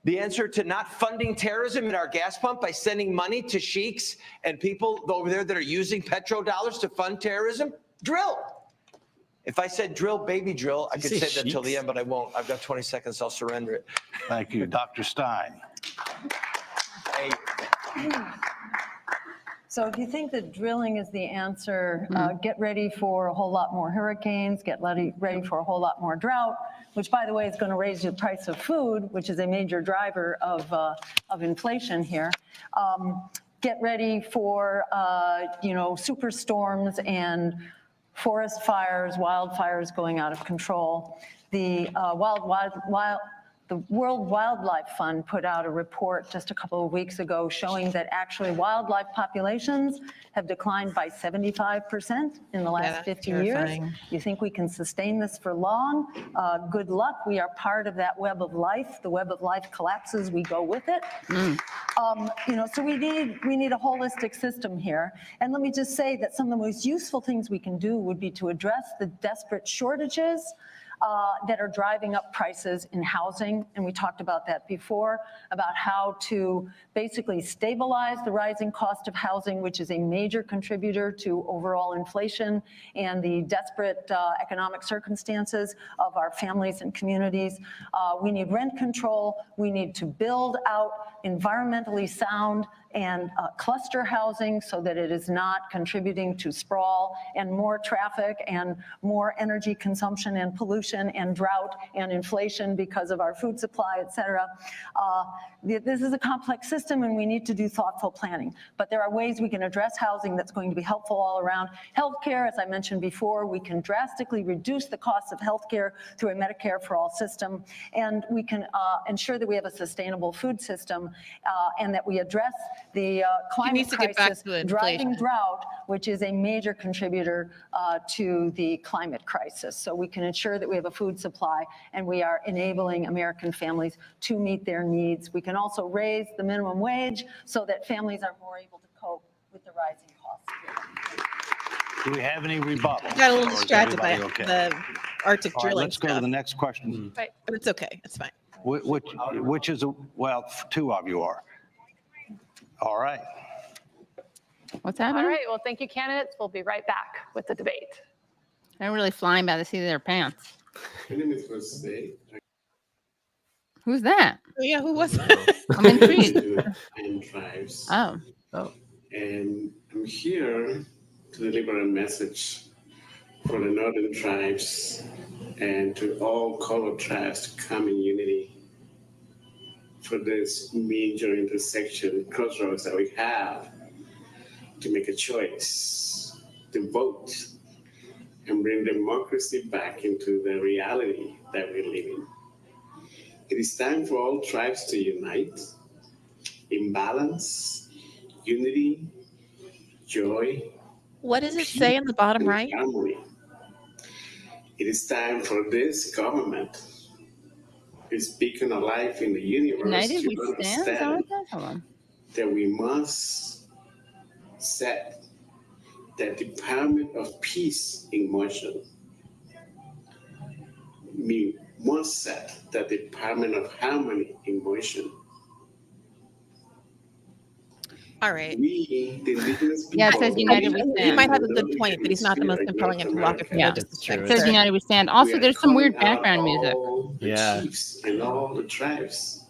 The answer to not funding terrorism at our gas pump by sending money to sheiks and people over there that are using petrodollars to fund terrorism? Drill. If I said drill, baby drill, I could say that till the end, but I won't. I've got 20 seconds. I'll surrender it. Thank you. Dr. Stein. Hey. So if you think that drilling is the answer, get ready for a whole lot more hurricanes, get ready for a whole lot more drought, which, by the way, is going to raise the price of food, which is a major driver of inflation here. Get ready for, superstorms and forest fires, wildfires going out of control. The the World Wildlife Fund put out a report just a couple of weeks ago showing that actually wildlife populations have declined by 75% in the last 50 years. You think we can sustain this for long? Good luck. We are part of that web of life. The web of life collapses, we go with it. So we need a holistic system here. And let me just say that some of the most useful things we can do would be to address the desperate shortages that are driving up prices in housing. And we talked about that before, about how to basically stabilize the rising cost of housing, which is a major contributor to overall inflation and the desperate economic circumstances of our families and communities. We need rent control. We need to build out environmentally sound and cluster housing so that it is not contributing to sprawl and more traffic and more energy consumption and pollution and drought and inflation because of our food supply, et cetera. This is a complex system and we need to do thoughtful planning. But there are ways we can address housing that's going to be helpful all around. Healthcare, as I mentioned before, we can drastically reduce the cost of healthcare through a Medicare for all system. And we can ensure that we have a sustainable food system and that we address the climate crisis driving drought, which is a major contributor to the climate crisis. So we can ensure that we have a food supply and we are enabling American families to meet their needs. We can also raise the minimum wage so that families are more able to cope with the rising costs. Do we have any rebuttal? I got a little distracted by the Arctic drilling. Let's go to the next question. Right. But it's okay. It's fine. Which is, well, two of you are. All right. What's happening? All right. Well, thank you, candidates. We'll be right back with the debate. They're really flying by the seat of their pants. My name is Jose. Who's that? Oh, yeah, who was that? I'm intrigued. And tribes. Oh. And I'm here to deliver a message for the northern tribes and to all colored tribes to come in unity for this major intersection crossroads that we have to make a choice, to vote, and bring democracy back into the reality that we live in. It is time for all tribes to unite in balance, unity, joy. What does it say in the bottom right? Harmony. It is time for this government, this beacon of life in the universe, United to we stand? understand that we must set the Department of Peace in motion. We must set the Department of Harmony in motion. All right. We, the indigenous people, Yeah, it says United we He stand. might have a good point, but he's not the most compelling interlocutor. Yeah, Just it check. says United we stand. Also, there's some weird background music. The chiefs and all the tribes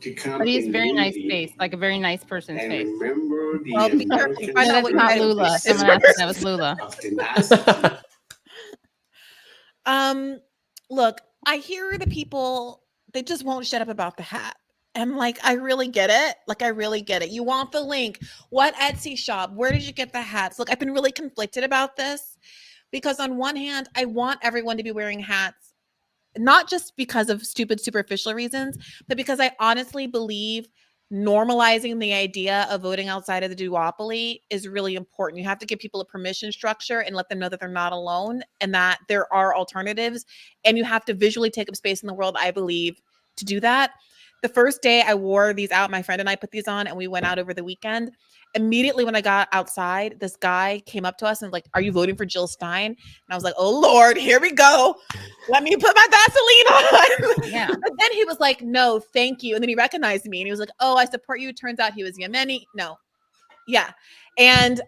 to come. But he has in very nice unity face, like a very nice person's and face. remember the Well, American find out That's what not kind of Lula. face Someone this asked if that was Lula. of tenacity. Look, I hear the people, they just won't shut up about the hat. And like, I really get it. Like, I really get it. You want the link. What Etsy shop? Where did you get the hats? Look, I've been really conflicted about this because on one hand, I want everyone to be wearing hats, not just because of stupid, superficial reasons, but because I honestly believe normalizing the idea of voting outside of the duopoly is really important. You have to give people a permission structure and let them know that they're not alone and that there are alternatives. And you have to visually take up space in the world, I believe, to do that. The first day I wore these out, my friend and I put these on and we went out over the weekend. Immediately when I got outside, this guy came up to us and like, "Are you voting for Jill Stein?" And I was like, "Oh Lord, here we go. Let me put my Vaseline on." Yeah. But then he was like, "No, thank you." And then he recognized me and he was like, "Oh, I support you." Turns out he was Yemeni. No. Yeah. And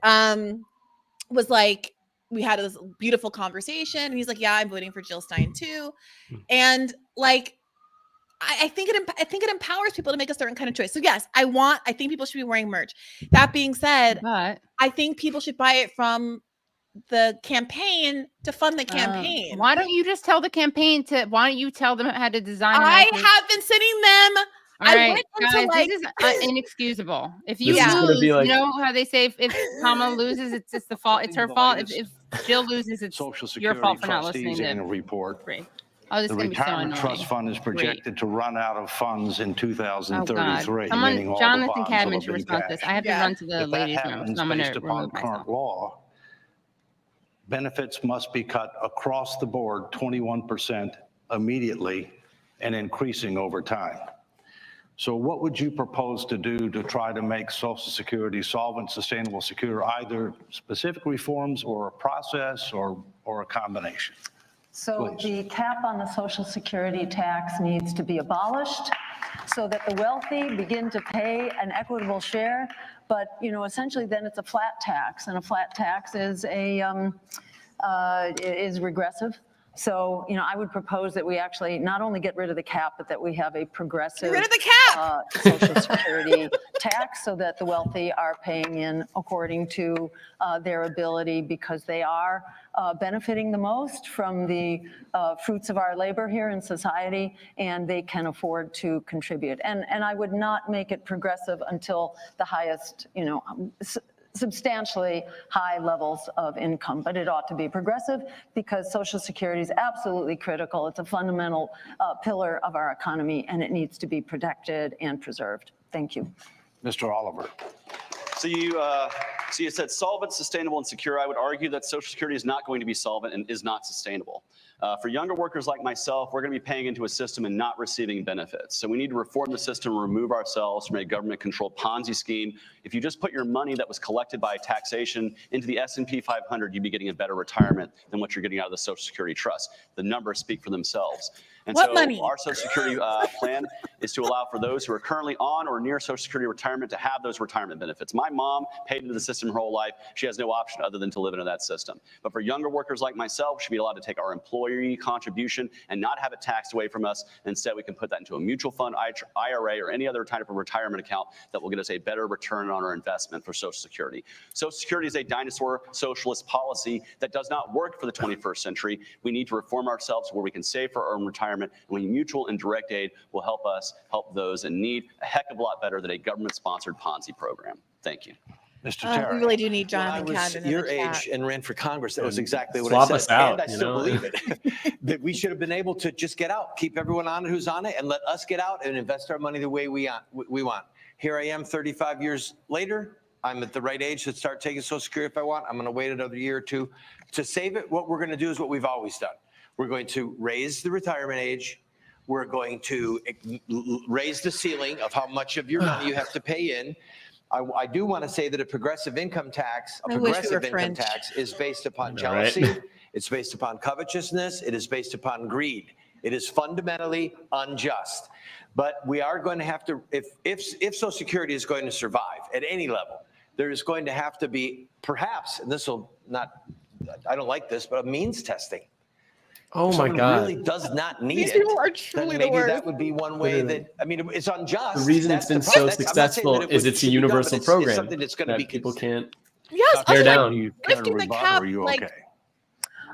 was like, we had this beautiful conversation. And he's like, "Yeah, I'm voting for Jill Stein too." And like, I think it empowers people to make a certain kind of choice. So yes, I think people should be wearing merch. That being said, But I think people should buy it from the campaign to fund the campaign. why don't you just tell the campaign why don't you tell them how to design? I have been sending them. All right, went into guys, like this is inexcusable. If you This is gonna lose, be like- you know how they say if Kamala loses, it's the fault. It's her fault. If Jill loses, it's Social your Security fault for not listening trustees to annual report. Free. Oh, this The is gonna be so retirement annoying. trust fund is projected to run out of funds in 2033. Someone, meaning all the Jonathan bonds Cadman will should have been respond to this. cashed. I have to run to the If that ladies' room, happens, so I'm going based to upon remove myself. current law, benefits must be cut across the board 21% immediately and increasing over time. So what would you propose to do to try to make Social Security solvent, sustainable, secure, either specific reforms or a process or a combination? So the cap on the Social Security tax needs to be abolished so that the wealthy begin to pay an equitable share. But, you know, essentially then it's a flat tax, and a flat tax is regressive. So, you know, I would propose that we actually not only get rid of the cap, but that we have a progressive Get rid of the cap! Social Security tax so that the wealthy are paying in according to their ability, because they are benefiting the most from the fruits of our labor here in society, and they can afford to contribute. And I would not make it progressive until the highest, you know, substantially high levels of income, but it ought to be progressive because Social Security is absolutely critical. It's a fundamental pillar of our economy, and it needs to be protected and preserved. Thank you. Mr. Oliver. So you said solvent, sustainable, and secure. I would argue that Social Security is not going to be solvent and is not sustainable. For younger workers like myself, we're going to be paying into a system and not receiving benefits. So we need to reform the system and remove ourselves from a government-controlled Ponzi scheme. If you just put your money that was collected by taxation into the S&P 500, you'd be getting a better retirement than what you're getting out of the Social Security Trust. The numbers speak for themselves. And What so money? our Social Security plan is to allow for those who are currently on or near Social Security retirement to have those retirement benefits. My mom paid into the system her whole life. She has no option other than to live into that system. But for younger workers like myself, we should be allowed to take our employee contribution and not have it taxed away from us. Instead, we can put that into a mutual fund, IRA, or any other type of retirement account that will get us a better return on our investment for Social Security. Social Security is a dinosaur socialist policy that does not work for the 21st century. We need to reform ourselves where we can save for our own retirement, and when mutual and direct aid will help us help those in need a heck of a lot better than a government-sponsored Ponzi program. Thank you. Mr. Terry. We really do need When I Jonathan was Cadman in your the chat. age and ran for Congress, that was exactly what Swap I us said. out, And I you still know? believe it. That we should have been able to just get out, keep everyone on it who's on it, and let us get out and invest our money the way we want. Here I am 35 years later. I'm at the right age to start taking Social Security if I want. I'm going to wait another year or two to save it. What we're going to do is what we've always done. We're going to raise the retirement age. We're going to raise the ceiling of how much of your money you have to pay in. I do want to say that a progressive income tax, is based upon jealousy. Right. It's based upon covetousness. It is based upon greed. It is fundamentally unjust. But we are going to have to, if Social Security is going to survive at any level, there is going to have to be perhaps, and this will not, I don't like this, but a means testing. Oh If my someone God. really does not need These it, people are then truly the maybe worst. that would be one way that, I mean, it's unjust. The reason it's been so successful is it's a universal program It's something that's going to that be people can't Yes, tear also, down. You care to lifting the rebut, cap, or are you like, okay?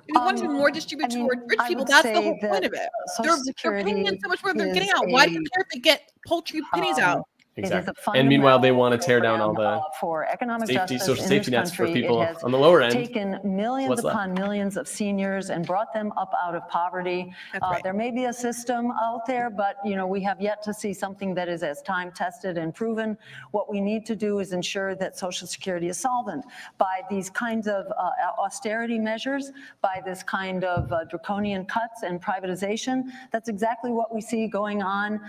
we want to be more distributed toward rich I people. would That's the say whole point that of it. Social They're paying in Security so much more than they're getting is out. Why do a, you care if they get paltry pennies out? Exactly. It is a And meanwhile, they fundamental want to tear down all program, the for economic safety, justice social in safety this nets for country. people It has on the lower end. taken millions What's left? upon millions of seniors and brought them up out of poverty. There may be a system out there, but we have yet to see something that is as time tested and proven. What we need to do is ensure that Social Security is solvent by these kinds of austerity measures, by this kind of draconian cuts and privatization. That's exactly what we see going on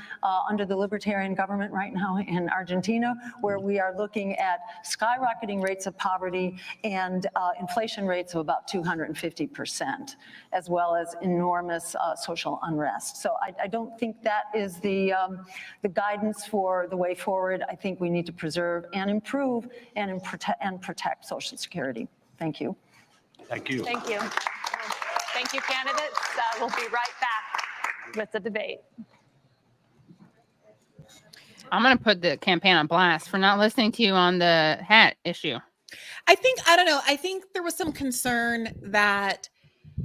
under the Libertarian government right now in Argentina, where we are looking at skyrocketing rates of poverty and inflation rates of about 250%, as well as enormous social unrest. So I don't think that is the guidance for the way forward. I think we need to preserve and improve and protect Social Security. Thank you. Thank you. Thank you. Thank you, candidates. We'll be right back with the debate. I'm going to put the campaign on blast for not listening to you on the hat issue. I don't know. I think there was some concern that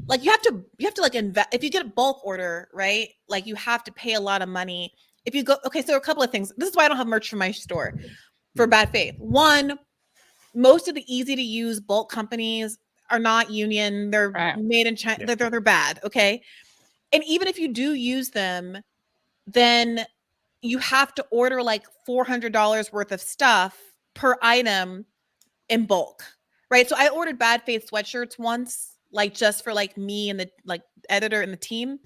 like you have to like invest if you get a bulk order, right? Like you have to pay a lot of money. If you go, okay, so a couple of things. This is why I don't have merch for my store for bad faith. One, most of the easy to use bulk companies are not union. They're made in China. Yeah. They're bad. Okay. And even if you do use them, then you have to order like $400 worth of stuff per item in bulk, right? So I ordered bad faith sweatshirts once, like just for like me and the like editor and the team.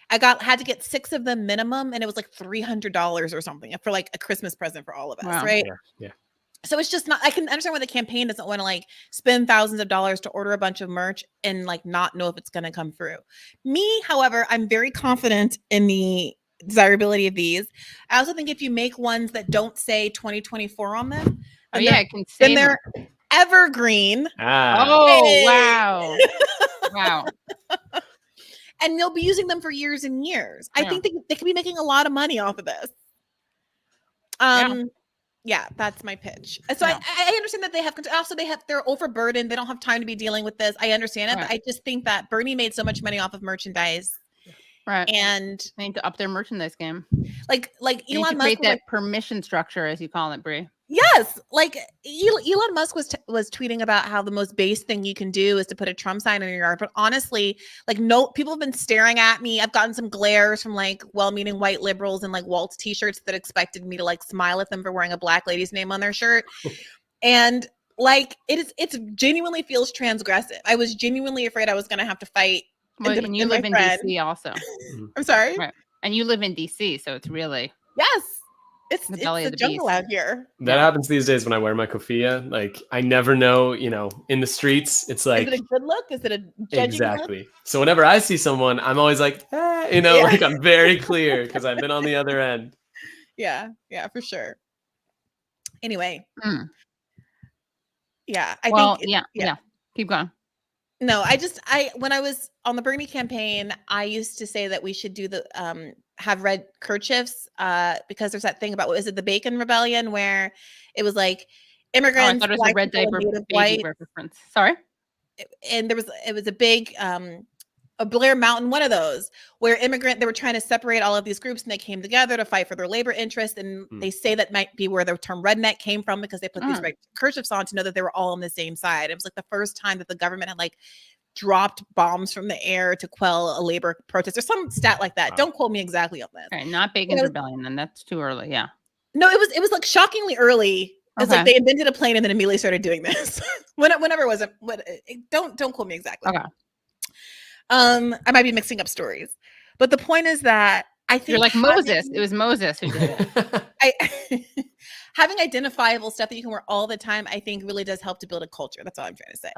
I had to get 6 of them minimum, and it was like $300 or something for like a Christmas present for all of us, right? Yeah. So it's just not, I can understand why the campaign doesn't want to like spend thousands of dollars to order a bunch of merch and like not know if it's going to come through. Me, however, I'm very confident in the desirability of these. I also think if you make ones that don't say 2024 on them, I can say they're evergreen. Oh, wow. Wow. And you'll be using them for years and years. I think they could be making a lot of money off of this. Yeah, that's my pitch. So I understand that they're overburdened. They don't have time to be dealing with this. I understand it, but I just think that Bernie made so much money off of merchandise. Right. And they need to up their merchandise game. Like Elon Musk create that permission structure, as you call it, Brie. Yes, like Elon Musk was tweeting about how the most base thing you can do is to put a Trump sign in your yard. But honestly, like people have been staring at me. I've gotten some glares from like well-meaning white liberals and like Waltz t-shirts that expected me to like smile at them for wearing a black lady's name on their shirt. And like it's genuinely feels transgressive. I was genuinely afraid I was going to have to fight. Well, and you live in DC also. I'm sorry. Right. And you live in DC, so it's really it's the belly of the jungle beast out here. That happens these days when I wear my kofia. Like I never know, in the streets, it's like, is it a good look? Is it a judging exactly look? So whenever I see someone, I'm always like, like I'm very clear because I've been on the other end. Yeah, for sure. Anyway, I think keep going. No, when I was on the Bernie campaign, I used to say that we should do have red kerchiefs because there's that thing about, what is it, the Bacon Rebellion, where it was like immigrants. I thought it was a red diaper baby reference. Sorry. And it was a big a Blair Mountain, one of those where they were trying to separate all of these groups, and they came together to fight for their labor interests. And they say that might be where the term redneck came from, because they put these red kerchiefs on to know that they were all on the same side. It was like the first time that the government had like dropped bombs from the air to quell a labor protest or some stat like that. Wow. Don't quote me exactly on this. Okay, not Bacon's Rebellion, then that's too early. Yeah. No, it was like shockingly early. It's like they invented a plane and then immediately started doing this. Whenever it was don't quote me exactly. Okay. I might be mixing up stories, but the point is that I think you're like Moses. It was Moses who did it. Having identifiable stuff that you can wear all the time, I think really does help to build a culture. That's all I'm trying to say.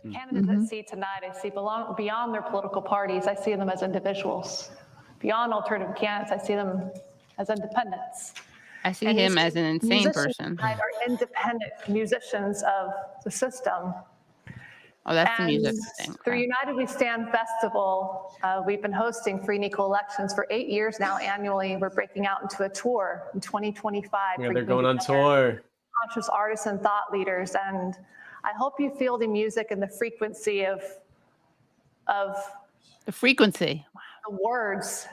The candidates I see tonight, I see beyond their political parties. I see them as individuals. Beyond alternative candidates, I see them as independents. I see him as an insane person. Are independent musicians of the system. Oh, that's the music thing. Through United We Stand Festival, we've been hosting free and equal elections for 8 years now annually. We're breaking out into a tour in 2025. Yeah, they're going on tour. Conscious artists and thought leaders. And I hope you feel the music and the frequency of the frequency. The words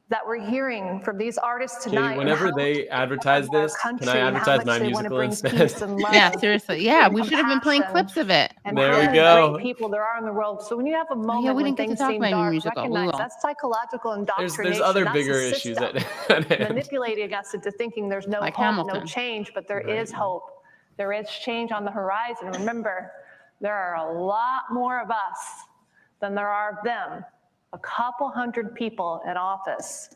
that we're hearing from these artists Katie, tonight. whenever they advertise this, can I advertise my musical instead? Yeah, seriously. Yeah, we should have been playing clips of it. And There how we many go. great people there are in the world. So when you have a moment we when didn't get to things talk seem about your dark, musical. We recognize will. that's psychological indoctrination. There's other That's bigger the issues system at hand. manipulating us into thinking there's no Like hope, Hamilton. no change, but there is hope. There is change on the horizon. Remember, there are a lot more of us than there are of them. A couple hundred people in office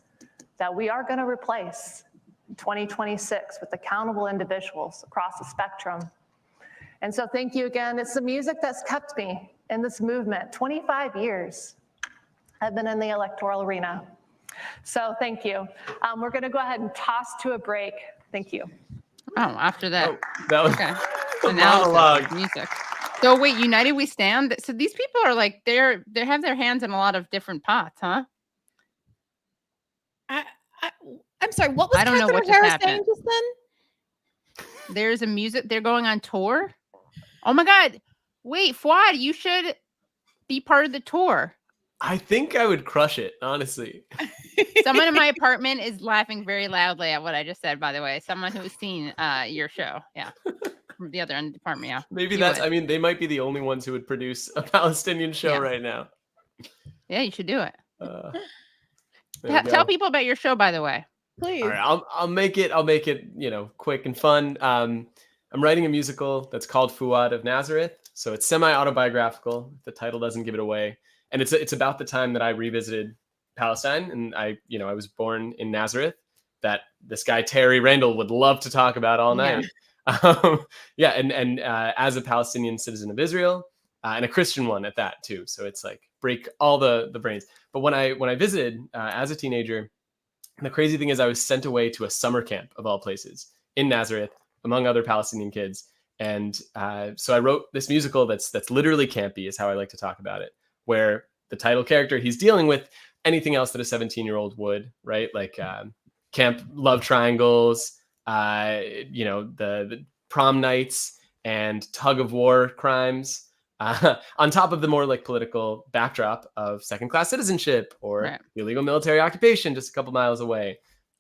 that we are going to replace in 2026 with accountable individuals across the spectrum. And so thank you again. It's the music that's kept me in this movement. 25 years I've been in the electoral arena. So thank you. We're going to go ahead and toss to a break. Thank you. Oh, after that. That was Okay. a monologue. Music. So wait, United We Stand. So these people are like they have their hands in a lot of different pots, huh? I'm sorry, what was I don't know what Catherine Harris just saying happened. just then? There's a music. They're going on tour. Oh my God! Wait, Fouad, you should be part of the tour. I think I would crush it, honestly. Someone in my apartment is laughing very loudly at what I just said. By the way, someone who has seen your show, yeah, from the other end of the apartment, yeah. Maybe You that's. would. I mean, they might be the only ones who would produce a Palestinian show right now. Yeah, you should do it. There we Tell go. people about your show, by the way. Please. All right, I'll make it, quick and fun. I'm writing a musical that's called Fouad of Nazareth. So it's semi-autobiographical. The title doesn't give it away. And it's about the time that I revisited Palestine. And I was born in Nazareth, that this guy, Terry Randall, would love to talk about all night. Yeah. And as a Palestinian citizen of Israel, and a Christian one at that too. So it's like break all the brains. But when I visited as a teenager, the crazy thing is I was sent away to a summer camp of all places in Nazareth, among other Palestinian kids. And so I wrote this musical that's literally campy, is how I like to talk about it, where the title character, he's dealing with anything else that a 17-year-old would, right? Like camp love triangles, the prom nights and tug of war crimes, on top of the more like political backdrop of second-class citizenship or illegal military occupation just a couple miles away.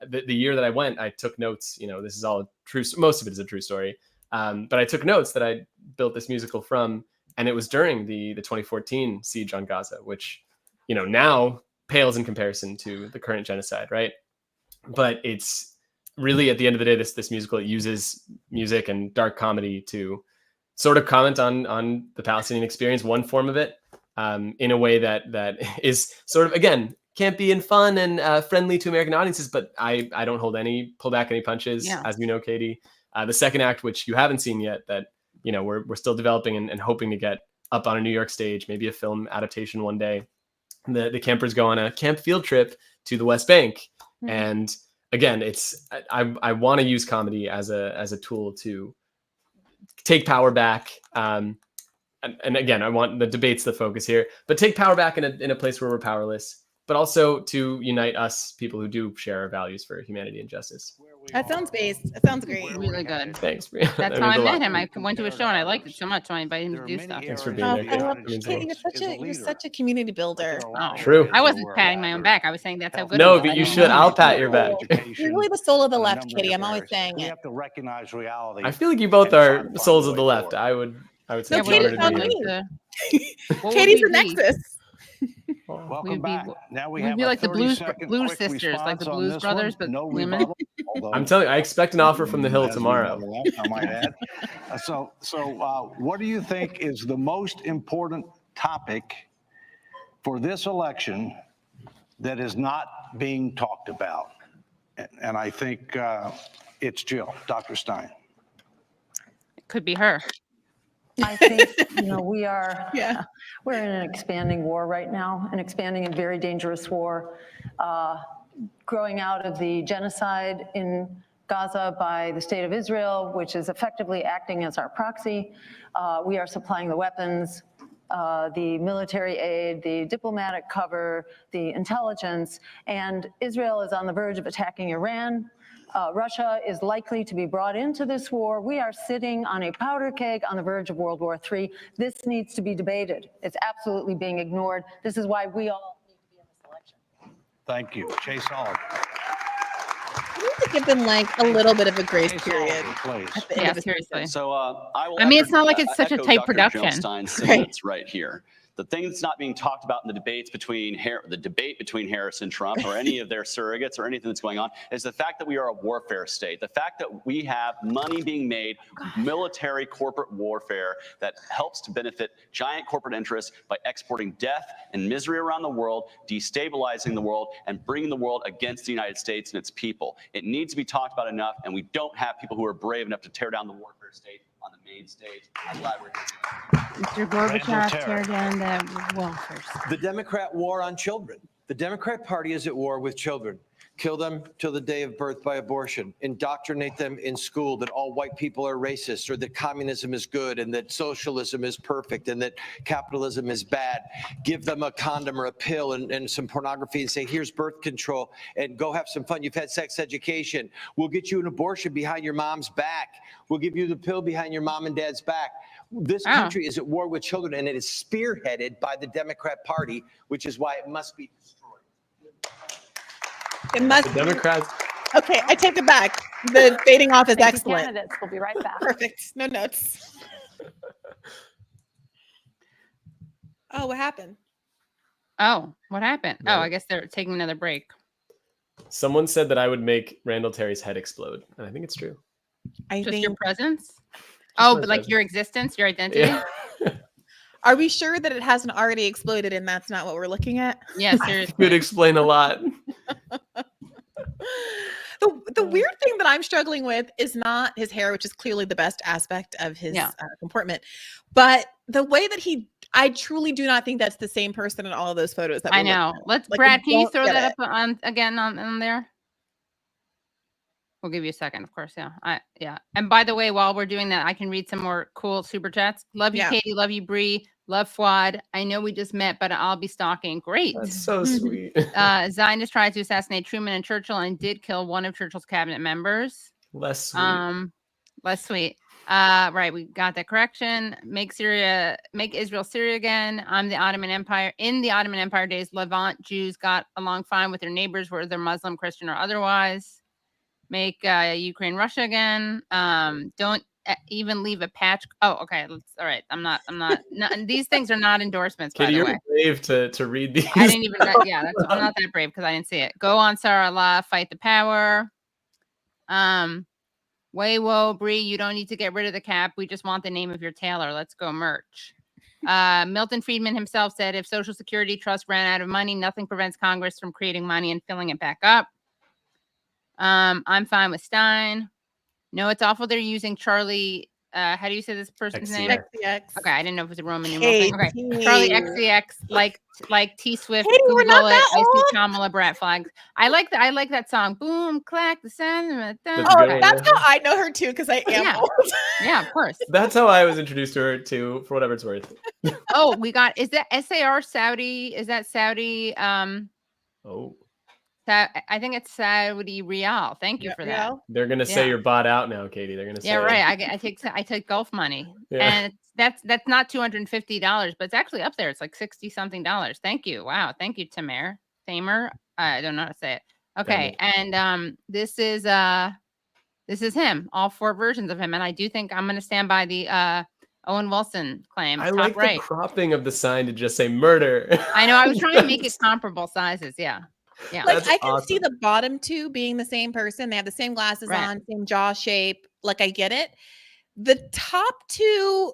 The year that I went, I took notes. This is all true. Most of it is a true story. But I took notes that I built this musical from, and it was during the 2014 siege on Gaza, which, now pales in comparison to the current genocide, right? But it's really, at the end of the day, this musical, it uses music and dark comedy to sort of comment on the Palestinian experience, one form of it, in a way that is sort of, again, campy and fun and friendly to American audiences, but I don't pull back any punches, as you know, Katie. The second act, which you haven't seen yet, that we're still developing and hoping to get up on a New York stage, maybe a film adaptation one day. The campers go on a camp field trip to the West Bank, and again, I want to use comedy as a tool to take power back. And again, I want the debate's the focus here, but take power back in a place where we're powerless, but also to unite us, people who do share our values for humanity and justice. That sounds based. That sounds great. Really good. Thanks, Briahna. That's how I met him. I went to a show and I liked it so much, so I invited him to do stuff. Thanks for being there. Katie, you're such a community builder. Oh, true. I wasn't patting my own back. I was saying that's how good. No, it was. but you should. I'll pat your back. You're really the soul of the left, Katie. I'm always saying We it. have to recognize reality. I feel like you both are souls of the left. I would say No, it's an honor Katie's to not be me. What Katie's would the we be? nexus. Welcome back. Now we We'd have be a like the Blues 30-second Blues quick sisters, like the response on Blues this Brothers, one. but No women. rebuttal, although- I'm telling you, I expect an offer from the Hill As we tomorrow. go left, I might add. So what do you think is the most important topic for this election that is not being talked about? And I think it's Jill, Dr. Stein. It could be her. I think, we're in an expanding war right now, an expanding and very dangerous war. Growing out of the genocide in Gaza by the state of Israel, which is effectively acting as our proxy. We are supplying the weapons, the military aid, the diplomatic cover, the intelligence, and Israel is on the verge of attacking Iran. Russia is likely to be brought into this war. We are sitting on a powder keg on the verge of World War III. This needs to be debated. It's absolutely being ignored. This is why we all need to be in this election. Thank you. Chase Oliver. We need to give them like a little bit of a grace period. Please. At the end Yeah, of the seriously. So I will. I mean, it's not like it's such a echo tight Dr. production. Jill Stein's sentiments right here. The thing that's not being talked about in the debates between the debate between Harris and Trump, or any of their surrogates, or anything that's going on, is the fact that we are a warfare state. The fact that we have money being made, military corporate warfare that helps to benefit giant corporate interests by exporting death and misery around the world, destabilizing the world, and bringing the world against the United States and its people. It needs to be talked about enough, and we don't have people who are brave enough to tear down the warfare state on the main stage. I'm glad we're here. Mr. Gorbachev, tear down the welfare. The Democrat war on children. The Democrat Party is at war with children. Kill them till the day of birth by abortion. Indoctrinate them in school that all white people are racist, or that communism is good, and that socialism is perfect, and that capitalism is bad. Give them a condom or a pill and some pornography and say, here's birth control, and go have some fun. You've had sex education. We'll get you an abortion behind your mom's back. We'll give you the pill behind your mom and dad's back. This country is at war with children, and it is spearheaded by the Democrat Party, which is why it must be destroyed. It must. The Democrats. Okay, I take it back. The fading off is Thank you, excellent. candidates. We'll be right back. Perfect. No notes. Oh, what happened? Oh, what happened? Right. Oh, I guess they're taking another break. Someone said that I would make Randall Terry's head explode, and I think it's true. I Just think. your presence? Oh, my but like presence. your existence, your identity? Yeah. Are we sure that it hasn't already exploded and that's not what we're looking at? Yeah, seriously. Could explain a lot. The weird thing that I'm struggling with is not his hair, which is clearly the best aspect of his comportment, but the way that I truly do not think that's the same person in all of those photos. That I we're looking know. at. Let's, Like, Brad, I can you don't throw get that it. up on again on there? We'll give you a second, of course. Yeah. Yeah. And by the way, while we're doing that, I can read some more cool super chats. Love you, Yeah. Katie. Love you, Bree. Love Fouad. I know we just met, but I'll be stalking. Great. That's so sweet. Zionists tried to assassinate Truman and Churchill and did kill one of Churchill's cabinet members. Less sweet. Less sweet. Right, we got that correction. Make Israel Syria again. I'm the Ottoman Empire. In the Ottoman Empire days, Levant Jews got along fine with their neighbors, whether they're Muslim, Christian, or otherwise. Make Ukraine Russia again. Don't even leave a patch. Oh, okay. All right. I'm not. These things are not endorsements. Katie, by the you're way, brave to read these. I didn't even. Yeah, I'm not that brave because I didn't see it. Go on, Sarah Allah. Fight the power. Waywo Bree, you don't need to get rid of the cap. We just want the name of your tailor. Let's go merch. Milton Friedman himself said, if Social Security Trust ran out of money, nothing prevents Congress from creating money and filling it back up. I'm fine with Stein. No, it's awful they're using Charlie. How do you say this person's name? XCX. Okay, I didn't know if it was a Roman numeral thing. Okay, Katie. Charlie XCX, like T Swift. Katie, we're not Google it. that I see old. Kamala Brat flags. I like that song. Boom, clack, the sound. That's Oh, good. that's how I know her too, because I am Yeah. old. Yeah, of course. That's how I was introduced to her too, for whatever it's worth. Oh, we got. Is that SAR Saudi? Is that Saudi? Oh, I think it's Saudi Real. Thank you for that. Real? they're gonna say Yeah. you're bought out now, Katie. They're gonna say. Yeah, right. I take Gulf money, Yeah. and that's not $250, but it's actually up there. It's like $60 something. Thank you. Wow. Thank you, Tamer. I don't know how to say it. Okay, and this is him. All four versions of him, and I do think I'm going to stand by the Owen Wilson claim. I top like right. the cropping of the sign to just say murder. I know. I was trying to make it comparable sizes. Yeah. Yeah. Like That's I can see awesome. the bottom two being the same person. They have the same glasses Right. on, same jaw shape. Like I get it. The top two,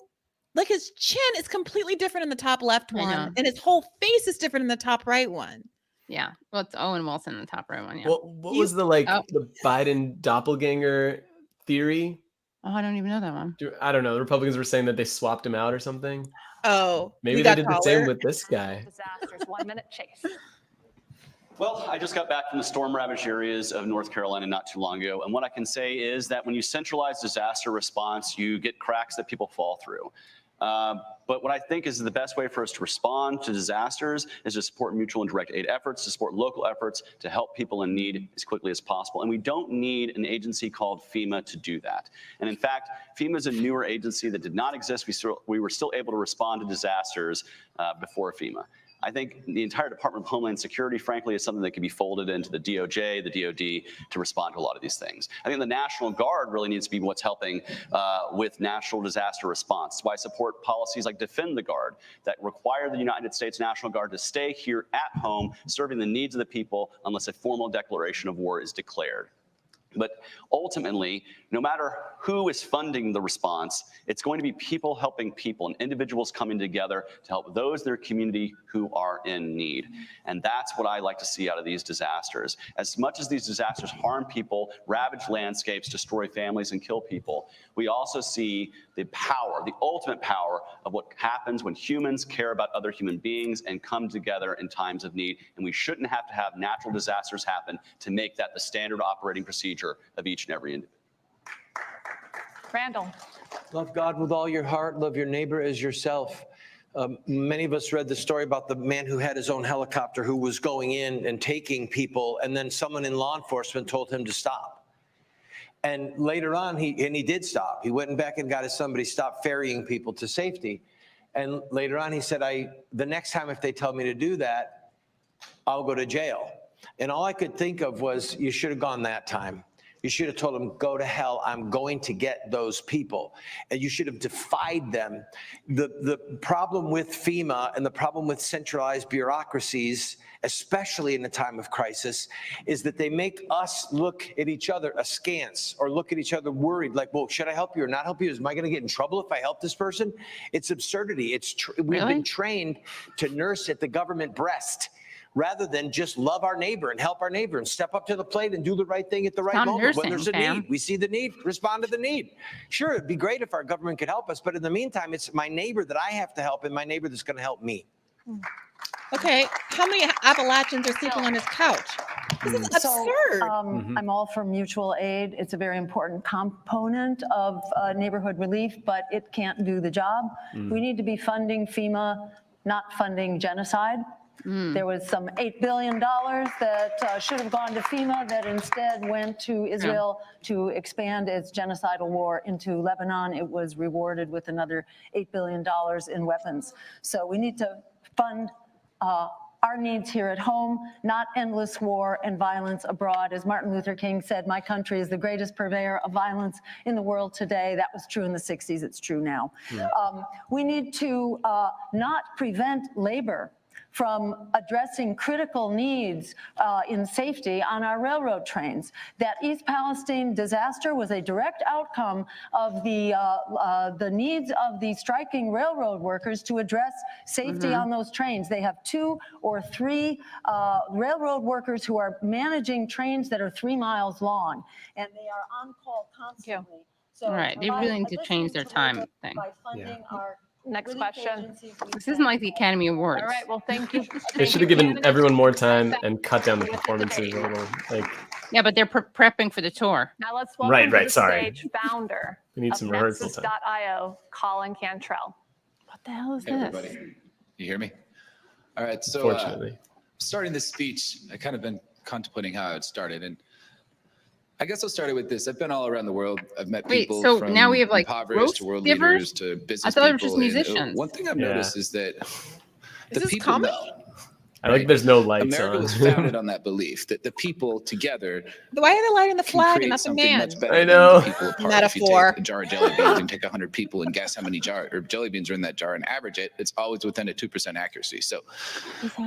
like his chin is completely different in the top left I know. one, and his whole face is different in the top right one. Yeah. Well, it's Owen Wilson, the top right one. Yeah. What was the the Biden doppelganger theory? Oh, I don't even know that one. I don't know. The Republicans were saying that they swapped him out or something. Oh, Maybe we they got did the taller. same with this guy. Disasters. 1 minute, Chase. Well, I just got back from the storm-ravaged areas of North Carolina not too long ago, and what I can say is that when you centralize disaster response, you get cracks that people fall through. But what I think is the best way for us to respond to disasters is to support mutual and direct aid efforts, to support local efforts, to help people in need as quickly as possible. And we don't need an agency called FEMA to do that. And in fact, FEMA is a newer agency that did not exist. We were still able to respond to disasters before FEMA. I think the entire Department of Homeland Security, frankly, is something that can be folded into the DOJ, the DOD, to respond to a lot of these things. I think the National Guard really needs to be what's helping with natural disaster response. That's why I support policies like Defend the Guard that require the United States National Guard to stay here at home, serving the needs of the people unless a formal declaration of war is declared. But ultimately, no matter who is funding the response, it's going to be people helping people and individuals coming together to help those in their community who are in need. And that's what I like to see out of these disasters. As much as these disasters harm people, ravage landscapes, destroy families, and kill people, we also see the power, the ultimate power of what happens when humans care about other human beings and come together in times of need. And we shouldn't have to have natural disasters happen to make that the standard operating procedure of each and every individual. Randall. Love God with all your heart. Love your neighbor as yourself. Many of us read the story about the man who had his own helicopter who was going in and taking people, and then someone in law enforcement told him to stop. And later on, he did stop. He went back and got somebody stopped ferrying people to safety. And later on, he said, the next time if they tell me to do that, I'll go to jail. And all I could think of was, you should have gone that time. You should have told them, go to hell, I'm going to get those people. And you should have defied them. The problem with FEMA and the problem with centralized bureaucracies, especially in a time of crisis, is that they make us look at each other askance or look at each other worried, like, well, should I help you or not help you? Am I going to get in trouble if I help this person? It's absurdity. We've been trained to nurse at the government breast, rather than just love our neighbor and help our neighbor and step up to the plate and do the right thing at the right moment. When there's a need, we see the need, respond to the need. Sure, it'd be great if our government could help us, but in the meantime, it's my neighbor that I have to help and my neighbor that's going to help me. Okay, how many Appalachians are sleeping on his couch? This is absurd. I'm all for mutual aid. It's a very important component of neighborhood relief, but it can't do the job. We need to be funding FEMA, not funding genocide. There was some $8 billion that should have gone to FEMA that instead went to Israel to expand its genocidal war into Lebanon. It was rewarded with another $8 billion in weapons. So we need to fund our needs here at home, not endless war and violence abroad. As Martin Luther King said, my country is the greatest purveyor of violence in the world today. That was true in the 60s. It's true now. We need to not prevent labor from addressing critical needs in safety on our railroad trains. That East Palestine disaster was a direct outcome of the needs of the striking railroad workers to address safety on those trains. They have 2 or 3 railroad workers who are managing trains that are 3 miles long, and they are on call constantly. So all right, they really need to change their time thing. By funding our Next question. This isn't like the Academy Awards. All right, well, thank you. They should have given everyone more time and cut down the performances a little. Like, yeah, but they're prepping for the tour. Now let's welcome to the sorry. stage founder We need some of rehearsal time. Nexus.io, Colin Cantrell. What the hell is Hey, this? everybody. You hear me? All right. So Fortunately. starting this speech, I kind of been contemplating how it started. And I guess I'll start it with this. I've been all around the world. I've met people so from now we have like impoverished roast to world givers? leaders to business I thought they were people. just And, musicians. one thing I've noticed is that the this people comedy? know. I like there's no lights America on. was founded on that belief that the people together Why are they lighting the can flag and create not the something man? much better I than know. the people apart. Metaphor. If you take a jar of jelly beans and take 100 people and guess how many jelly beans are in that jar and average it, it's always within a 2% accuracy. So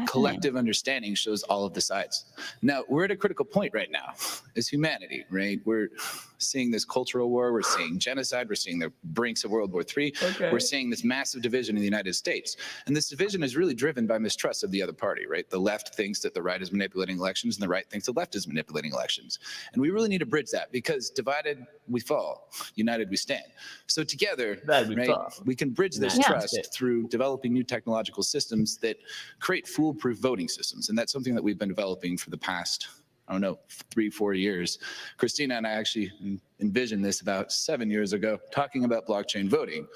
collective understanding shows all of the sides. Now, we're at a critical point right now as humanity, right? We're seeing this cultural war. We're seeing genocide. We're seeing the brinks of World War III. Okay. We're seeing this massive division in the United States. And this division is really driven by mistrust of the other party, right? The left thinks that the right is manipulating elections and the right thinks the left is manipulating elections. And we really need to bridge that because divided we fall, united we stand. So together, we can bridge this trust through developing new technological systems that create foolproof voting systems. And that's something that we've been developing for the past, I don't know, 3-4 years. Christina and I actually envisioned this about 7 years ago, talking about blockchain voting.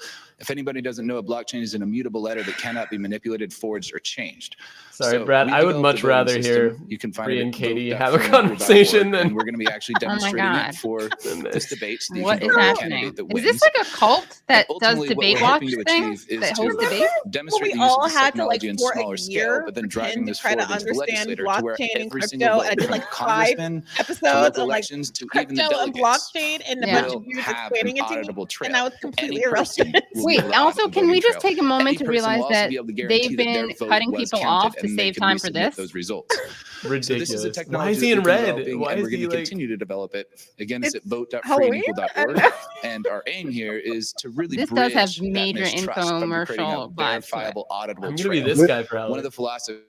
If anybody doesn't know, a blockchain is an immutable letter that cannot be manipulated, forged, or changed. Sorry, So Brad, we I would developed much a voting rather hear system. You can find Bree it and at Katie have a vote.freeenequal.org, conversation then. and we're going to be actually demonstrating God. it for this debate. So that you What can is vote for the happening? candidate that Is wins. this like a cult that does Ultimately, what debate we're watch hoping to things? achieve is That host to debate? demonstrate we the use all of this had to, like, technology in for a smaller scale, year, but then pretend driving to this try to forward into the understand legislature to where blockchain and every crypto, single vote and I did, from like, 5 congressman to episodes local on, like, elections to even the crypto and delegates blockchain, and a Yeah. bunch of will dudes have an explaining it to me, auditable trail. and I was Any completely person irrelevant. will be Wait, able to also, audit the can we voting just trail. take a moment Any to person realize will also that be able to guarantee they've that their been vote cutting was people counted, off to and they save can time for resubmit this? those results. Ridiculous. So this is a Why technology is he that in we've been red? developing, Why and is we're going he to like? continue to develop it. Again, it's at Halloween? I vote.freeenequal.org. don't know. And our aim here is to really This does have bridge that major mistrust by creating a infomercial vibes to it. verifiable, auditable I'm gonna be trail. this guy for One of Halloween. the philosophies.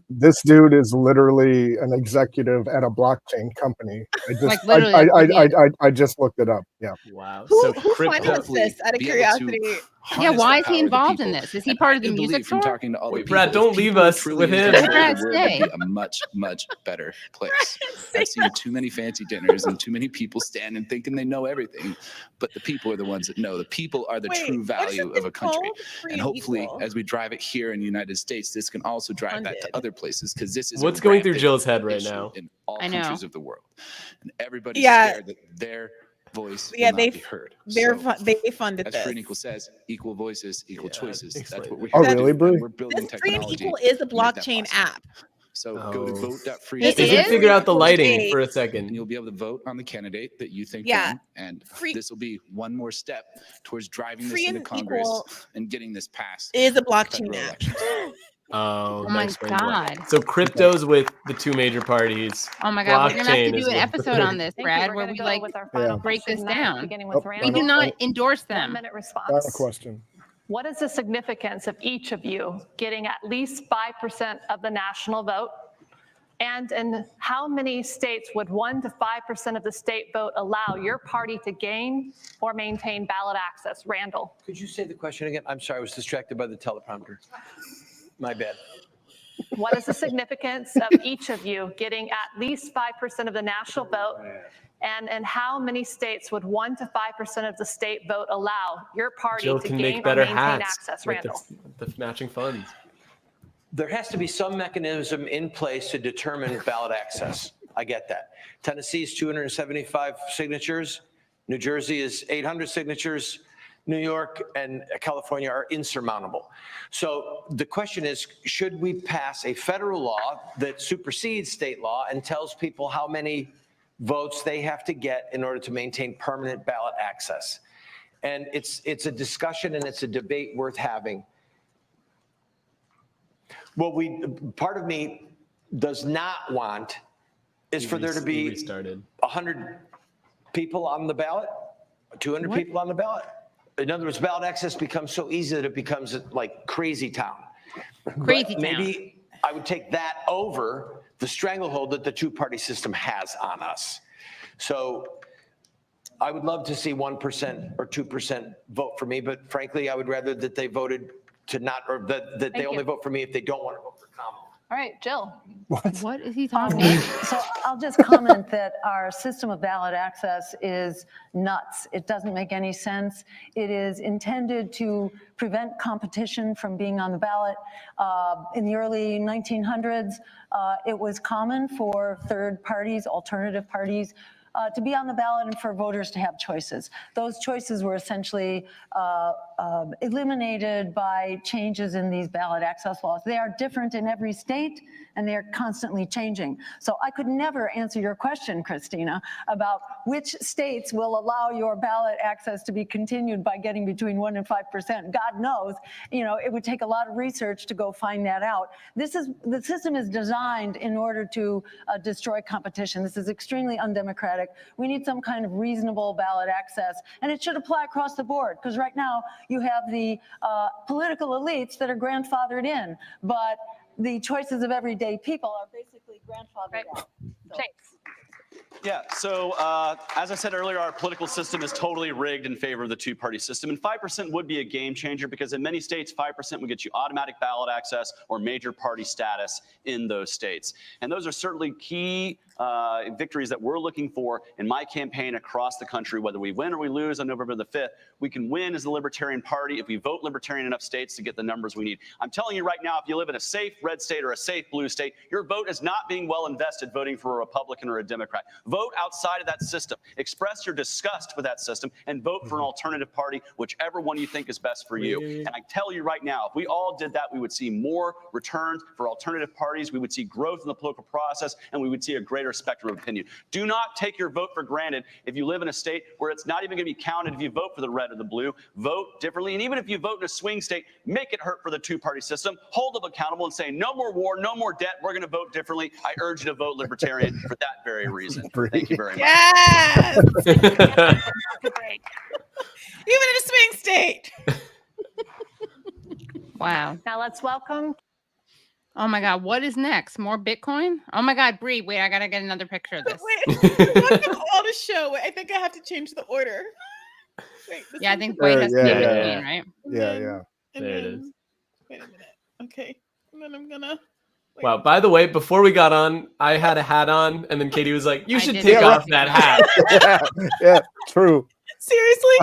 This dude is literally an executive at a blockchain company. Like, literally, that's what he is. I just looked it up. Yeah. Wow. Who So who crypto. financed this? Out of Be able to curiosity. Yeah, harness why the is he power of the involved in people. this? Is he And part I of the do music believe from store? talking to other Wait, people, Brad, if don't leave people were us truly with in him. control Brad, of the world, it'd stay. be a much, much better place. I've seen too many fancy dinners and too many people standing thinking they know everything, but the people are the ones that know. The people are the Wait, true what is value this of a country. called? Free And and hopefully, equal. as we drive it here in the United States, this can also drive that to Funded. other places, because this is What's a going through rampant Jill's head right issue now? in all I know. countries of the world, and everybody's Yeah. scared that their voice Yeah, will not be heard. they funded As this. Free and Equal says, equal voices, equal Yeah, choices. explain That's what it. we're Oh, here to really, do. Bree? And we're building This Free and technology Equal is a to make that blockchain possible. app. So go to Oh. vote.freeenequal.org. This Is it is? figure out the lighting Debate. for a and second? you'll be able to vote on the candidate that you think Yeah. won. And Free- this will be one more step towards driving this Free into and Congress Equal and getting this passed. Is a for blockchain federal app. elections. Oh, that my explains why. God. So cryptos with the two major parties. Oh my God, we're gonna have Blockchain to is do an what- episode on this, Thank you. Brad, We're where going we to go like with our final break question this tonight, down. beginning Oh, with We Randall. do not endorse them. 1-minute response. Final question. What is the significance of each of you getting at least 5% of the national vote? And in how many states would 1 to 5% of the state vote allow your party to gain or maintain ballot access? Randall. Could you say the question again? I'm sorry, I was distracted by the teleprompter. My bad. What is the significance of each of you getting at least 5% of the national vote? And in how many states would 1 to 5% of the state vote allow your party Jill to can gain make or better maintain hats access? with Randall. the matching funds. There has to be some mechanism in place to determine ballot access. I get that. Tennessee's 275 signatures. New Jersey is 800 signatures. New York and California are insurmountable. So the question is, should we pass a federal law that supersedes state law and tells people how many votes they have to get in order to maintain permanent ballot access? And it's a discussion and it's a debate worth having. What part of me does not want is for there to be 100 people on the ballot, 200 people on the ballot. In other words, ballot access becomes so easy that it becomes like crazy town. Crazy But maybe I would take that over the stranglehold that the two-party system has on us. So I would love to see 1% or 2% vote for me, but frankly, I would rather that they voted to not, or that they only vote for me if they don't want to vote for Kamala. All right, Jill. What is he talking about? So I'll just comment that our system of ballot access is nuts. It doesn't make any sense. It is intended to prevent competition from being on the ballot. In the early 1900s, it was common for third parties, alternative parties, to be on the ballot and for voters to have choices. Those choices were essentially eliminated by changes in these ballot access laws. They are different in every state and they are constantly changing. So I could never answer your question, Christina, about which states will allow your ballot access to be continued by getting between 1 and 5%. God knows, you know, it would take a lot of research to go find that out. The system is designed in order to destroy competition. This is extremely undemocratic. We need some kind of reasonable ballot access, and it should apply across the board, because right now you have the political elites that are grandfathered in, but the choices of everyday people are basically grandfathered out. So. Chase. Yeah, so as I said earlier, our political system is totally rigged in favor of the two-party system, and 5% would be a game changer because in many states, 5% would get you automatic ballot access or major party status in those states. And those are certainly key victories that we're looking for in my campaign across the country, whether we win or we lose on November the 5th. We can win as the Libertarian Party if we vote Libertarian enough states to get the numbers we need. I'm telling you right now, if you live in a safe red state or a safe blue state, your vote is not being well invested voting for a Republican or a Democrat. Vote outside of that system. Express your disgust with that system and vote for an alternative party, whichever one you think is best for you. And I tell you right now, if we all did that, we would see more returns for alternative parties. We would see growth in the political process, and we would see a greater spectrum of opinion. Do not take your vote for granted if you live in a state where it's not even going to be counted if you vote for the red or the blue. Vote differently. And even if you vote in a swing state, make it hurt for the two-party system. Hold them accountable and say, no more war, no more debt. We're going to vote differently. I urge you to vote Libertarian for that very reason. Thank you very much. Yes! Even in a swing state. Wow. Now let's welcome. Oh my God, what is next? More Bitcoin? Oh my God, Bree, wait, I gotta get another picture of this. All the show. I think I have to change the order. Wait, yeah, I think Wade has to be in between, right? Yeah. There it is. Wait a minute. Okay. And then I'm gonna. Wow, by the way, before we got on, I had a hat on, and then Katie was like, you should did. take Yeah, off that hat. yeah, true. Seriously?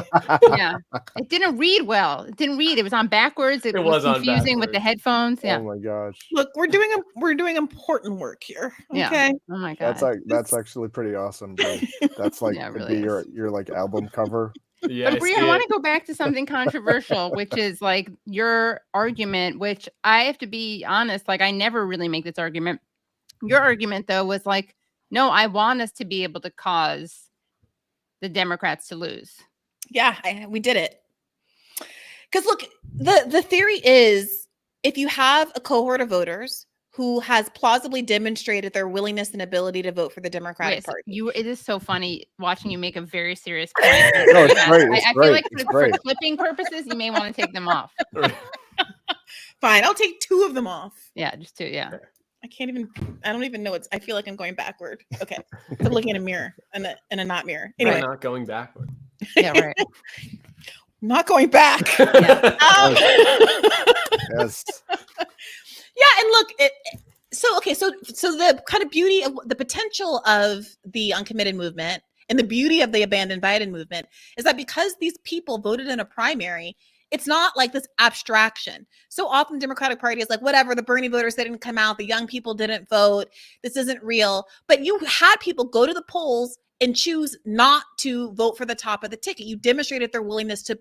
Yeah. It didn't read well. It didn't read. It was on backwards. It was on confusing with the headphones. Yeah. Oh my gosh. Look, we're doing important work here. Okay. Yeah. Oh my God. That's actually pretty awesome. Dude. That's like Yeah, it could really be your like album cover. Yeah, But Bree, I want to go back to something controversial, which is like your argument, which I have to be honest, like I never really make this argument. Your argument though was like, no, I want us to be able to cause the Democrats to lose. Yeah, we did it. Because look, the theory is if you have a cohort of voters who has plausibly demonstrated their willingness and ability to vote for the Democratic Party. It is so funny watching you make a very serious point. No, it's great. I feel like for clipping purposes, you may want to take them off. Fine, I'll take 2 of them off. Yeah, just 2. Yeah. I don't even know I feel like I'm going backward. Okay. I'm looking in a mirror and a not mirror. Anyway. Not going backward. Yeah, right. Not going back. Yeah. Yes. Yeah, and look, so the kind of beauty of the potential of the uncommitted movement and the beauty of the abandoned Biden movement is that because these people voted in a primary, it's not like this abstraction. So often the Democratic Party is like, whatever, the Bernie voters, they didn't come out, the young people didn't vote, this isn't real. But you had people go to the polls and choose not to vote for the top of the ticket. You demonstrated their willingness to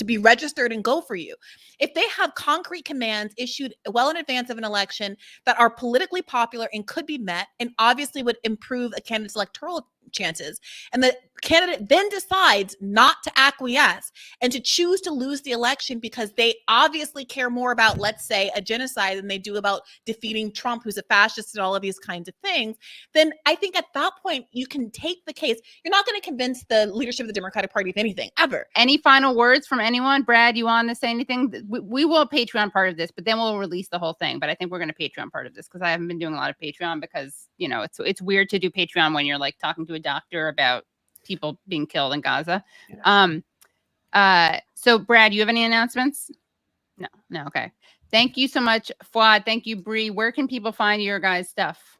be registered and go for you. If they have concrete commands issued well in advance of an election that are politically popular and could be met and obviously would improve a candidate's electoral chances, and the candidate then decides not to acquiesce and to choose to lose the election because they obviously care more about, let's say, a genocide than they do about defeating Trump, who's a fascist and all of these kinds of things, then I think at that point you can take the case. You're not going to convince the leadership of the Democratic Party of anything, ever. Any final words from anyone? Brad, you want to say anything? We will Patreon part of this, but then we'll release the whole thing. But I think we're going to Patreon part of this because I haven't been doing a lot of Patreon because, you know, it's weird to do Patreon when you're like talking to a doctor about people being killed in Gaza. So Brad, you have any announcements? No. Okay. Thank you so much, Fouad. Thank you, Bree. Where can people find your guys' stuff?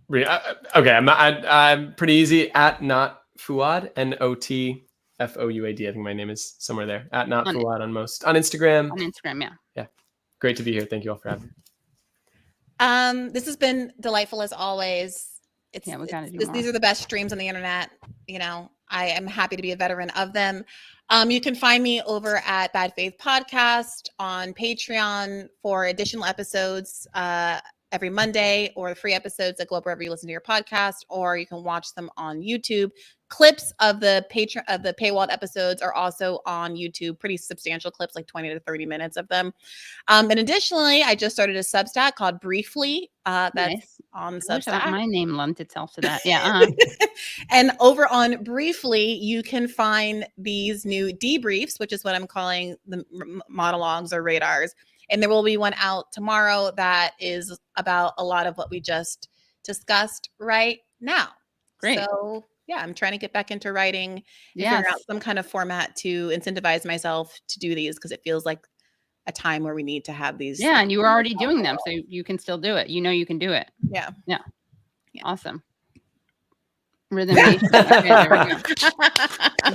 Bree, okay, I'm pretty easy at not Fouad, NOTFOUAD. I think my name is somewhere there. At not Fouad on Instagram. On Instagram, yeah. Great to be here. Thank you all for having me. This has been delightful as always. These are the best streams on the internet. You know, I am happy to be a veteran of them. You can find me over at Bad Faith Podcast on Patreon for additional episodes every Monday, or the free episodes that go up wherever you listen to your podcast, or you can watch them on YouTube. Clips of the paywalled episodes are also on YouTube, pretty substantial clips, like 20 to 30 minutes of them. And additionally, I just started a Substack called Briefly. That's nice. On Substack. My name lent itself to that. Yeah. And over on Briefly, you can find these new debriefs, which is what I'm calling the monologues or radars. And there will be one out tomorrow that is about a lot of what we just discussed right now. Great. So yeah, I'm trying to get back into writing and Yes. figure out some kind of format to incentivize myself to do these, because it feels like a time where we need to have these. Yeah, and you were already doing them, so you can still do it. You know you can do it. Yeah. Yeah. Awesome. Rhythm Nation. Okay, there we go.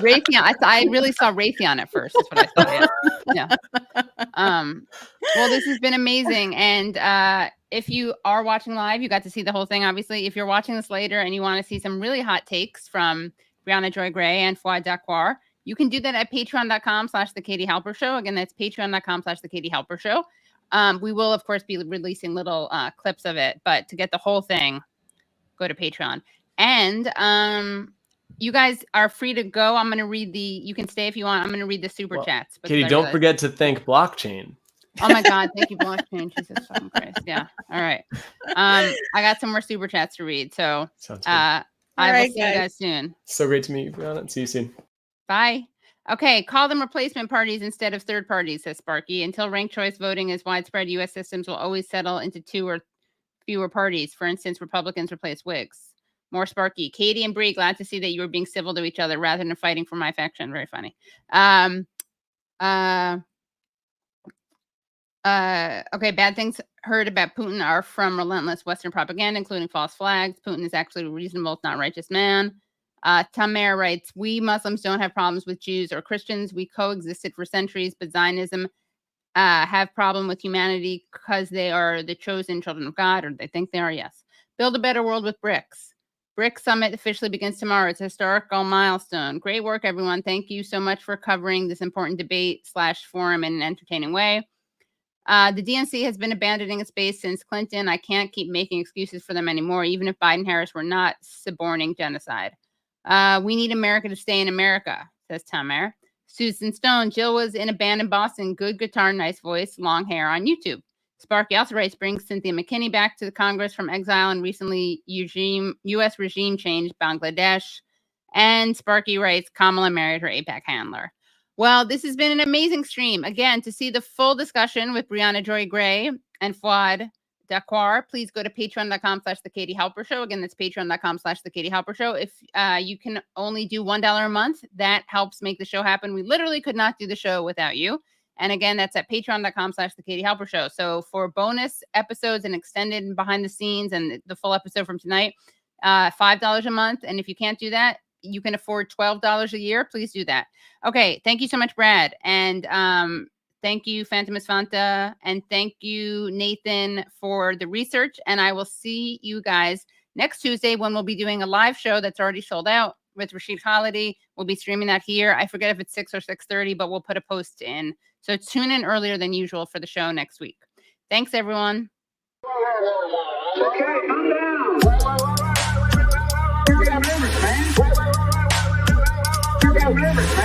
Raytheon. I really saw Raytheon at first. That's what I thought. Yeah. Well, this has been amazing. And if you are watching live, you got to see the whole thing, obviously. If you're watching this later and you want to see some really hot takes from Briahna Joy Gray and Fouad Dakwar, you can do that at patreon.com/The Katie Halper Show. Again, that's patreon.com/The Katie Halper Show. We will, of course, be releasing little clips of it. But to get the whole thing, go to Patreon. And you guys are free to go. I'm going to read you can stay if you want. I'm going to read the super chats. Katie, don't forget to thank Blockchain. Oh my God. Thank you, Blockchain. Jesus fucking Christ. Yeah. All right. I got some more super chats to read. So I will see you guys soon. So great to meet you, Briahna. See you soon. Bye. Okay. Call them replacement parties instead of third parties, says Sparky. Until ranked choice voting is widespread, U.S. systems will always settle into two or fewer parties. For instance, Republicans replace Whigs. More Sparky. Katie and Bree, glad to see that you were being civil to each other rather than fighting for my faction. Very funny. Okay, bad things heard about Putin are from relentless Western propaganda, including false flags. Putin is actually a reasonable, if not righteous man. Tamer writes, we Muslims don't have problems with Jews or Christians. We coexisted for centuries, but Zionism have problem with humanity because they are the chosen children of God, or they think they are, yes. Build a better world with BRICS. BRICS Summit officially begins tomorrow. It's a historical milestone. Great work, everyone. Thank you so much for covering this important debate/forum in an entertaining way. The DNC has been abandoning its base since Clinton. I can't keep making excuses for them anymore, even if Biden-Harris were not suborning genocide. We need America to stay in America, says Tamer. Susan Stone, Jill was in a band in Boston. Good guitar, nice voice, long hair on YouTube. Sparky also writes, brings Cynthia McKinney back to the Congress from exile and recently U.S. regime change Bangladesh. And Sparky writes, Kamala married her AIPAC handler. Well, this has been an amazing stream. Again, to see the full discussion with Briahna Joy Gray and Fouad Dakwar, please go to patreon.com/The Katie Halper Show. Again, that's patreon.com/The Katie Halper Show. If you can only do $1 a month, that helps make the show happen. We literally could not do the show without you. And again, that's at patreon.com/The Katie Halper Show. So for bonus episodes and extended behind the scenes and the full episode from tonight, $5 a month. And if you can't do that, you can afford $12 a year. Please do that. Okay. Thank you so much, Brad. And thank you, Phantomus Fanta. And thank you, Nathan, for the research. And I will see you guys next Tuesday when we'll be doing a live show that's already sold out with Rashid Khalidi. We'll be streaming that here. I forget if it's 6 or 6:30, but we'll put a post in. So tune in earlier than usual for the show next week. Thanks, everyone. Okay, I'm down. You got rivers, man. You got rivers.